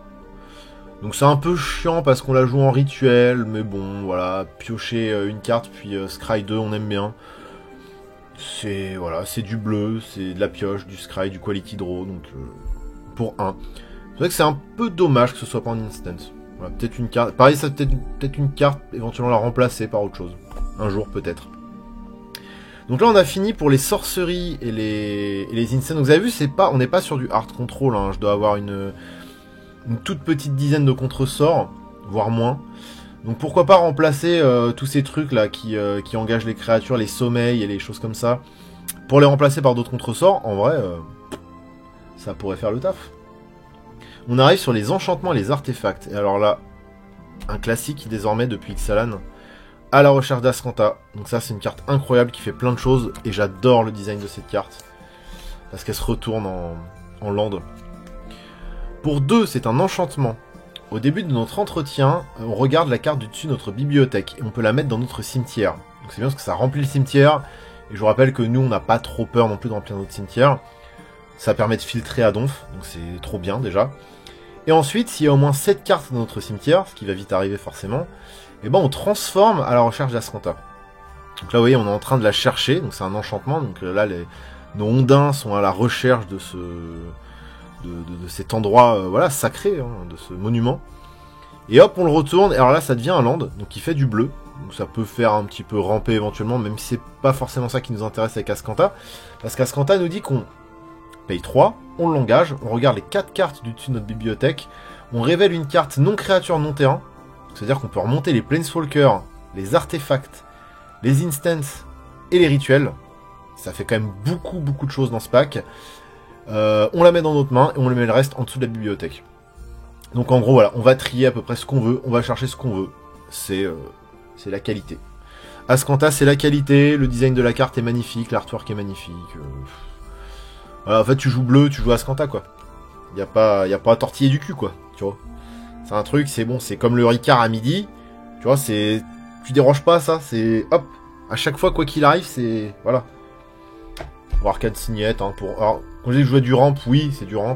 A: Donc c'est un peu chiant parce qu'on la joue en rituel, mais bon, voilà, piocher une carte, puis Scry 2, on aime bien. C'est voilà, c'est du bleu, c'est de la pioche, du Scry, du Quality Draw, donc pour 1. C'est vrai que c'est un peu dommage que ce soit pas en instant. Voilà, peut-être une carte, pareil, ça peut-être une carte, éventuellement la remplacer par autre chose. Un jour peut-être. Donc là on a fini pour les sorceries et les instants. Donc vous avez vu, on n'est pas sur du hard control, hein. Je dois avoir une toute petite dizaine de contre-sorts, voire moins. Donc pourquoi pas remplacer tous ces trucs là qui engagent les créatures, les sommeils et les choses comme ça, pour les remplacer par d'autres contre-sorts. En vrai, ça pourrait faire le taf. On arrive sur les enchantements et les artefacts. Et alors là, un classique désormais depuis Ixalan, à la recherche d'Azcanta. Donc ça c'est une carte incroyable qui fait plein de choses et j'adore le design de cette carte. Parce qu'elle se retourne en land. Pour 2, c'est un enchantement. Au début de notre entretien, on regarde la carte du dessus de notre bibliothèque et on peut la mettre dans notre cimetière. Donc c'est bien parce que ça remplit le cimetière. Et je vous rappelle que nous on n'a pas trop peur non plus de remplir notre cimetière. Ça permet de filtrer à donf, donc c'est trop bien déjà. Et ensuite, s'il y a au moins 7 cartes dans notre cimetière, ce qui va vite arriver forcément, et ben on transforme à la recherche d'Azcanta. Donc là, vous voyez, on est en train de la chercher, donc c'est un enchantement. Donc là, nos ondins sont à la recherche de cet endroit voilà, sacré, hein, de ce monument. Et hop, on le retourne, et alors là, ça devient un land, donc il fait du bleu. Donc ça peut faire un petit peu ramper éventuellement, même si c'est pas forcément ça qui nous intéresse avec Azcanta. Parce qu'Azcanta nous dit qu'on paye 3, on l'engage, on regarde les 4 cartes du dessus de notre bibliothèque, on révèle une carte non créature non terrain, c'est-à-dire qu'on peut remonter les Planeswalkers, les artefacts, les instances et les rituels. Ça fait quand même beaucoup de choses dans ce pack. On la met dans notre main et on le met le reste en dessous de la bibliothèque. Donc en gros voilà, on va trier à peu près ce qu'on veut, on va chercher ce qu'on veut. C'est la qualité. Azcanta c'est la qualité, le design de la carte est magnifique, l'artwork est magnifique. Voilà, en fait, tu joues bleu, tu joues Azcanta, quoi. Y a pas à tortiller du cul, quoi. Tu vois. C'est un truc, c'est bon, c'est comme le Ricard à midi. Tu vois, c'est... Tu déroges pas ça, c'est... Hop. À chaque fois, quoi qu'il arrive, c'est... Voilà. Pour arcade signette, hein, pour... Alors, quand je dis que je jouais du ramp, oui, c'est du ramp.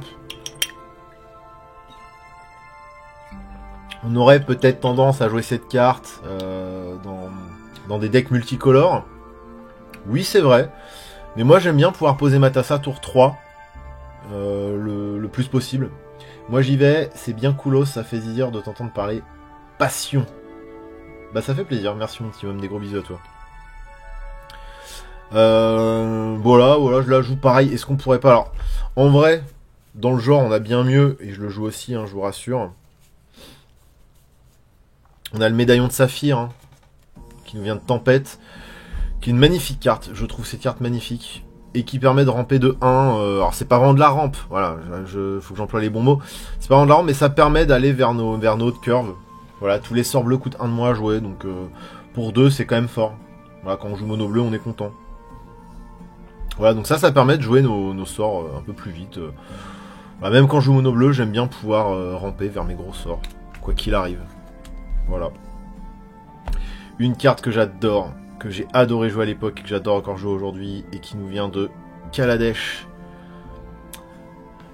A: On aurait peut-être tendance à jouer cette carte dans des decks multicolores. Oui, c'est vrai. Mais moi j'aime bien pouvoir poser ma Tassa tour 3 le plus possible. Moi j'y vais, c'est bien coolos, ça fait zizir de t'entendre parler passion. Bah ça fait plaisir, merci mon petit homme, des gros bisous à toi. Voilà, je la joue pareil, est-ce qu'on pourrait pas... Alors, en vrai, dans le genre on a bien mieux, et je le joue aussi, hein, je vous rassure. On a le médaillon de saphir, hein, qui nous vient de Tempête. Qui est une magnifique carte, je trouve cette carte magnifique, et qui permet de ramper de 1, alors c'est pas vraiment de la rampe, voilà, faut que j'emploie les bons mots, c'est pas vraiment de la rampe, mais ça permet d'aller vers nos hautes curves, voilà, tous les sorts bleus coûtent 1 de moins à jouer, donc pour 2 c'est quand même fort, voilà, quand on joue mono bleu on est content, voilà, donc ça permet de jouer nos sorts un peu plus vite, voilà, même quand je joue mono bleu, j'aime bien pouvoir ramper vers mes gros sorts, quoi qu'il arrive, voilà, une carte que j'adore, que j'ai adoré jouer à l'époque, que j'adore encore jouer aujourd'hui, et qui nous vient de Kaladesh.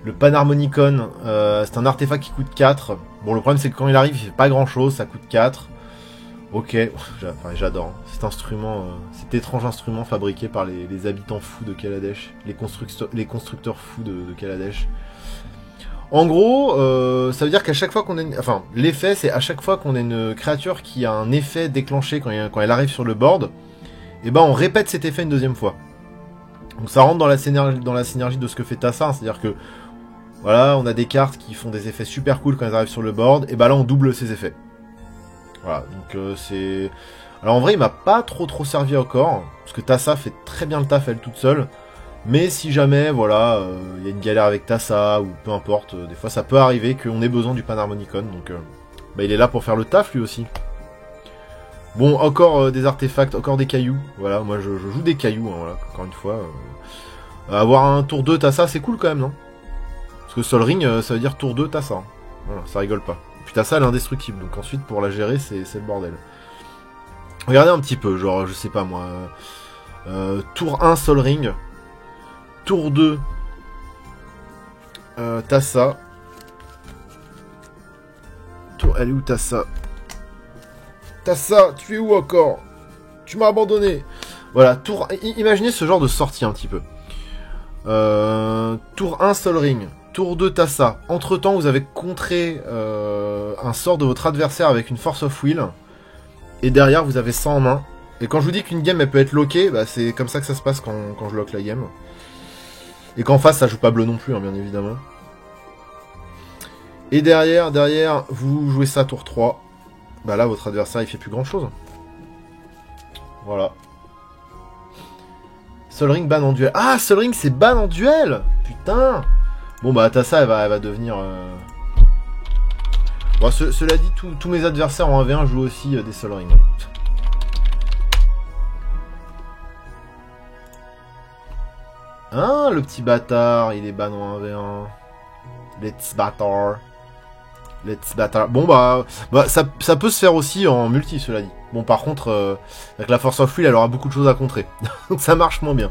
A: Le Panharmonicon, c'est un artefact qui coûte 4. Bon, le problème c'est que quand il arrive, il fait pas grand chose, ça coûte 4. Ok, j'adore. Cet instrument, cet étrange instrument fabriqué par les habitants fous de Kaladesh, les constructeurs fous de Kaladesh. En gros, ça veut dire qu'à chaque fois qu'on a enfin, l'effet, c'est à chaque fois qu'on a une créature qui a un effet déclenché quand elle arrive sur le board, et ben on répète cet effet une deuxième fois. Donc ça rentre dans la synergie de ce que fait Tassa, hein, c'est-à-dire que, voilà, on a des cartes qui font des effets super cool quand elles arrivent sur le board, et ben là on double ces effets. Voilà, donc c'est... Alors en vrai, il m'a pas trop servi encore, parce que Tassa fait très bien le taf elle toute seule. Mais si jamais, voilà, y a une galère avec Tassa, ou peu importe, des fois ça peut arriver qu'on ait besoin du Panharmonicon, donc bah, il est là pour faire le taf lui aussi. Bon, encore des artefacts, encore des cailloux, voilà, moi je joue des cailloux, hein, voilà, encore une fois. Avoir un tour 2 Tassa, c'est cool quand même, non? Parce que Sol Ring, ça veut dire tour 2 Tassa, hein. Voilà, ça rigole pas. Et puis Tassa elle est indestructible, donc ensuite pour la gérer, c'est le bordel. Regardez un petit peu, genre, je sais pas moi, tour 1 Sol Ring, tour 2, Tassa. Elle est où Tassa? Tassa, tu es où encore? Tu m'as abandonné. Voilà, tour... Imaginez ce genre de sortie un petit peu. Tour 1, Sol Ring. Tour 2, Tassa. Entre temps, vous avez contré un sort de votre adversaire avec une Force of Will. Et derrière, vous avez ça en main. Et quand je vous dis qu'une game, elle peut être lockée, bah, c'est comme ça que ça se passe quand je lock la game. Et qu'en face, ça joue pas bleu non plus, hein, bien évidemment. Et derrière, vous jouez ça tour 3. Bah là, votre adversaire, il fait plus grand chose. Voilà. Sol Ring ban en duel. Ah, Sol Ring, c'est ban en duel! Putain! Bon bah Tassa elle va devenir... Bon, cela dit, tous mes adversaires en 1v1 jouent aussi des Sol Ring. Hein, le petit bâtard, il est ban en 1v1. Let's bâtard. Let's bâtard. Bon bah ça peut se faire aussi en multi, cela dit. Bon par contre, avec la Force of Will, elle aura beaucoup de choses à contrer. Donc ça marche moins bien.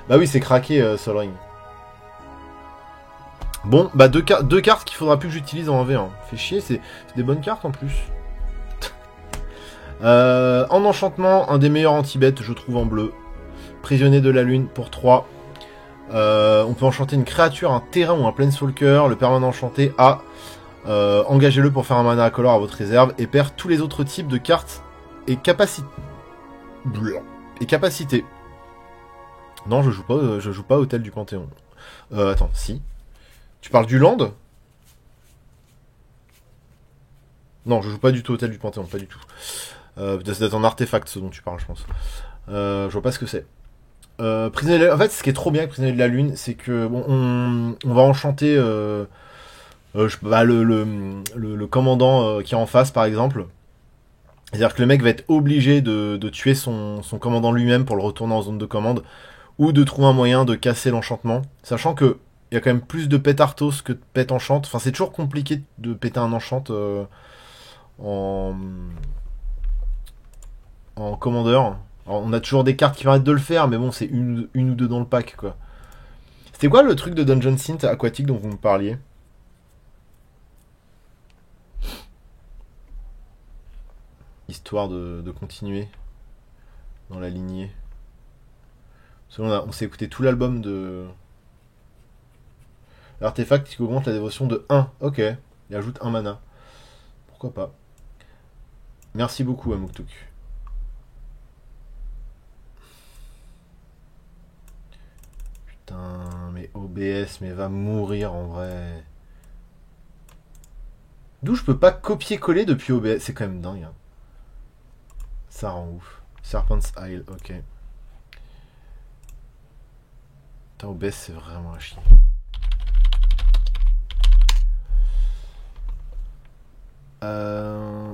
A: Bah oui, c'est craqué Sol Ring. Bon, bah deux cartes qu'il faudra plus que j'utilise en 1v1. Fait chier, c'est des bonnes cartes en plus. En enchantement, un des meilleurs anti-bêtes, je trouve, en bleu. Prisonnier de la lune pour 3. On peut enchanter une créature, un terrain ou un planeswalker. Le permanent enchanté a... engagez-le pour faire un mana incolore à votre réserve et perd tous les autres types de cartes et capacités. Non, je joue pas Hôtel du Panthéon. Attends, si. Tu parles du land? Non, je joue pas du tout Hôtel du Panthéon, pas du tout. C'est d'être un artefact ce dont tu parles, je pense. Je vois pas ce que c'est. Prisonnier de la... En fait, ce qui est trop bien avec Prisonnier de la Lune, c'est que bon, on va enchanter le commandant qui est en face, par exemple. C'est-à-dire que le mec va être obligé de tuer son commandant lui-même pour le retourner en zone de commande, ou de trouver un moyen de casser l'enchantement, sachant que il y a quand même plus de pet Arthos que de pet enchant. Enfin, c'est toujours compliqué de péter un enchant en commandeur. Alors, on a toujours des cartes qui permettent de le faire, mais bon, c'est une ou deux dans le pack, quoi. C'était quoi le truc de Dungeon Synth aquatique dont vous me parliez? Histoire de continuer dans la lignée. Parce on s'est écouté tout l'album de... L'artefact qui augmente la dévotion de 1. Ok. Il ajoute 1 mana. Pourquoi pas. Merci beaucoup, Amuktuk. Putain, mais OBS, mais va mourir en vrai. D'où je peux pas copier-coller depuis OBS. C'est quand même dingue. Hein. Ça rend ouf. Serpent's Isle, ok. Putain, OBS, c'est vraiment à chier.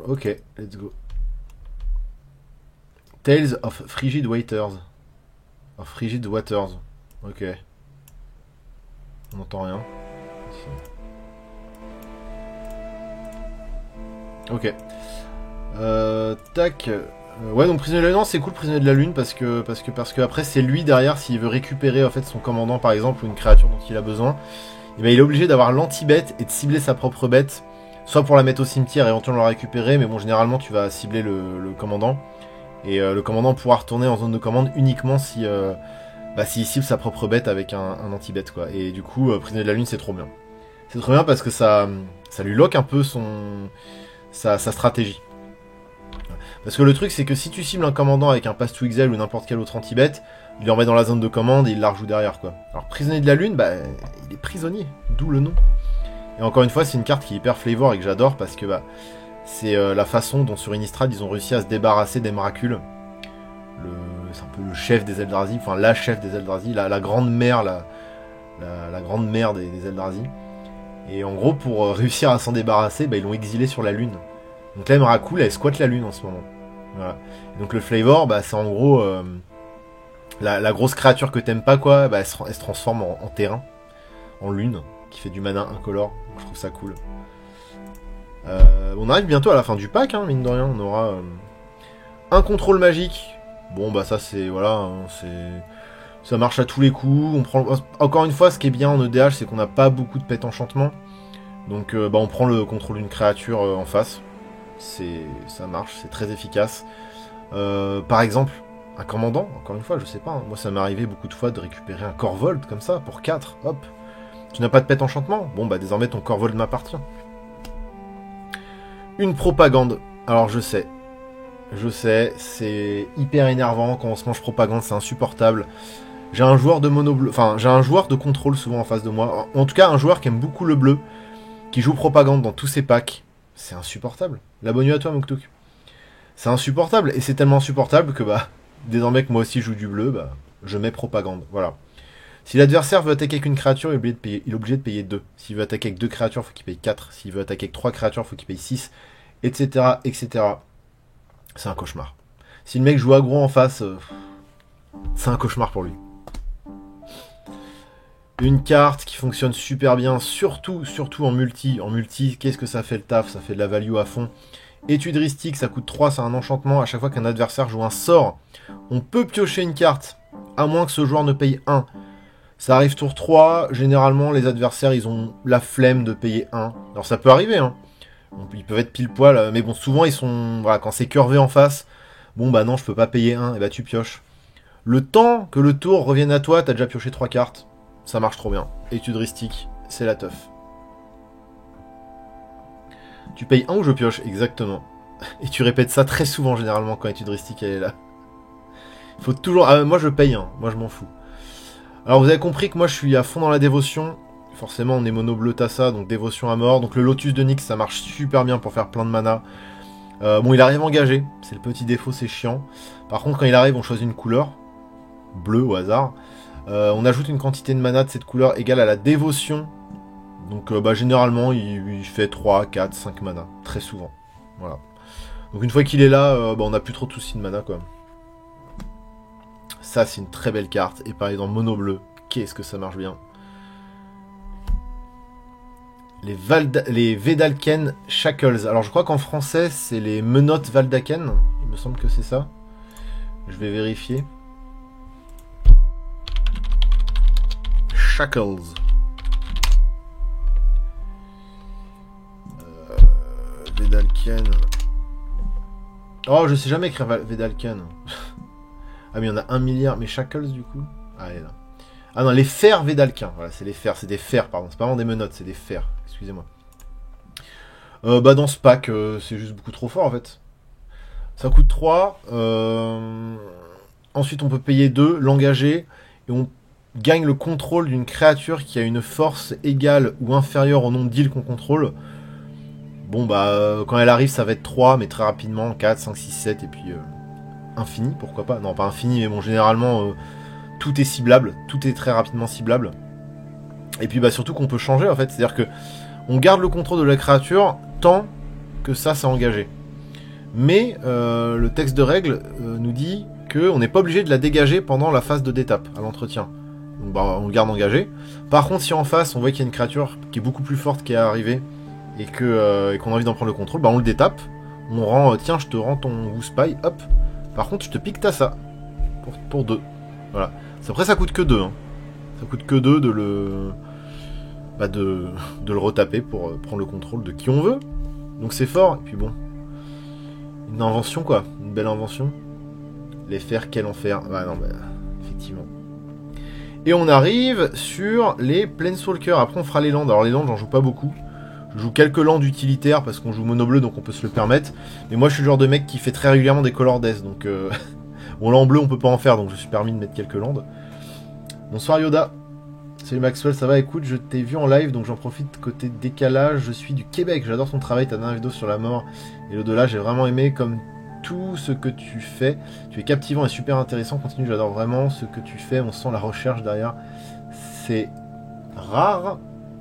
A: Ok, let's go. Tales of Frigid Waters. Of Frigid Waters. Ok. On n'entend rien. Ok. Tac. Ouais, donc Prisonnier de la Lune, c'est cool Prisonnier de la Lune parce que après c'est lui derrière s'il veut récupérer en fait son commandant par exemple ou une créature dont il a besoin. Et ben il est obligé d'avoir l'anti-bête et de cibler sa propre bête. Soit pour la mettre au cimetière et éventuellement la récupérer, mais bon, généralement, tu vas cibler le commandant. Et le commandant pourra retourner en zone de commande uniquement si s'il cible sa propre bête avec un anti-bête, quoi. Et du coup, Prisonnier de la Lune, c'est trop bien. C'est trop bien parce que ça lui lock un peu sa stratégie. Parce que le truc, c'est que si tu cibles un commandant avec un Pass to Exile ou n'importe quel autre anti-bête, il le remet dans la zone de commande et il la rejoue derrière, quoi. Alors, Prisonnier de la Lune, bah, il est prisonnier, d'où le nom. Et encore une fois, c'est une carte qui est hyper flavor et que j'adore parce que bah, c'est la façon dont sur Innistrad ils ont réussi à se débarrasser des Miracules. C'est un peu le chef des Eldrazi, enfin la chef des Eldrazi, la grande mère, la grande mère des Eldrazi. Et en gros, pour réussir à s'en débarrasser, bah, ils l'ont exilé sur la Lune. Donc là, Miracule, elle squatte la Lune en ce moment. Voilà. Et donc le flavor, bah, c'est en gros la grosse créature que t'aimes pas, quoi, bah, elle se transforme en terrain, en lune, qui fait du mana incolore. Je trouve ça cool. On arrive bientôt à la fin du pack, hein, mine de rien. On aura un contrôle magique. Bon, bah ça c'est... Voilà, hein, ça marche à tous les coups. On prend... Encore une fois, ce qui est bien en EDH, c'est qu'on n'a pas beaucoup de pet enchantement. Donc bah, on prend le contrôle d'une créature en face. Ça marche, c'est très efficace. Par exemple, un commandant, encore une fois, je sais pas. Hein, moi, ça m'est arrivé beaucoup de fois de récupérer un Corvold comme ça, pour 4. Hop. Tu n'as pas de pet enchantement? Bon, bah désormais ton Corvold m'appartient. Une propagande. Alors je sais, c'est hyper énervant quand on se mange propagande, c'est insupportable. J'ai un joueur de mono bleu, enfin j'ai un joueur de contrôle souvent en face de moi. En tout cas, un joueur qui aime beaucoup le bleu, qui joue propagande dans tous ses packs. C'est insupportable. La bonne nuit à toi, Muktuk. C'est insupportable, et c'est tellement insupportable que bah désormais que moi aussi je joue du bleu, bah je mets propagande. Voilà. Si l'adversaire veut attaquer avec une créature, il est obligé de payer 2. S'il veut attaquer avec 2 créatures, il faut qu'il paye 4. S'il veut attaquer avec 3 créatures, il faut qu'il paye 6. Etc. etc. C'est un cauchemar. Si le mec joue aggro en face, c'est un cauchemar pour lui. Une carte qui fonctionne super bien, surtout en multi. En multi, qu'est-ce que ça fait le taf? Ça fait de la value à fond. Étude ristique, ça coûte 3, c'est un enchantement. À chaque fois qu'un adversaire joue un sort, on peut piocher une carte, à moins que ce joueur ne paye 1. Ça arrive tour 3, généralement les adversaires ils ont la flemme de payer 1. Alors ça peut arriver, hein. Ils peuvent être pile poil, mais bon, souvent ils sont... Voilà, quand c'est curvé en face, bon bah non, je peux pas payer 1, et bah tu pioches. Le temps que le tour revienne à toi, t'as déjà pioché 3 cartes. Ça marche trop bien. Étude ristique, c'est la teuf. Tu payes 1 ou je pioche? Exactement. Et tu répètes ça très souvent, généralement, quand étude ristique elle est là. Il faut toujours... Ah, moi je paye 1, moi je m'en fous. Alors vous avez compris que moi je suis à fond dans la dévotion. Forcément on est mono bleu Tassa, donc dévotion à mort. Donc le Lotus de Nyx ça marche super bien pour faire plein de mana. Bon il arrive engagé, c'est le petit défaut, c'est chiant. Par contre quand il arrive on choisit une couleur, bleu au hasard. On ajoute une quantité de mana de cette couleur égale à la dévotion. Donc généralement il fait 3, 4, 5 mana, très souvent. Voilà. Donc une fois qu'il est là, on n'a plus trop de soucis de mana quoi. Ça c'est une très belle carte. Et pareil dans mono bleu, qu'est-ce que ça marche bien. Les Vedalken Shackles. Alors je crois qu'en français c'est les menottes Valdaken. Il me semble que c'est ça. Je vais vérifier. Shackles. Vedalken. Oh, je sais jamais écrire Vedalken. Ah, mais il y en a 1 milliard. Mais Shackles, du coup. Ah, elle est là. Ah non, les fers Vedalken. Voilà, c'est les fers. C'est des fers, pardon. C'est pas vraiment des menottes, c'est des fers. Excusez-moi. Dans ce pack, c'est juste beaucoup trop fort, en fait. Ça coûte 3. Ensuite, on peut payer 2, l'engager. Et on gagne le contrôle d'une créature qui a une force égale ou inférieure au nombre d'îles qu'on contrôle. Bon, quand elle arrive, ça va être 3, mais très rapidement, 4, 5, 6, 7, et puis infini, pourquoi pas. Non, pas infini, mais bon, généralement, tout est ciblable, tout est très rapidement ciblable. Et puis, surtout qu'on peut changer, en fait, c'est-à-dire que on garde le contrôle de la créature tant que ça, c'est engagé. Mais le texte de règle nous dit qu'on n'est pas obligé de la dégager pendant la phase de d'étape, à l'entretien. Donc, on le garde engagé. Par contre, si en face, on voit qu'il y a une créature qui est beaucoup plus forte qui est arrivée, et qu'on a envie d'en prendre le contrôle, on le détape, on rend, tiens, je te rends ton Woospai, hop, par contre, je te pique Tassa, pour 2, voilà. Après, ça coûte que 2, hein. Ça coûte que 2 de le retaper pour prendre le contrôle de qui on veut, donc c'est fort, et puis bon, une invention, quoi, une belle invention, les fers, quel enfer, effectivement. Et on arrive sur les Planeswalkers, après on fera les landes, alors les landes, j'en joue pas beaucoup. Je joue quelques landes utilitaires parce qu'on joue mono bleu donc on peut se le permettre. Mais moi je suis le genre de mec qui fait très régulièrement des color death donc bon là en bleu on peut pas en faire donc je suis permis de mettre quelques landes. Bonsoir Yoda. Salut Maxwell, ça va? Écoute, je t'ai vu en live donc j'en profite côté décalage. Je suis du Québec, j'adore ton travail, ta dernière vidéo sur la mort et l'au-delà, j'ai vraiment aimé comme tout ce que tu fais. Tu es captivant et super intéressant, continue, j'adore vraiment ce que tu fais, on sent la recherche derrière. C'est rare.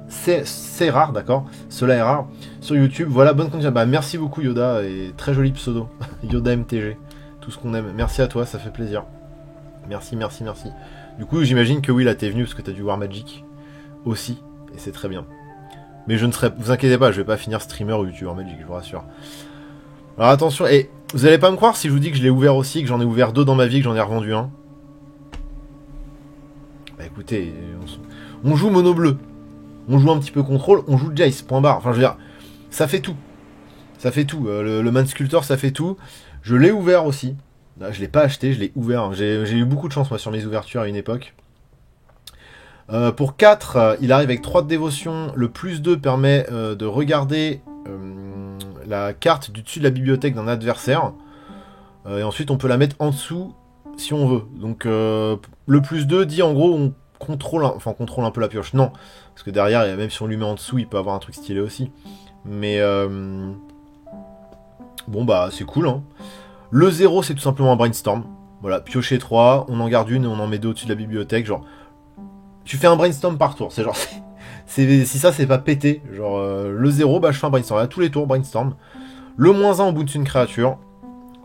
A: C'est rare, d'accord. Cela est rare. Sur YouTube, voilà, bonne continuation. Merci beaucoup Yoda, et très joli pseudo. Yoda MTG. Tout ce qu'on aime. Merci à toi, ça fait plaisir. Merci. Du coup, j'imagine que oui, là, t'es venu parce que t'as dû voir Magic aussi. Et c'est très bien. Mais je ne serai... Vous inquiétez pas, je vais pas finir streamer ou youtubeur Magic, je vous rassure. Alors attention, et vous allez pas me croire si je vous dis que je l'ai ouvert aussi, que j'en ai ouvert 2 dans ma vie, que j'en ai revendu un. Écoutez, on joue mono bleu. On joue un petit peu contrôle, on joue Jace, point barre. Enfin, je veux dire, ça fait tout. Ça fait tout. Le Man Sculptor, ça fait tout. Je l'ai ouvert aussi. Là, je l'ai pas acheté, je l'ai ouvert. J'ai eu beaucoup de chance, moi, sur mes ouvertures à une époque. Pour 4, il arrive avec 3 de dévotion. Le plus 2 permet de regarder la carte du dessus de la bibliothèque d'un adversaire. Et ensuite, on peut la mettre en dessous si on veut. Donc, le plus 2 dit, en gros, on contrôle un peu la pioche. Non, parce que derrière, même si on lui met en dessous, il peut avoir un truc stylé aussi. Mais bon c'est cool, hein. Le 0, c'est tout simplement un brainstorm. Voilà, piocher 3, on en garde une et on en met 2 au-dessus de la bibliothèque. Genre, tu fais un brainstorm par tour. C'est genre, si ça c'est pas pété, genre le 0, bah je fais un brainstorm. À tous les tours, brainstorm. Le -1 au bout d'une créature.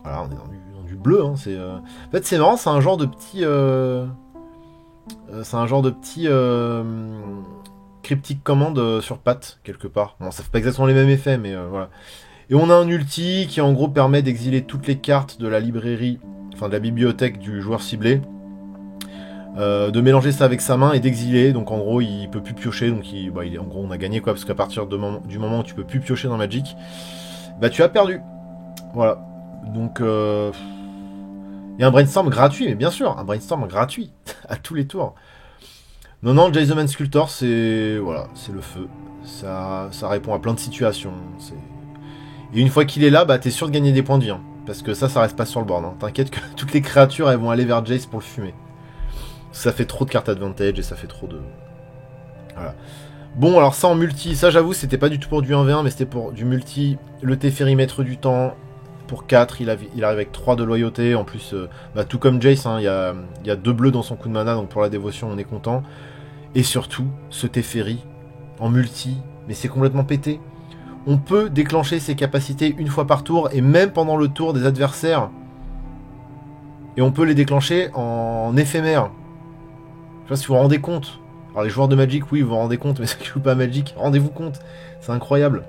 A: Voilà, on est dans du bleu. Hein, en fait, c'est marrant, c'est un genre de petit. Cryptic command sur patte, quelque part. Bon, ça fait pas exactement les mêmes effets, mais voilà. Et on a un ulti qui en gros permet d'exiler toutes les cartes de la librairie, enfin de la bibliothèque du joueur ciblé, de mélanger ça avec sa main et d'exiler. Donc en gros il peut plus piocher, donc en gros on a gagné quoi, parce qu'à partir du moment où tu peux plus piocher dans Magic, bah tu as perdu. Voilà. Donc il y a un brainstorm gratuit, mais bien sûr, un brainstorm gratuit à tous les tours. Non, Jay the Man Sculptor, c'est voilà, c'est le feu. Ça répond à plein de situations. Et une fois qu'il est là, bah t'es sûr de gagner des points de vie. Hein, parce que ça reste pas sur le board. Hein. T'inquiète que toutes les créatures, elles vont aller vers Jace pour le fumer. Ça fait trop de cartes advantage et ça fait trop de... Voilà. Bon, alors ça en multi, ça j'avoue, c'était pas du tout pour du 1v1, mais c'était pour du multi. Le Teferi Maître du Temps, pour 4, il arrive avec 3 de loyauté. En plus, tout comme Jace, hein, il y a 2 bleus dans son coup de mana, donc pour la dévotion, on est content. Et surtout, ce Teferi en multi, mais c'est complètement pété. On peut déclencher ses capacités une fois par tour, et même pendant le tour des adversaires. Et on peut les déclencher en éphémère. Je sais pas si vous vous rendez compte. Alors les joueurs de Magic, oui, vous vous rendez compte, mais ceux qui jouent pas à Magic, rendez-vous compte. C'est incroyable.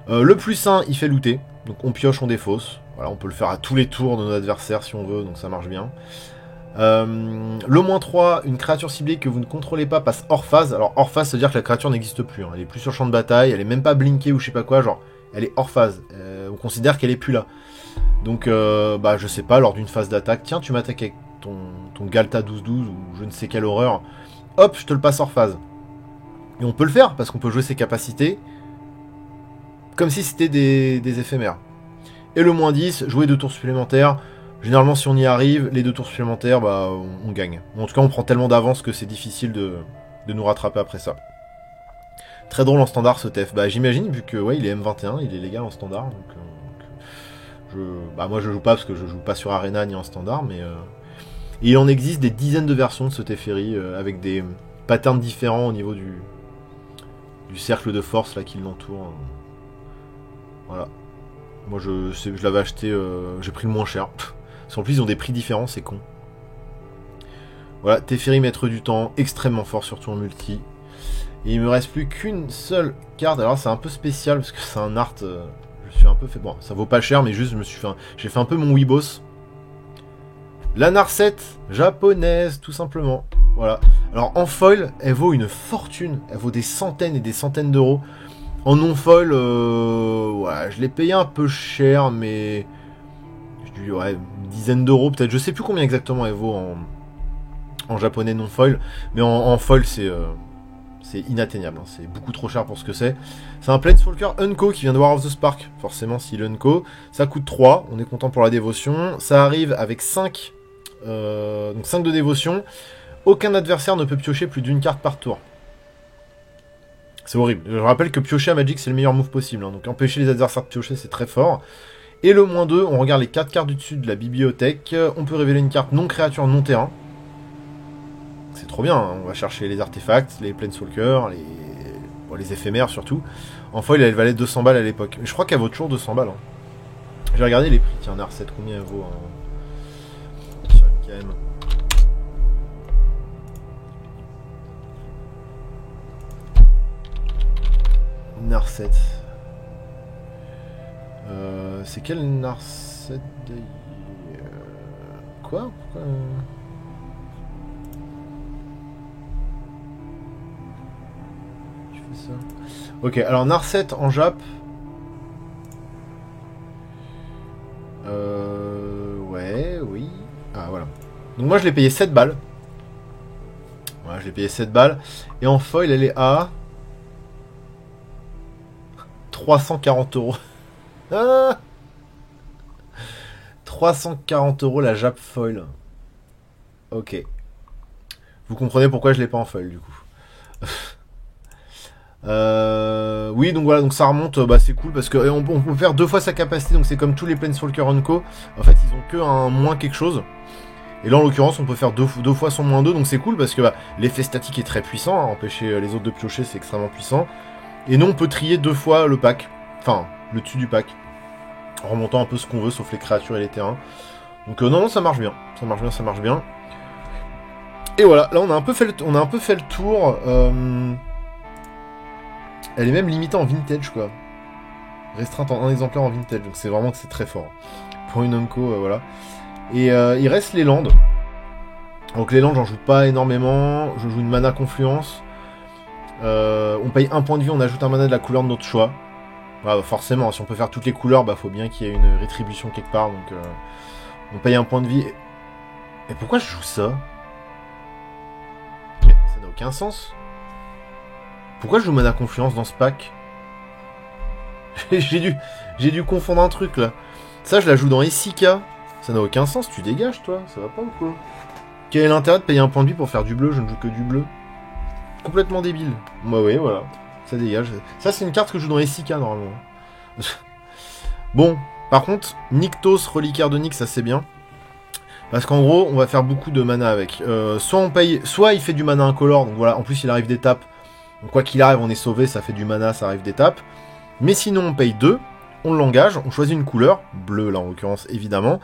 A: Le +1, il fait looter. Donc on pioche, on défausse. Voilà, on peut le faire à tous les tours de nos adversaires si on veut, donc ça marche bien. Le -3, une créature ciblée que vous ne contrôlez pas passe hors phase. Alors hors phase, ça veut dire que la créature n'existe plus. Hein. Elle est plus sur le champ de bataille, elle est même pas blinkée ou je sais pas quoi, genre elle est hors phase. On considère qu'elle est plus là. Donc je sais pas, lors d'une phase d'attaque, tiens, tu m'attaques avec ton Galta 12-12 ou je ne sais quelle horreur. Hop, je te le passe hors phase. Et on peut le faire parce qu'on peut jouer ses capacités comme si c'était des éphémères. Et le -10, jouer 2 tours supplémentaires. Généralement, si on y arrive, les 2 tours supplémentaires, on gagne. En tout cas, on prend tellement d'avance que c'est difficile de nous rattraper après ça. Très drôle en standard ce TF. J'imagine, vu que il est M21, il est légal en standard. Donc, moi, je joue pas parce que je joue pas sur Arena ni en standard, mais et il en existe des dizaines de versions de ce Teferi avec des patterns différents au niveau du cercle de force là qui l'entoure. Voilà. Moi, je l'avais acheté, j'ai pris le moins cher. En plus, ils ont des prix différents, c'est con. Voilà, Teferi Maître du Temps, extrêmement fort, surtout en multi. Et il me reste plus qu'une seule carte. Alors, c'est un peu spécial parce que c'est un art. Je suis un peu fait. Bon, ça vaut pas cher, mais juste, j'ai fait un peu mon Weebos. La Narset japonaise, tout simplement. Voilà. Alors, en foil, elle vaut une fortune. Elle vaut des centaines et des centaines d'euros. En non-foil, je l'ai payé un peu cher, mais... une dizaine d'euros peut-être. Je sais plus combien exactement elle vaut en japonais non-foil. Mais en foil, c'est inatteignable. Hein. C'est beaucoup trop cher pour ce que c'est. C'est un Planeswalker Unco qui vient de War of the Spark. Forcément, s'il Unco. Ça coûte 3. On est content pour la dévotion. Ça arrive avec 5. Donc 5 de dévotion. Aucun adversaire ne peut piocher plus d'une carte par tour. C'est horrible. Je rappelle que piocher à Magic, c'est le meilleur move possible. Hein. Donc empêcher les adversaires de piocher, c'est très fort. Et le -2, on regarde les 4 cartes du dessus de la bibliothèque. On peut révéler une carte non créature, non terrain. C'est trop bien. Hein. On va chercher les artefacts, les planeswalkers, les éphémères surtout. En foil, elle valait 200 balles à l'époque. Mais je crois qu'elle vaut toujours 200 balles. Hein. Je vais regarder les prix. Tiens, Narset, combien elle vaut sur MKM. Narset. C'est quel Narset Quoi Pourquoi tu fais ça? Ok, alors Narset en Jap. Oui. Ah, voilà. Donc moi je l'ai payé 7 balles. Voilà, je l'ai payé 7 balles. Et en foil, elle est à 340 euros. Ah 340 euros la Jap foil. Ok. Vous comprenez pourquoi je l'ai pas en foil du coup. Oui, donc voilà, donc ça remonte, c'est cool parce que on peut faire 2 fois sa capacité, donc c'est comme tous les Planeswalker Unco. En fait, ils ont que un moins quelque chose. Et là, en l'occurrence, on peut faire deux fois son -2, donc c'est cool parce que bah, l'effet statique est très puissant. Hein, empêcher les autres de piocher, c'est extrêmement puissant. Et nous, on peut trier 2 fois le pack. Enfin, le dessus du pack. En remontant un peu ce qu'on veut, sauf les créatures et les terrains. Donc non, ça marche bien. Ça marche bien, ça marche bien. Et voilà, là, on a un peu fait le tour. Elle est même limitée en vintage, quoi. Restreinte en un exemplaire en vintage. Donc c'est vraiment que c'est très fort. Pour une Unco, voilà. Et il reste les landes. Donc les landes, j'en joue pas énormément. Je joue une mana confluence. On paye 1 point de vie, on ajoute un mana de la couleur de notre choix. Bah, forcément, si on peut faire toutes les couleurs, bah faut bien qu'il y ait une rétribution quelque part. Donc on paye 1 point de vie. Et pourquoi je joue ça? Ça n'a aucun sens. Pourquoi je joue mana confluence dans ce pack? J'ai dû confondre un truc là. Ça, je la joue dans Essica. Ça n'a aucun sens, tu dégages toi, ça va pas ou quoi? Quel est l'intérêt de payer 1 point de vie pour faire du bleu? Je ne joue que du bleu. Complètement débile. Bah ouais, voilà. Ça dégage. Ça, c'est une carte que je joue dans Essica normalement. Bon, par contre, Nykthos, reliquaire de Nyx, ça c'est bien. Parce qu'en gros, on va faire beaucoup de mana avec. Soit on paye, soit il fait du mana incolore, donc voilà, en plus il arrive d'étape. Donc quoi qu'il arrive, on est sauvé, ça fait du mana, ça arrive d'étape. Mais sinon, on paye 2, on l'engage, on choisit une couleur, bleu là en l'occurrence, évidemment.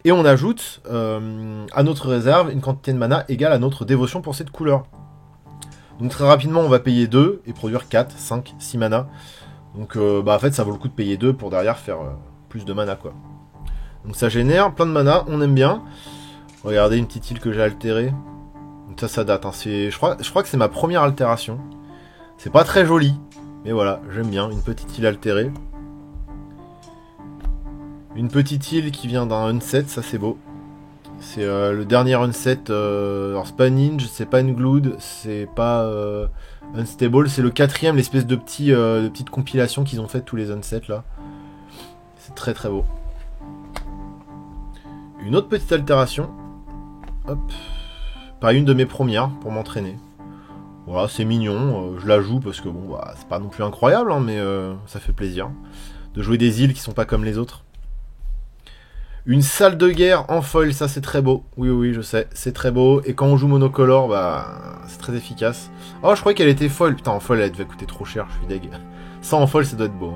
A: Et on ajoute à notre réserve une quantité de mana égale à notre dévotion pour cette couleur. Donc très rapidement, on va payer 2 et produire 4, 5, 6 mana. Donc bah, en fait, ça vaut le coup de payer 2 pour derrière faire plus de mana, quoi. Donc ça génère plein de mana, on aime bien. Regardez une petite île que j'ai altérée. Donc ça date. Hein. Je crois que c'est ma première altération. C'est pas très joli, mais voilà, j'aime bien. Une petite île altérée. Une petite île qui vient d'un unset, ça c'est beau. C'est le dernier unset. Alors c'est pas Ninja, c'est pas Unglued, c'est pas Unstable, c'est le 4ème, l'espèce de petite compilation qu'ils ont fait tous les unsets là. C'est très très beau. Une autre petite altération. Hop. Pas une de mes premières pour m'entraîner. Voilà, c'est mignon. Je la joue parce que bon, bah, c'est pas non plus incroyable, hein, mais ça fait plaisir de jouer des îles qui sont pas comme les autres. Une salle de guerre en foil, ça c'est très beau. Oui, oui, je sais, c'est très beau. Et quand on joue monocolore, bah, c'est très efficace. Oh, je croyais qu'elle était foil. Putain, en foil, elle devait coûter trop cher, je suis deg. Ça en foil, ça doit être beau.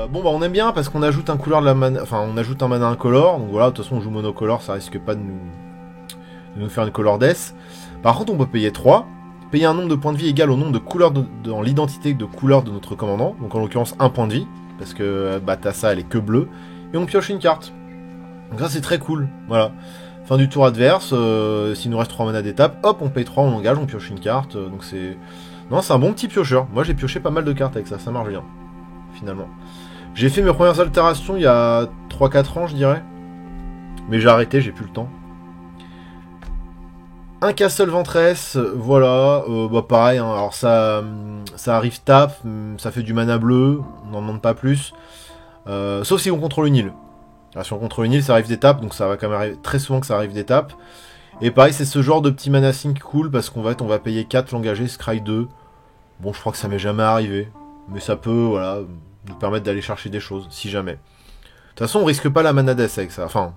A: Bon, bah, on aime bien parce qu'on ajoute un couleur de la mana. Enfin, on ajoute un mana incolore. Donc voilà, de toute façon, on joue monocolore, ça risque pas de nous faire une color death. Par contre, on peut payer 3. Payer un nombre de points de vie égal au nombre de couleurs dans l'identité de couleur de notre commandant. Donc en l'occurrence, 1 point de vie. Parce que bah, Tassa, elle est que bleue. Et on pioche une carte. Donc ça c'est très cool, voilà. Fin du tour adverse, s'il nous reste 3 mana d'étape, hop, on paye 3, on engage, on pioche une carte. Donc c'est... Non, c'est un bon petit piocheur. Moi j'ai pioché pas mal de cartes avec ça, ça marche bien, finalement. J'ai fait mes premières altérations il y a 3-4 ans, je dirais. Mais j'ai arrêté, j'ai plus le temps. Un Castle Ventress, voilà, bah pareil, hein, alors ça arrive tap, ça fait du mana bleu, on n'en demande pas plus. Sauf si on contrôle une île. Alors, si on contrôle une île, ça arrive d'étape, donc ça va quand même arriver très souvent que ça arrive d'étape. Et pareil, c'est ce genre de petit mana sync cool, parce qu'on va payer 4, l'engager, scry 2. Bon, je crois que ça m'est jamais arrivé, mais ça peut, voilà, nous permettre d'aller chercher des choses, si jamais. De toute façon, on risque pas la mana death avec ça, enfin,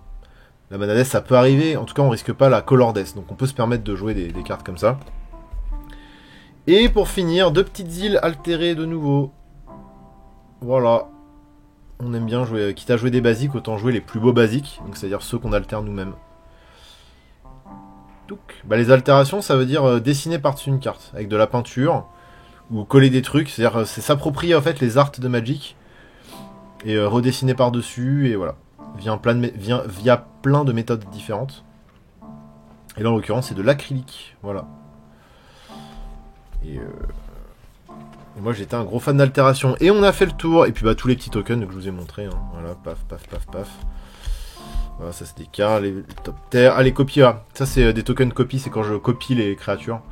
A: la mana death, ça peut arriver, en tout cas, on risque pas la color death, donc on peut se permettre de jouer des cartes comme ça. Et pour finir, 2 petites îles altérées de nouveau. Voilà. On aime bien jouer, quitte à jouer des basiques, autant jouer les plus beaux basiques, donc c'est-à-dire ceux qu'on altère nous-mêmes. Bah, les altérations, ça veut dire dessiner par-dessus une carte, avec de la peinture, ou coller des trucs, c'est-à-dire c'est s'approprier en fait les arts de Magic, et redessiner par-dessus, et voilà, via plein de méthodes différentes. Et là en l'occurrence c'est de l'acrylique, voilà. Et moi j'étais un gros fan d'altération. Et on a fait le tour. Et puis bah tous les petits tokens que je vous ai montrés. Hein. Voilà, paf, paf, paf, paf. Voilà, ça c'est des cartes, les top terre. Ah les copies là. Ça c'est des tokens copies, c'est quand je copie les créatures.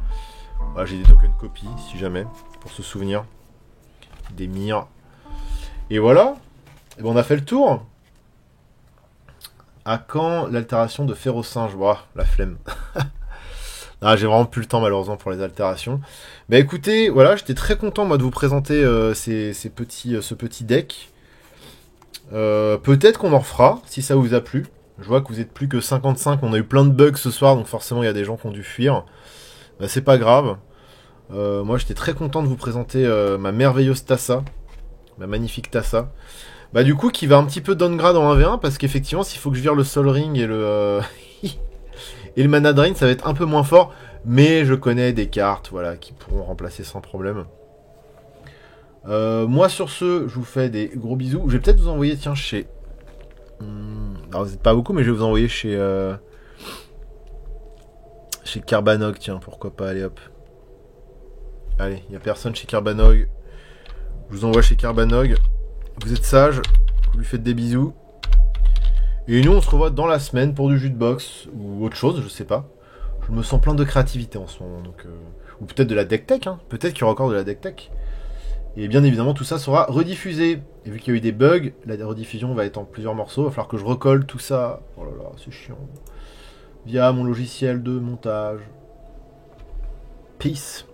A: Voilà, j'ai des tokens copies, si jamais. Pour se souvenir. Des mires. Et voilà. Et ben on a fait le tour. À quand l'altération de Férocinge? Bah, la flemme. Ah, j'ai vraiment plus le temps malheureusement pour les altérations. Bah écoutez, voilà, j'étais très content moi de vous présenter ce petit deck. Peut-être qu'on en refera, si ça vous a plu. Je vois que vous êtes plus que 55, on a eu plein de bugs ce soir, donc forcément il y a des gens qui ont dû fuir. Bah, c'est pas grave. Moi j'étais très content de vous présenter ma merveilleuse Tassa. Ma magnifique Tassa. Bah du coup qui va un petit peu downgrade en 1v1 parce qu'effectivement s'il faut que je vire le Sol Ring et et le Mana Drain, ça va être un peu moins fort. Mais je connais des cartes voilà, qui pourront remplacer sans problème. Moi sur ce, je vous fais des gros bisous. Je vais peut-être vous envoyer, tiens, chez... alors vous n'êtes pas beaucoup, mais je vais vous envoyer chez Carbanog, tiens, pourquoi pas, allez hop. Allez, il n'y a personne chez Carbanog. Je vous envoie chez Carbanog. Vous êtes sages, vous lui faites des bisous. Et nous, on se revoit dans la semaine pour du jus de boxe ou autre chose, je sais pas. Je me sens plein de créativité en ce moment, donc... ou peut-être de la deck tech, hein. Peut-être qu'il y aura encore de la deck tech. Et bien évidemment, tout ça sera rediffusé. Et vu qu'il y a eu des bugs, la rediffusion va être en plusieurs morceaux. Il va falloir que je recolle tout ça. Oh là là, c'est chiant. Via mon logiciel de montage. Peace.